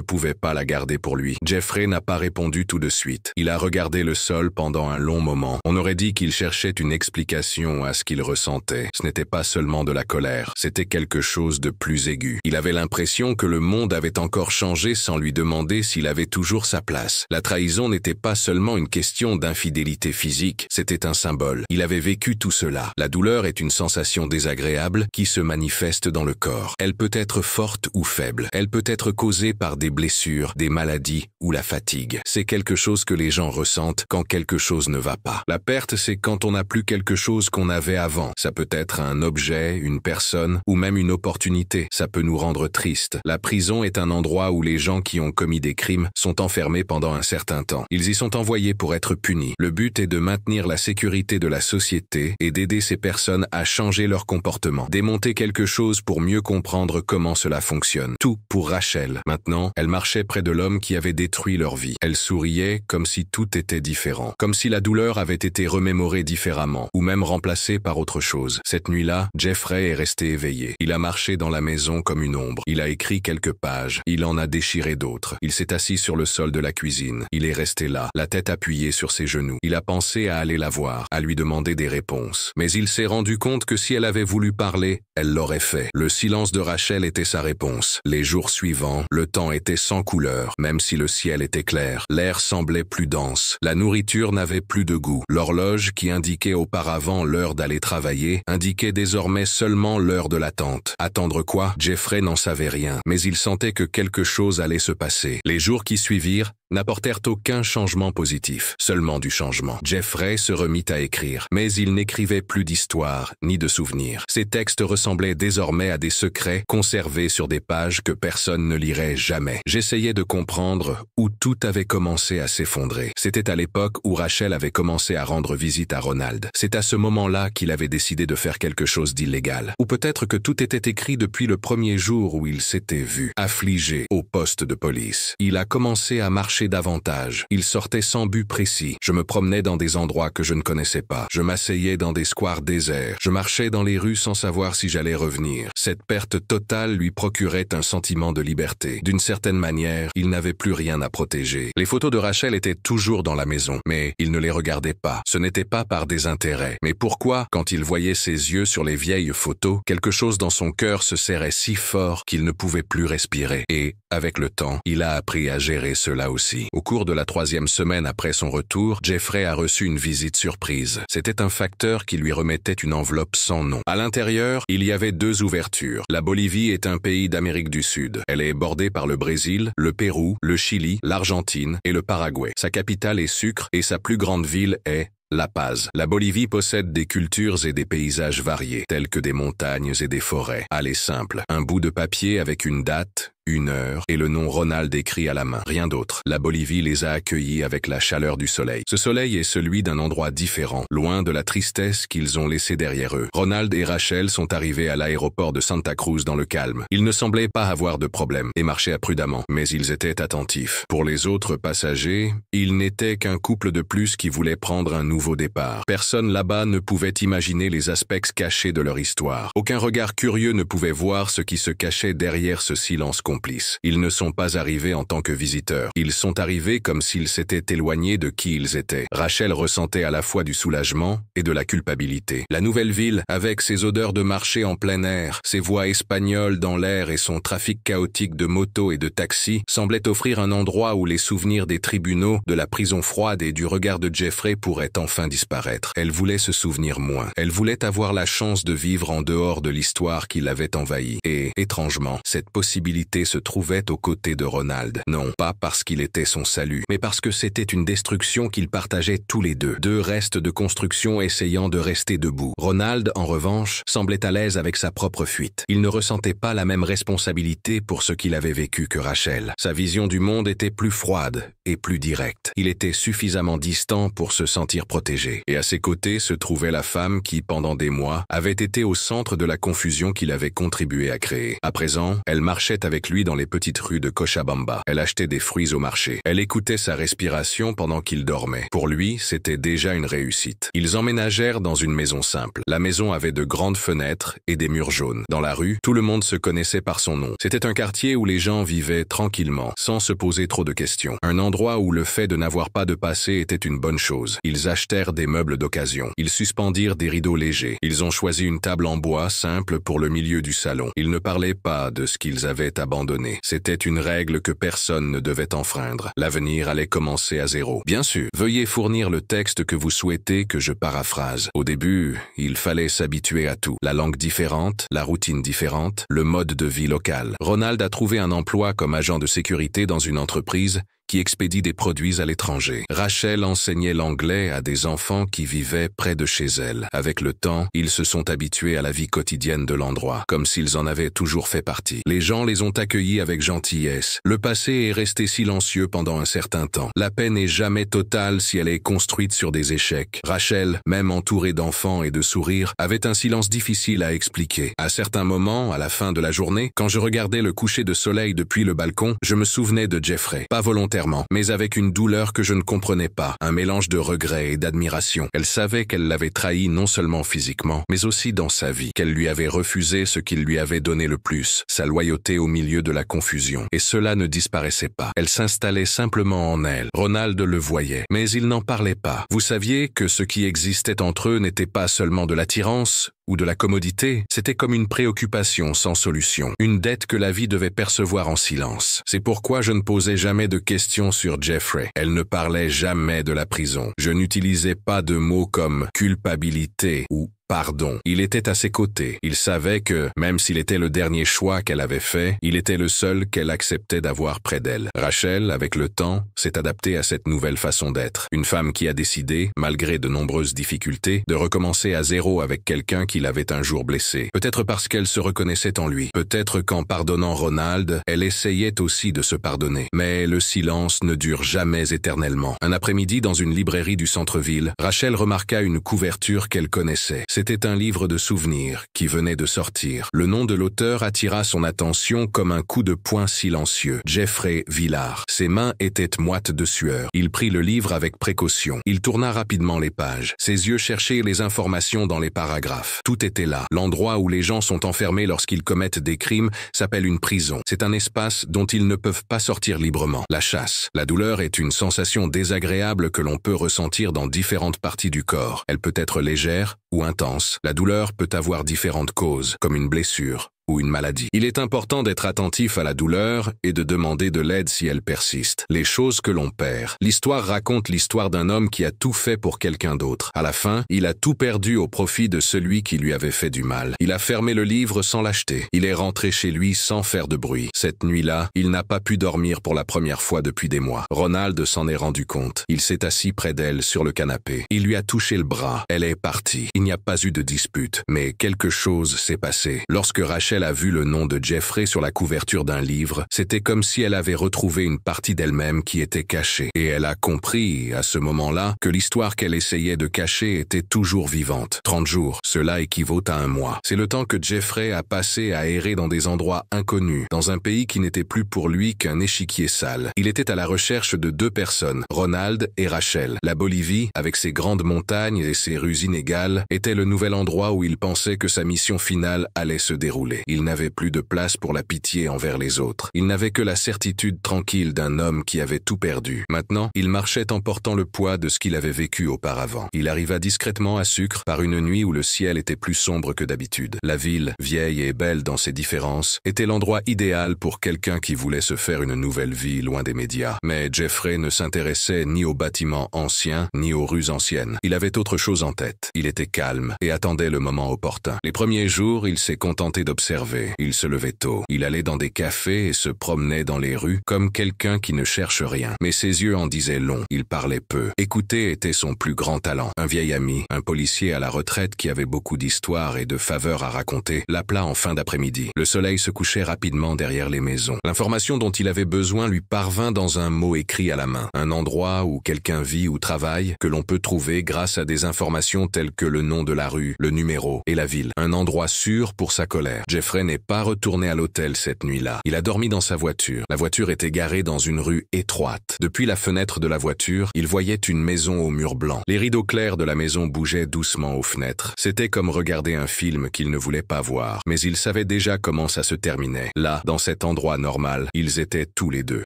pouvait pas la garder pour lui. Jeffrey n'a pas répondu tout de suite. Il a regardé le sol pendant un long moment. On aurait dit qu'il cherchait une explication à ce qu'il ressentait. Ce n'était pas seulement de la colère, c'était quelque chose de plus aigu. Il avait l'impression que le monde avait encore changé sans lui demander s'il avait toujours sa place. La trahison n'était pas seulement une question d'infidélité physique, c'était un symbole. Il avait vécu tout cela. La douleur est une sensation désagréable qui se manifeste dans le corps. Elle peut être forte ou faible. Elle peut être causée par des blessures, des maladies ou la fatigue. C'est quelque chose que les gens ressentent quand quelque chose ne va pas. La perte, c'est quand on n'a plus quelque chose qu'on avait avant. Ça peut être un objet, une personne ou même une opportunité. Ça peut nous rendre tristes. La prison est un endroit où les gens qui ont commis des crimes sont enfermés pendant un certain temps. Ils y sont envoyés pour être punis. Le but est de maintenir la sécurité de la société et d'aider ces personnes à changer leur comportement. Démonter quelque chose pour mieux comprendre comment cela fonctionne. Tout pour Rachel. Maintenant, elle marchait près de l'homme qui avait détruit leur vie. Elle souriait comme si tout était différent, comme si la douleur avait été remémorée différemment, ou même remplacée par autre chose. Cette nuit-là, Jeffrey est resté éveillé. Il a marché dans la maison comme une ombre. Il a écrit quelques pages. Il en a déchiré d'autres. Il s'est assis sur le sol de la cuisine. Il est resté là, la tête appuyée sur ses genoux. Il a pensé à aller la voir, à lui demander des réponses. Mais il s'est rendu compte que si elle avait voulu parler, elle l'aurait fait. Le silence de Rachel était sa réponse. Les jours suivants, le temps était sans couleur, même si le ciel était clair. L'air semblait plus dense. La nourriture n'avait plus de goût. L'horloge, qui indiquait auparavant l'heure d'aller travailler, indiquait désormais seulement l'heure de l'attente. Attendre quoi? Jeffrey n'en savait rien, mais il sentait que quelque chose allait se passer. Les jours qui suivirent n'apportèrent aucun changement positif, seulement du changement. Jeffrey se remit à écrire, mais il n'écrivait plus d'histoires, ni de souvenirs. Ses textes ressemblaient désormais à des secrets conservés sur des pages que personne ne lirait jamais. J'essayais de comprendre où tout avait commencé à s'effondrer. C'était à l'époque où Rachel avait commencé à rendre visite à Ronald. C'est à ce moment-là qu'il avait décidé de faire quelque chose d'illégal. Ou peut-être que tout était écrit depuis le premier jour où il s'était vu, affligé au poste de police. Il a commencé à marcher davantage. Il sortait sans but précis. Je me promenais dans des endroits que je ne connaissais pas. Je m'asseyais dans des squares déserts. Je marchais dans les rues sans savoir si j'allais revenir. Cette perte totale lui procurait un sentiment de liberté. D'une certaine manière, il n'avait plus rien à protéger. Les photos de Rachel étaient toujours dans la maison, mais il ne les regardait pas. Ce n'était pas par désintérêt. Mais pourquoi, quand il voyait ses yeux sur les vieilles photos, quelque chose dans son cœur se serrait si fort qu'il ne pouvait plus respirer? Et, avec le temps, il a appris à gérer cela aussi. Au cours de la 3e semaine après son retour, Jeffrey a reçu une visite surprise. C'était un facteur qui lui remettait une enveloppe sans nom. À l'intérieur, il y avait 2 ouvertures. La Bolivie est un pays d'Amérique du Sud. Elle est bordée par le Brésil, le Pérou, le Chili, l'Argentine et le Paraguay. Sa capitale est Sucre et sa plus grande ville est La Paz. La Bolivie possède des cultures et des paysages variés, tels que des montagnes et des forêts. Allez simple, un bout de papier avec une date, une heure et le nom Ronald écrit à la main. Rien d'autre. La Bolivie les a accueillis avec la chaleur du soleil. Ce soleil est celui d'un endroit différent, loin de la tristesse qu'ils ont laissée derrière eux. Ronald et Rachel sont arrivés à l'aéroport de Santa Cruz dans le calme. Ils ne semblaient pas avoir de problème et marchaient prudemment, mais ils étaient attentifs. Pour les autres passagers, ils n'étaient qu'un couple de plus qui voulait prendre un nouveau départ. Personne là-bas ne pouvait imaginer les aspects cachés de leur histoire. Aucun regard curieux ne pouvait voir ce qui se cachait derrière ce silence complice. Ils ne sont pas arrivés en tant que visiteurs. Ils sont arrivés comme s'ils s'étaient éloignés de qui ils étaient. Rachel ressentait à la fois du soulagement et de la culpabilité. La nouvelle ville, avec ses odeurs de marché en plein air, ses voix espagnoles dans l'air et son trafic chaotique de motos et de taxis, semblait offrir un endroit où les souvenirs des tribunaux, de la prison froide et du regard de Jeffrey pourraient enfin disparaître. Elle voulait se souvenir moins. Elle voulait avoir la chance de vivre en dehors de l'histoire qui l'avait envahie. Et, étrangement, cette possibilité se trouvait aux côtés de Ronald. Non, pas parce qu'il était son salut, mais parce que c'était une destruction qu'ils partageaient tous les deux. 2 restes de construction essayant de rester debout. Ronald, en revanche, semblait à l'aise avec sa propre fuite. Il ne ressentait pas la même responsabilité pour ce qu'il avait vécu que Rachel. Sa vision du monde était plus froide et plus directe. Il était suffisamment distant pour se sentir protégé. Et à ses côtés se trouvait la femme qui, pendant des mois, avait été au centre de la confusion qu'il avait contribué à créer. À présent, elle marchait avec lui dans les petites rues de Cochabamba. Elle achetait des fruits au marché. Elle écoutait sa respiration pendant qu'il dormait. Pour lui, c'était déjà une réussite. Ils emménagèrent dans une maison simple. La maison avait de grandes fenêtres et des murs jaunes. Dans la rue, tout le monde se connaissait par son nom. C'était un quartier où les gens vivaient tranquillement, sans se poser trop de questions. Un endroit où le fait de n'avoir pas de passé était une bonne chose. Ils achetèrent des meubles d'occasion. Ils suspendirent des rideaux légers. Ils ont choisi une table en bois simple pour le milieu du salon. Ils ne parlaient pas de ce qu'ils avaient abandonné. C'était une règle que personne ne devait enfreindre. L'avenir allait commencer à zéro. Bien sûr, veuillez fournir le texte que vous souhaitez que je paraphrase. Au début, il fallait s'habituer à tout. La langue différente, la routine différente, le mode de vie local. Ronald a trouvé un emploi comme agent de sécurité dans une entreprise qui expédie des produits à l'étranger. Rachel enseignait l'anglais à des enfants qui vivaient près de chez elle. Avec le temps, ils se sont habitués à la vie quotidienne de l'endroit, comme s'ils en avaient toujours fait partie. Les gens les ont accueillis avec gentillesse. Le passé est resté silencieux pendant un certain temps. La paix n'est jamais totale si elle est construite sur des échecs. Rachel, même entourée d'enfants et de sourires, avait un silence difficile à expliquer. À certains moments, à la fin de la journée, quand je regardais le coucher de soleil depuis le balcon, je me souvenais de Jeffrey. Pas volontairement, volontairement, mais avec une douleur que je ne comprenais pas, un mélange de regret et d'admiration. Elle savait qu'elle l'avait trahi non seulement physiquement, mais aussi dans sa vie, qu'elle lui avait refusé ce qu'il lui avait donné le plus, sa loyauté au milieu de la confusion. Et cela ne disparaissait pas. Elle s'installait simplement en elle. Ronald le voyait, mais il n'en parlait pas. Vous saviez que ce qui existait entre eux n'était pas seulement de l'attirance ou de la commodité, c'était comme une préoccupation sans solution, une dette que la vie devait percevoir en silence. C'est pourquoi je ne posais jamais de questions sur Jeffrey. Elle ne parlait jamais de la prison. Je n'utilisais pas de mots comme culpabilité ou pardon. Il était à ses côtés. Il savait que, même s'il était le dernier choix qu'elle avait fait, il était le seul qu'elle acceptait d'avoir près d'elle. Rachel, avec le temps, s'est adaptée à cette nouvelle façon d'être. Une femme qui a décidé, malgré de nombreuses difficultés, de recommencer à zéro avec quelqu'un qui l'avait un jour blessé. Peut-être parce qu'elle se reconnaissait en lui. Peut-être qu'en pardonnant Ronald, elle essayait aussi de se pardonner. Mais le silence ne dure jamais éternellement. Un après-midi, dans une librairie du centre-ville, Rachel remarqua une couverture qu'elle connaissait. C'était un livre de souvenirs qui venait de sortir. Le nom de l'auteur attira son attention comme un coup de poing silencieux. Jeffrey Villard. Ses mains étaient moites de sueur. Il prit le livre avec précaution. Il tourna rapidement les pages. Ses yeux cherchaient les informations dans les paragraphes. Tout était là. L'endroit où les gens sont enfermés lorsqu'ils commettent des crimes s'appelle une prison. C'est un espace dont ils ne peuvent pas sortir librement. La chasse. La douleur est une sensation désagréable que l'on peut ressentir dans différentes parties du corps. Elle peut être légère ou intense. La douleur peut avoir différentes causes, comme une blessure ou une maladie. Il est important d'être attentif à la douleur et de demander de l'aide si elle persiste. Les choses que l'on perd. L'histoire raconte l'histoire d'un homme qui a tout fait pour quelqu'un d'autre. À la fin, il a tout perdu au profit de celui qui lui avait fait du mal. Il a fermé le livre sans l'acheter. Il est rentré chez lui sans faire de bruit. Cette nuit-là, il n'a pas pu dormir pour la première fois depuis des mois. Ronald s'en est rendu compte. Il s'est assis près d'elle sur le canapé. Il lui a touché le bras. Elle est partie. Il n'y a pas eu de dispute, mais quelque chose s'est passé. Lorsque Rachel a vu le nom de Jeffrey sur la couverture d'un livre, c'était comme si elle avait retrouvé une partie d'elle-même qui était cachée. Et elle a compris, à ce moment-là, que l'histoire qu'elle essayait de cacher était toujours vivante. 30 jours, cela équivaut à un mois. C'est le temps que Jeffrey a passé à errer dans des endroits inconnus, dans un pays qui n'était plus pour lui qu'un échiquier sale. Il était à la recherche de deux personnes, Ronald et Rachel. La Bolivie, avec ses grandes montagnes et ses rues inégales, était le nouvel endroit où il pensait que sa mission finale allait se dérouler. Il n'avait plus de place pour la pitié envers les autres. Il n'avait que la certitude tranquille d'un homme qui avait tout perdu. Maintenant, il marchait en portant le poids de ce qu'il avait vécu auparavant. Il arriva discrètement à Sucre par une nuit où le ciel était plus sombre que d'habitude. La ville, vieille et belle dans ses différences, était l'endroit idéal pour quelqu'un qui voulait se faire une nouvelle vie loin des médias. Mais Jeffrey ne s'intéressait ni aux bâtiments anciens, ni aux rues anciennes. Il avait autre chose en tête. Il était calme et attendait le moment opportun. Les premiers jours, il s'est contenté d'observer. Il se levait tôt. Il allait dans des cafés et se promenait dans les rues comme quelqu'un qui ne cherche rien. Mais ses yeux en disaient long. Il parlait peu. Écouter était son plus grand talent. Un vieil ami, un policier à la retraite qui avait beaucoup d'histoires et de faveurs à raconter, l'appela en fin d'après-midi. Le soleil se couchait rapidement derrière les maisons. L'information dont il avait besoin lui parvint dans un mot écrit à la main. Un endroit où quelqu'un vit ou travaille, que l'on peut trouver grâce à des informations telles que le nom de la rue, le numéro et la ville. Un endroit sûr pour sa colère. Jeffrey n'est pas retourné à l'hôtel cette nuit-là. Il a dormi dans sa voiture. La voiture était garée dans une rue étroite. Depuis la fenêtre de la voiture, il voyait une maison au mur blanc. Les rideaux clairs de la maison bougeaient doucement aux fenêtres. C'était comme regarder un film qu'il ne voulait pas voir. Mais il savait déjà comment ça se terminait. Là, dans cet endroit normal, ils étaient tous les deux,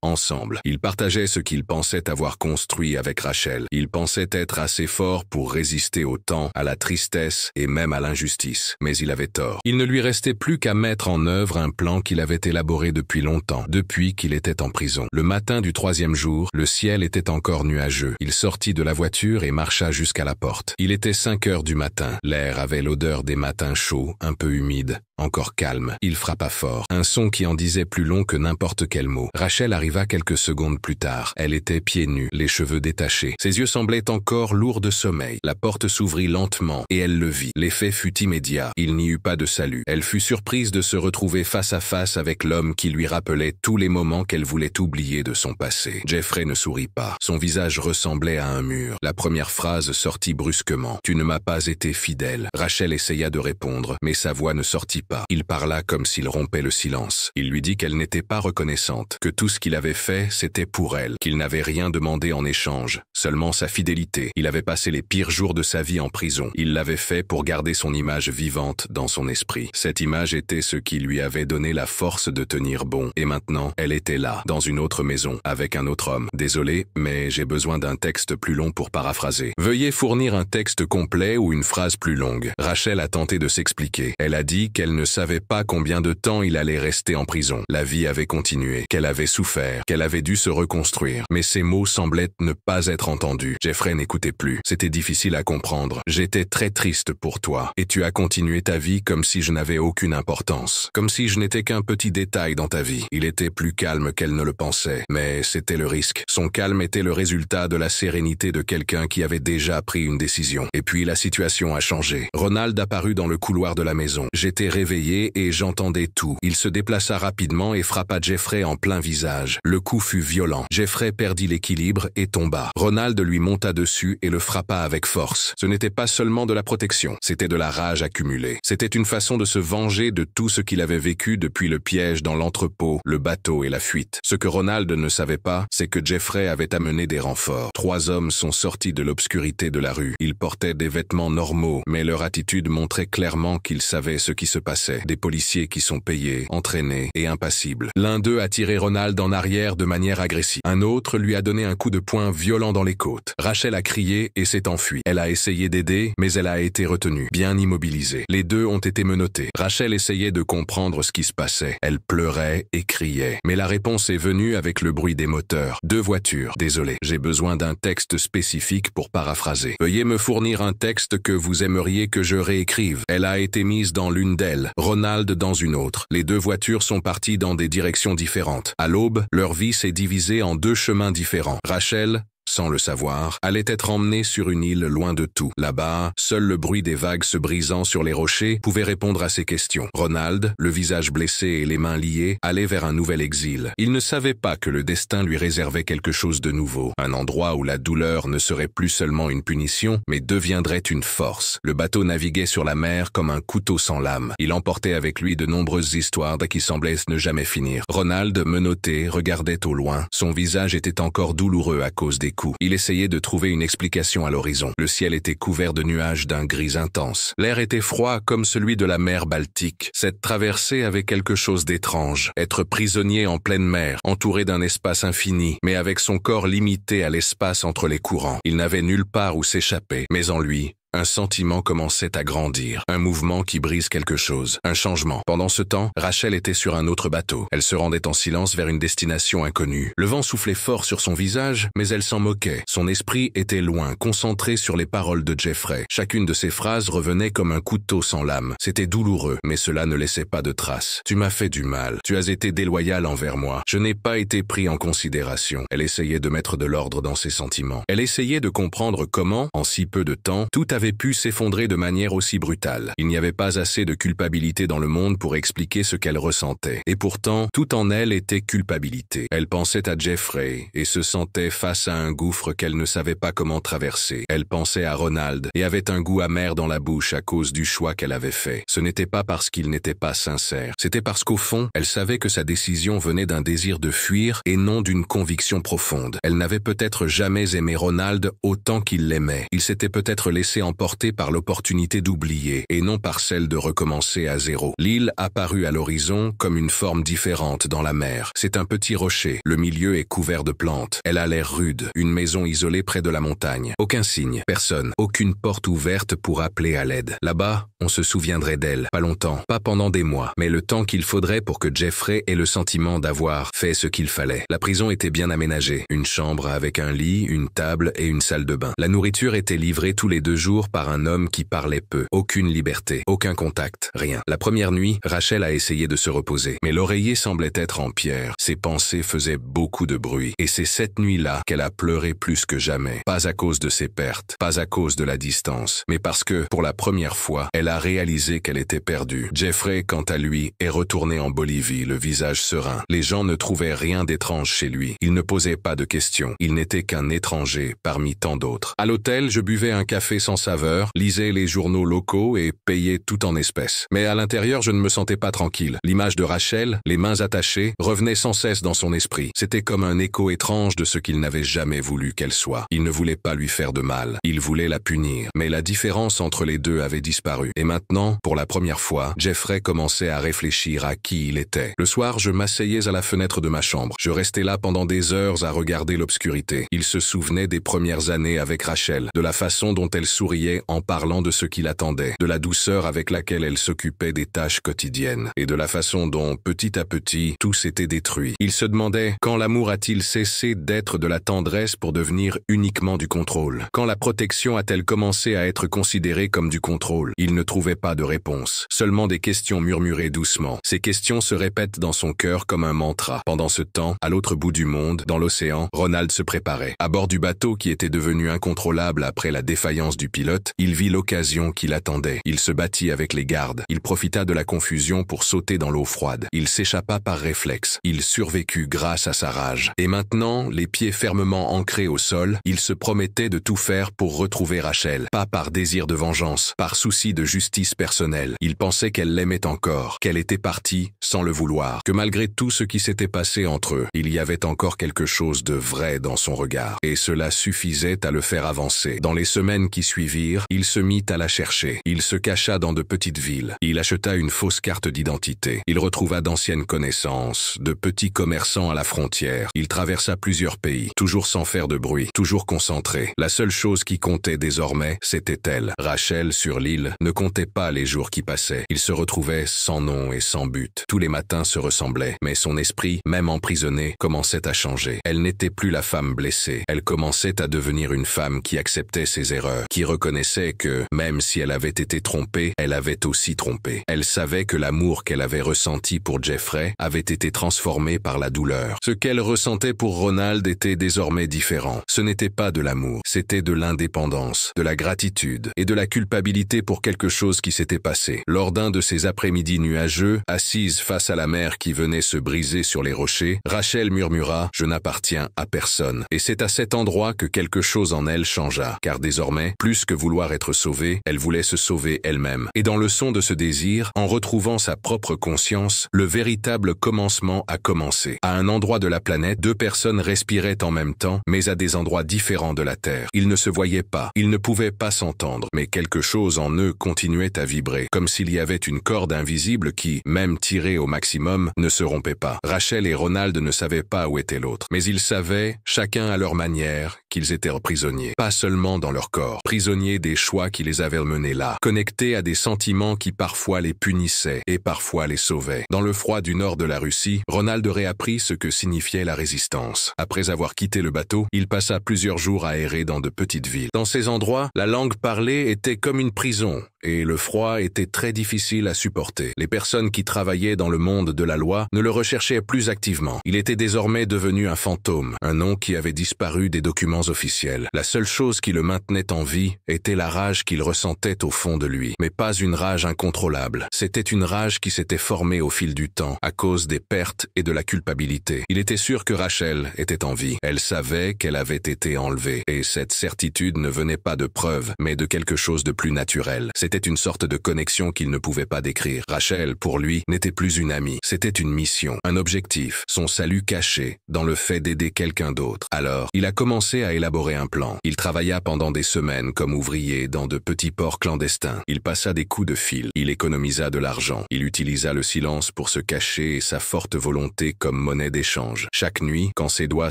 ensemble. Ils partageaient ce qu'ils pensaient avoir construit avec Rachel. Ils pensaient être assez forts pour résister au temps, à la tristesse et même à l'injustice. Mais il avait tort. Il ne lui restait plus qu'à mettre en œuvre un plan qu'il avait élaboré depuis longtemps, depuis qu'il était en prison. Le matin du 3e jour, le ciel était encore nuageux. Il sortit de la voiture et marcha jusqu'à la porte. Il était 5 heures du matin. L'air avait l'odeur des matins chauds, un peu humides, encore calme. Il frappa fort. Un son qui en disait plus long que n'importe quel mot. Rachel arriva quelques secondes plus tard. Elle était pieds nus, les cheveux détachés. Ses yeux semblaient encore lourds de sommeil. La porte s'ouvrit lentement et elle le vit. L'effet fut immédiat. Il n'y eut pas de salut. Elle fut surprise surprise de se retrouver face à face avec l'homme qui lui rappelait tous les moments qu'elle voulait oublier de son passé. Jeffrey ne sourit pas. Son visage ressemblait à un mur. La première phrase sortit brusquement. « Tu ne m'as pas été fidèle. » Rachel essaya de répondre, mais sa voix ne sortit pas. Il parla comme s'il rompait le silence. Il lui dit qu'elle n'était pas reconnaissante, que tout ce qu'il avait fait, c'était pour elle, qu'il n'avait rien demandé en échange, seulement sa fidélité. Il avait passé les pires jours de sa vie en prison. Il l'avait fait pour garder son image vivante dans son esprit. Cette image était ce qui lui avait donné la force de tenir bon. Et maintenant, elle était là, dans une autre maison, avec un autre homme. Désolé, mais j'ai besoin d'un texte plus long pour paraphraser. Veuillez fournir un texte complet ou une phrase plus longue. Rachel a tenté de s'expliquer. Elle a dit qu'elle ne savait pas combien de temps il allait rester en prison. La vie avait continué, qu'elle avait souffert, qu'elle avait dû se reconstruire. Mais ces mots semblaient ne pas être entendus. Jeffrey n'écoutait plus. C'était difficile à comprendre. J'étais très triste pour toi. Et tu as continué ta vie comme si je n'avais aucune importance. Comme si je n'étais qu'un petit détail dans ta vie. Il était plus calme qu'elle ne le pensait. Mais c'était le risque. Son calme était le résultat de la sérénité de quelqu'un qui avait déjà pris une décision. Et puis la situation a changé. Ronald apparut dans le couloir de la maison. J'étais réveillé et j'entendais tout. Il se déplaça rapidement et frappa Jeffrey en plein visage. Le coup fut violent. Jeffrey perdit l'équilibre et tomba. Ronald lui monta dessus et le frappa avec force. Ce n'était pas seulement de la protection, c'était de la rage accumulée. C'était une façon de se venger de tout ce qu'il avait vécu depuis le piège dans l'entrepôt, le bateau et la fuite. Ce que Ronald ne savait pas, c'est que Jeffrey avait amené des renforts. 3 hommes sont sortis de l'obscurité de la rue. Ils portaient des vêtements normaux, mais leur attitude montrait clairement qu'ils savaient ce qui se passait. Des policiers qui sont payés, entraînés et impassibles. L'un d'eux a tiré Ronald en arrière de manière agressive. Un autre lui a donné un coup de poing violent dans les côtes. Rachel a crié et s'est enfuie. Elle a essayé d'aider, mais elle a été retenue, bien immobilisée. Les deux ont été menottés. Rachel essayait de comprendre ce qui se passait. Elle pleurait et criait. Mais la réponse est venue avec le bruit des moteurs. 2 voitures. Désolé, j'ai besoin d'un texte spécifique pour paraphraser. Veuillez me fournir un texte que vous aimeriez que je réécrive. Elle a été mise dans l'une d'elles, Ronald dans une autre. Les 2 voitures sont parties dans des directions différentes. À l'aube, leur vie s'est divisée en 2 chemins différents. Rachel, sans le savoir, allait être emmenée sur une île loin de tout. Là-bas, seul le bruit des vagues se brisant sur les rochers pouvait répondre à ses questions. Ronald, le visage blessé et les mains liées, allait vers un nouvel exil. Il ne savait pas que le destin lui réservait quelque chose de nouveau. Un endroit où la douleur ne serait plus seulement une punition, mais deviendrait une force. Le bateau naviguait sur la mer comme un couteau sans lame. Il emportait avec lui de nombreuses histoires qui semblaient ne jamais finir. Ronald, menotté, regardait au loin. Son visage était encore douloureux à cause des coups. Il essayait de trouver une explication à l'horizon. Le ciel était couvert de nuages d'un gris intense. L'air était froid comme celui de la mer Baltique. Cette traversée avait quelque chose d'étrange. Être prisonnier en pleine mer, entouré d'un espace infini, mais avec son corps limité à l'espace entre les courants. Il n'avait nulle part où s'échapper, mais en lui, un sentiment commençait à grandir, un mouvement qui brise quelque chose, un changement. Pendant ce temps, Rachel était sur un autre bateau. Elle se rendait en silence vers une destination inconnue. Le vent soufflait fort sur son visage, mais elle s'en moquait. Son esprit était loin, concentré sur les paroles de Jeffrey. Chacune de ses phrases revenait comme un couteau sans lame. C'était douloureux, mais cela ne laissait pas de traces. Tu m'as fait du mal. Tu as été déloyal envers moi. Je n'ai pas été pris en considération. Elle essayait de mettre de l'ordre dans ses sentiments. Elle essayait de comprendre comment, en si peu de temps, tout avait pu s'effondrer de manière aussi brutale. Il n'y avait pas assez de culpabilité dans le monde pour expliquer ce qu'elle ressentait. Et pourtant, tout en elle était culpabilité. Elle pensait à Jeffrey et se sentait face à un gouffre qu'elle ne savait pas comment traverser. Elle pensait à Ronald et avait un goût amer dans la bouche à cause du choix qu'elle avait fait. Ce n'était pas parce qu'il n'était pas sincère. C'était parce qu'au fond, elle savait que sa décision venait d'un désir de fuir et non d'une conviction profonde. Elle n'avait peut-être jamais aimé Ronald autant qu'il l'aimait. Il s'était peut-être laissé emporté par l'opportunité d'oublier et non par celle de recommencer à zéro. L'île apparut à l'horizon comme une forme différente dans la mer. C'est un petit rocher. Le milieu est couvert de plantes. Elle a l'air rude. Une maison isolée près de la montagne. Aucun signe. Personne. Aucune porte ouverte pour appeler à l'aide. Là-bas, on se souviendrait d'elle. Pas longtemps. Pas pendant des mois. Mais le temps qu'il faudrait pour que Jeffrey ait le sentiment d'avoir fait ce qu'il fallait. La prison était bien aménagée. Une chambre avec un lit, une table et une salle de bain. La nourriture était livrée tous les 2 jours toujours par un homme qui parlait peu. Aucune liberté, aucun contact, rien. La première nuit, Rachel a essayé de se reposer, mais l'oreiller semblait être en pierre. Ses pensées faisaient beaucoup de bruit, et c'est cette nuit-là qu'elle a pleuré plus que jamais. Pas à cause de ses pertes, pas à cause de la distance, mais parce que, pour la première fois, elle a réalisé qu'elle était perdue. Jeffrey, quant à lui, est retourné en Bolivie, le visage serein. Les gens ne trouvaient rien d'étrange chez lui. Il ne posait pas de questions. Il n'était qu'un étranger parmi tant d'autres. À l'hôtel, je buvais un café sans saveur, lisais les journaux locaux et payais tout en espèces. Mais à l'intérieur, je ne me sentais pas tranquille. L'image de Rachel, les mains attachées, revenait sans cesse dans son esprit. C'était comme un écho étrange de ce qu'il n'avait jamais voulu qu'elle soit. Il ne voulait pas lui faire de mal. Il voulait la punir. Mais la différence entre les deux avait disparu. Et maintenant, pour la première fois, Jeffrey commençait à réfléchir à qui il était. Le soir, je m'asseyais à la fenêtre de ma chambre. Je restais là pendant des heures à regarder l'obscurité. Il se souvenait des premières années avec Rachel, de la façon dont elle souriait en parlant de ce qui l'attendait, de la douceur avec laquelle elle s'occupait des tâches quotidiennes, et de la façon dont, petit à petit, tout s'était détruit. Il se demandait quand l'amour a-t-il cessé d'être de la tendresse pour devenir uniquement du contrôle? Quand la protection a-t-elle commencé à être considérée comme du contrôle? Il ne trouvait pas de réponse, seulement des questions murmurées doucement. Ces questions se répètent dans son cœur comme un mantra. Pendant ce temps, à l'autre bout du monde, dans l'océan, Ronald se préparait. À bord du bateau qui était devenu incontrôlable après la défaillance du pilote, il vit l'occasion qui l'attendait. Il se battit avec les gardes. Il profita de la confusion pour sauter dans l'eau froide. Il s'échappa par réflexe. Il survécut grâce à sa rage. Et maintenant, les pieds fermement ancrés au sol, il se promettait de tout faire pour retrouver Rachel. Pas par désir de vengeance, par souci de justice personnelle. Il pensait qu'elle l'aimait encore, qu'elle était partie sans le vouloir, que malgré tout ce qui s'était passé entre eux, il y avait encore quelque chose de vrai dans son regard. Et cela suffisait à le faire avancer. Dans les semaines qui suivirent, il se mit à la chercher. Il se cacha dans de petites villes. Il acheta une fausse carte d'identité. Il retrouva d'anciennes connaissances, de petits commerçants à la frontière. Il traversa plusieurs pays, toujours sans faire de bruit, toujours concentré. La seule chose qui comptait désormais, c'était elle. Rachel, sur l'île, ne comptait pas les jours qui passaient. Il se retrouvait sans nom et sans but. Tous les matins se ressemblaient, mais son esprit, même emprisonné, commençait à changer. Elle n'était plus la femme blessée. Elle commençait à devenir une femme qui acceptait ses erreurs, qui reconnaissait que, même si elle avait été trompée, elle avait aussi trompé. Elle savait que l'amour qu'elle avait ressenti pour Jeffrey avait été transformé par la douleur. Ce qu'elle ressentait pour Ronald était désormais différent. Ce n'était pas de l'amour, c'était de l'indépendance, de la gratitude et de la culpabilité pour quelque chose qui s'était passé. Lors d'un de ces après-midi nuageux, assise face à la mer qui venait se briser sur les rochers, Rachel murmura « Je n'appartiens à personne ». Et c'est à cet endroit que quelque chose en elle changea, car désormais, plus que vouloir être sauvée, elle voulait se sauver elle-même. Et dans le son de ce désir, en retrouvant sa propre conscience, le véritable commencement a commencé. À un endroit de la planète, deux personnes respiraient en même temps, mais à des endroits différents de la Terre. Ils ne se voyaient pas, ils ne pouvaient pas s'entendre, mais quelque chose en eux continuait à vibrer, comme s'il y avait une corde invisible qui, même tirée au maximum, ne se rompait pas. Rachel et Ronald ne savaient pas où était l'autre, mais ils savaient, chacun à leur manière, qu'ils étaient prisonniers, pas seulement dans leur corps, prisonniers des choix qui les avaient menés là, connectés à des sentiments qui parfois les punissaient et parfois les sauvaient. Dans le froid du nord de la Russie, Ronald réapprit ce que signifiait la résistance. Après avoir quitté le bateau, il passa plusieurs jours à errer dans de petites villes. Dans ces endroits, la langue parlée était comme une prison, et le froid était très difficile à supporter. Les personnes qui travaillaient dans le monde de la loi ne le recherchaient plus activement. Il était désormais devenu un fantôme, un nom qui avait disparu des documents officiels. La seule chose qui le maintenait en vie était la rage qu'il ressentait au fond de lui, mais pas une rage incontrôlable. C'était une rage qui s'était formée au fil du temps, à cause des pertes et de la culpabilité. Il était sûr que Rachel était en vie. Elle savait qu'elle avait été enlevée, et cette certitude ne venait pas de preuves, mais de quelque chose de plus naturel. C'était une sorte de connexion qu'il ne pouvait pas décrire. Rachel, pour lui, n'était plus une amie. C'était une mission, un objectif, son salut caché dans le fait d'aider quelqu'un d'autre. Alors, il a commencé à élaborer un plan. Il travailla pendant des semaines comme ouvrier dans de petits ports clandestins. Il passa des coups de fil. Il économisa de l'argent. Il utilisa le silence pour se cacher et sa forte volonté comme monnaie d'échange. Chaque nuit, quand ses doigts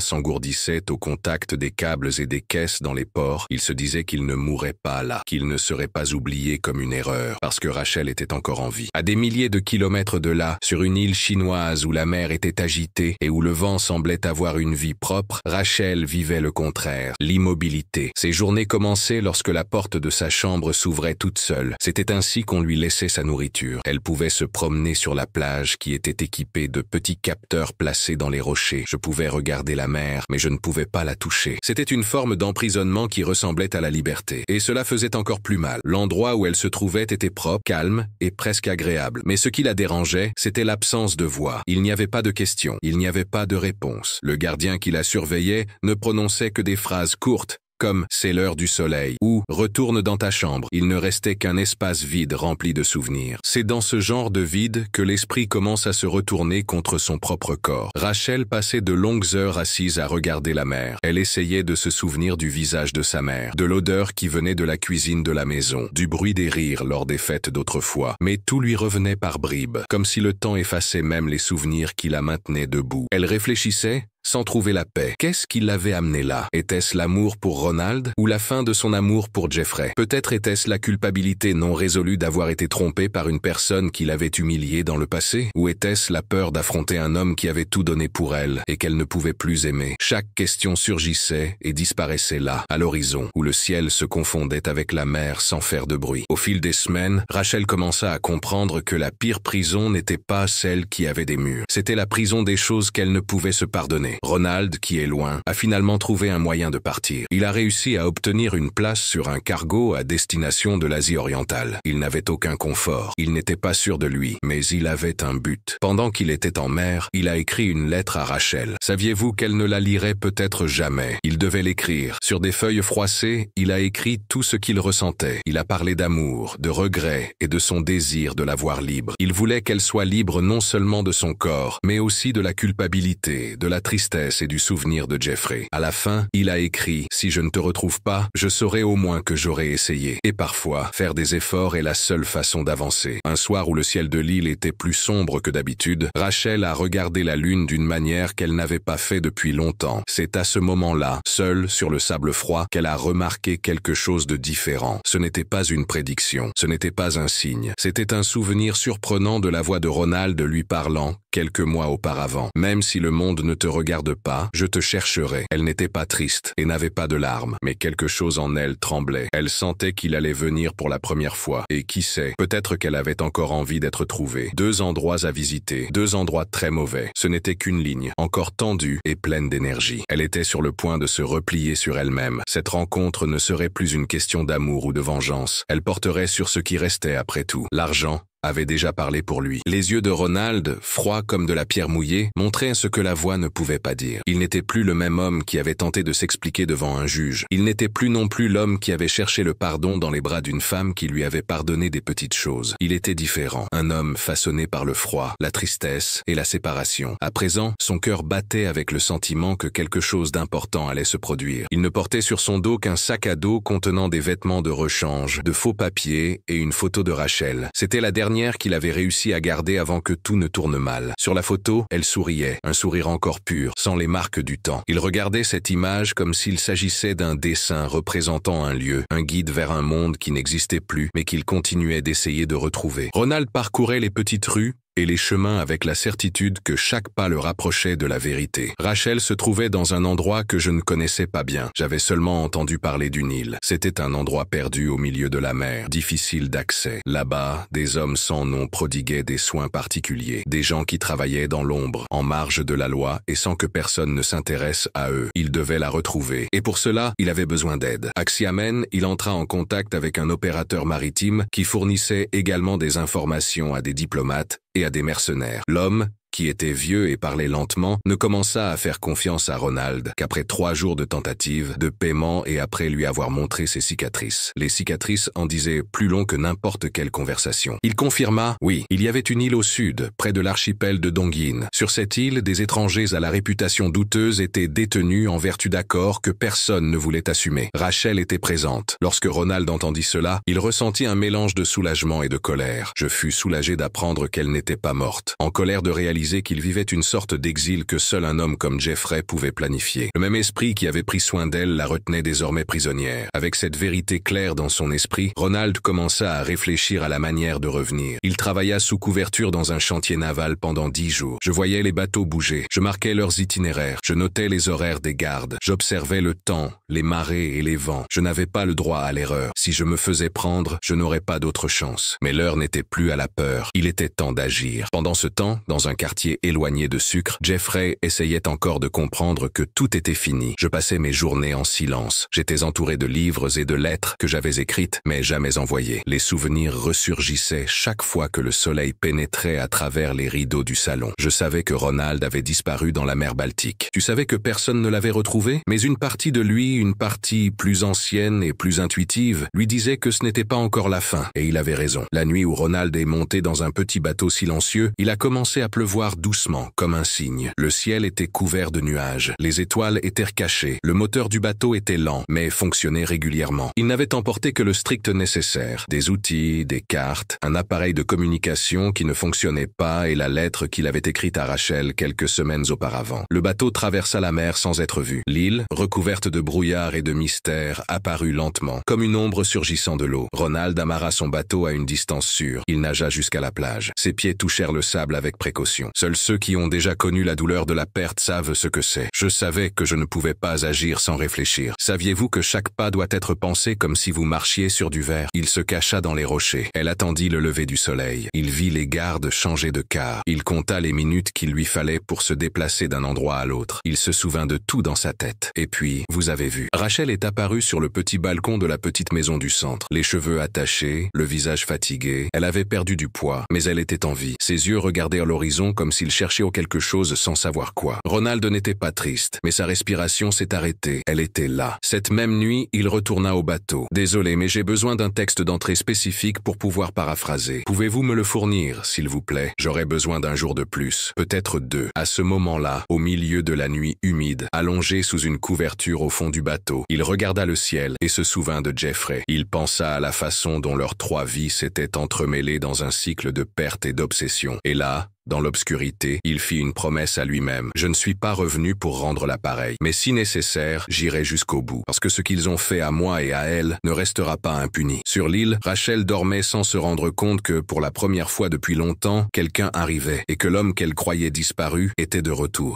s'engourdissaient au contact des câbles et des caisses dans les ports, il se disait qu'il ne mourrait pas là, qu'il ne serait pas oublié comme une erreur, parce que Rachel était encore en vie. À des milliers de kilomètres de là, sur une île chinoise où la mer était agitée et où le vent semblait avoir une vie propre, Rachel vivait le contraire. contraire, l'immobilité. Ses journées commençaient lorsque la porte de sa chambre s'ouvrait toute seule. C'était ainsi qu'on lui laissait sa nourriture. Elle pouvait se promener sur la plage qui était équipée de petits capteurs placés dans les rochers. Je pouvais regarder la mer, mais je ne pouvais pas la toucher. C'était une forme d'emprisonnement qui ressemblait à la liberté. Et cela faisait encore plus mal. L'endroit où elle se trouvait était propre, calme et presque agréable. Mais ce qui la dérangeait, c'était l'absence de voix. Il n'y avait pas de questions, il n'y avait pas de réponse. Le gardien qui la surveillait ne prononçait que des phrases courtes, comme « c'est l'heure du soleil » ou « retourne dans ta chambre ». Il ne restait qu'un espace vide rempli de souvenirs. C'est dans ce genre de vide que l'esprit commence à se retourner contre son propre corps. Rachel passait de longues heures assise à regarder la mer. Elle essayait de se souvenir du visage de sa mère, de l'odeur qui venait de la cuisine de la maison, du bruit des rires lors des fêtes d'autrefois. Mais tout lui revenait par bribes, comme si le temps effaçait même les souvenirs qui la maintenaient debout. Elle réfléchissait sans trouver la paix. Qu'est-ce qui l'avait amené là? Était-ce l'amour pour Ronald ou la fin de son amour pour Jeffrey? Peut-être était-ce la culpabilité non résolue d'avoir été trompée par une personne qui l'avait humiliée dans le passé? Ou était-ce la peur d'affronter un homme qui avait tout donné pour elle et qu'elle ne pouvait plus aimer? Chaque question surgissait et disparaissait là, à l'horizon, où le ciel se confondait avec la mer sans faire de bruit. Au fil des semaines, Rachel commença à comprendre que la pire prison n'était pas celle qui avait des murs. C'était la prison des choses qu'elle ne pouvait se pardonner. Ronald, qui est loin, a finalement trouvé un moyen de partir. Il a réussi à obtenir une place sur un cargo à destination de l'Asie orientale. Il n'avait aucun confort. Il n'était pas sûr de lui, mais il avait un but. Pendant qu'il était en mer, il a écrit une lettre à Rachel. Saviez-vous qu'elle ne la lirait peut-être jamais? Il devait l'écrire. Sur des feuilles froissées, il a écrit tout ce qu'il ressentait. Il a parlé d'amour, de regret et de son désir de la voir libre. Il voulait qu'elle soit libre non seulement de son corps, mais aussi de la culpabilité, de la tristesse et du souvenir de Jeffrey. À la fin, il a écrit « Si je ne te retrouve pas, je saurai au moins que j'aurai essayé. » Et parfois, faire des efforts est la seule façon d'avancer. Un soir où le ciel de l'île était plus sombre que d'habitude, Rachel a regardé la lune d'une manière qu'elle n'avait pas fait depuis longtemps. C'est à ce moment-là, seule sur le sable froid, qu'elle a remarqué quelque chose de différent. Ce n'était pas une prédiction, ce n'était pas un signe. C'était un souvenir surprenant de la voix de Ronald lui parlant quelques mois auparavant. Même si le monde ne te regarde pas, je te chercherai. Elle n'était pas triste et n'avait pas de larmes, mais quelque chose en elle tremblait. Elle sentait qu'il allait venir pour la première fois. Et qui sait, peut-être qu'elle avait encore envie d'être trouvée. 2 endroits à visiter, 2 endroits très mauvais. Ce n'était qu'une ligne, encore tendue et pleine d'énergie. Elle était sur le point de se replier sur elle-même. Cette rencontre ne serait plus une question d'amour ou de vengeance. Elle porterait sur ce qui restait après tout. L'argent avait déjà parlé pour lui. Les yeux de Ronald, froids comme de la pierre mouillée, montraient ce que la voix ne pouvait pas dire. Il n'était plus le même homme qui avait tenté de s'expliquer devant un juge. Il n'était plus non plus l'homme qui avait cherché le pardon dans les bras d'une femme qui lui avait pardonné des petites choses. Il était différent. Un homme façonné par le froid, la tristesse et la séparation. À présent, son cœur battait avec le sentiment que quelque chose d'important allait se produire. Il ne portait sur son dos qu'un sac à dos contenant des vêtements de rechange, de faux papiers et une photo de Rachel. C'était la dernière qu'il avait réussi à garder avant que tout ne tourne mal. Sur la photo, elle souriait, un sourire encore pur, sans les marques du temps. Il regardait cette image comme s'il s'agissait d'un dessin représentant un lieu, un guide vers un monde qui n'existait plus, mais qu'il continuait d'essayer de retrouver. Ronald parcourait les petites rues et les chemins avec la certitude que chaque pas le rapprochait de la vérité. Rachel se trouvait dans un endroit que je ne connaissais pas bien. J'avais seulement entendu parler d'une île. C'était un endroit perdu au milieu de la mer, difficile d'accès. Là-bas, des hommes sans nom prodiguaient des soins particuliers, des gens qui travaillaient dans l'ombre, en marge de la loi et sans que personne ne s'intéresse à eux. Il devait la retrouver. Et pour cela, il avait besoin d'aide. À Xiamen, il entra en contact avec un opérateur maritime qui fournissait également des informations à des diplomates et à des mercenaires. L'homme, qui était vieux et parlait lentement, ne commença à faire confiance à Ronald qu'après 3 jours de tentatives, de paiement et après lui avoir montré ses cicatrices. Les cicatrices en disaient plus long que n'importe quelle conversation. Il confirma, oui, il y avait une île au sud, près de l'archipel de Dongyin. Sur cette île, des étrangers à la réputation douteuse étaient détenus en vertu d'accords que personne ne voulait assumer. Rachel était présente. Lorsque Ronald entendit cela, il ressentit un mélange de soulagement et de colère. Je fus soulagé d'apprendre qu'elle n'était pas morte. En colère de réaliser réalisé qu'il vivait une sorte d'exil que seul un homme comme Jeffrey pouvait planifier. Le même esprit qui avait pris soin d'elle la retenait désormais prisonnière. Avec cette vérité claire dans son esprit, Ronald commença à réfléchir à la manière de revenir. Il travailla sous couverture dans un chantier naval pendant 10 jours. Je voyais les bateaux bouger, je marquais leurs itinéraires, je notais les horaires des gardes, j'observais le temps, les marées et les vents. Je n'avais pas le droit à l'erreur. Si je me faisais prendre, je n'aurais pas d'autre chance. Mais l'heure n'était plus à la peur. Il était temps d'agir. Pendant ce temps, dans un quartier éloigné de Sucre, Jeffrey essayait encore de comprendre que tout était fini. Je passais mes journées en silence. J'étais entouré de livres et de lettres que j'avais écrites, mais jamais envoyées. Les souvenirs ressurgissaient chaque fois que le soleil pénétrait à travers les rideaux du salon. Je savais que Ronald avait disparu dans la mer Baltique. Tu savais que personne ne l'avait retrouvé? Mais une partie de lui, une partie plus ancienne et plus intuitive, lui disait que ce n'était pas encore la fin. Et il avait raison. La nuit où Ronald est monté dans un petit bateau silencieux, il a commencé à pleuvoir doucement, comme un cygne. Le ciel était couvert de nuages. Les étoiles étaient cachées. Le moteur du bateau était lent, mais fonctionnait régulièrement. Il n'avait emporté que le strict nécessaire. Des outils, des cartes, un appareil de communication qui ne fonctionnait pas et la lettre qu'il avait écrite à Rachel quelques semaines auparavant. Le bateau traversa la mer sans être vu. L'île, recouverte de brouillard et de mystère, apparut lentement, comme une ombre surgissant de l'eau. Ronald amarra son bateau à une distance sûre. Il nagea jusqu'à la plage. Ses pieds touchèrent le sable avec précaution. Seuls ceux qui ont déjà connu la douleur de la perte savent ce que c'est. Je savais que je ne pouvais pas agir sans réfléchir. Saviez-vous que chaque pas doit être pensé comme si vous marchiez sur du verre? Il se cacha dans les rochers. Elle attendit le lever du soleil. Il vit les gardes changer de quart. Il compta les minutes qu'il lui fallait pour se déplacer d'un endroit à l'autre. Il se souvint de tout dans sa tête. Et puis, vous avez vu. Rachel est apparue sur le petit balcon de la petite maison du centre. Les cheveux attachés, le visage fatigué. Elle avait perdu du poids, mais elle était en vie. Ses yeux regardèrent l'horizon comme s'il cherchait quelque chose sans savoir quoi. Ronald n'était pas triste, mais sa respiration s'est arrêtée. Elle était là. Cette même nuit, il retourna au bateau. Désolé, mais j'ai besoin d'un texte d'entrée spécifique pour pouvoir paraphraser. Pouvez-vous me le fournir, s'il vous plaît? J'aurais besoin d'un jour de plus, peut-être 2. À ce moment-là, au milieu de la nuit humide, allongé sous une couverture au fond du bateau, il regarda le ciel et se souvint de Jeffrey. Il pensa à la façon dont leurs 3 vies s'étaient entremêlées dans un cycle de perte et d'obsession. Et là, dans l'obscurité, il fit une promesse à lui-même. Je ne suis pas revenu pour rendre l'appareil, mais si nécessaire, j'irai jusqu'au bout. Parce que ce qu'ils ont fait à moi et à elle ne restera pas impuni. Sur l'île, Rachel dormait sans se rendre compte que, pour la première fois depuis longtemps, quelqu'un arrivait et que l'homme qu'elle croyait disparu était de retour.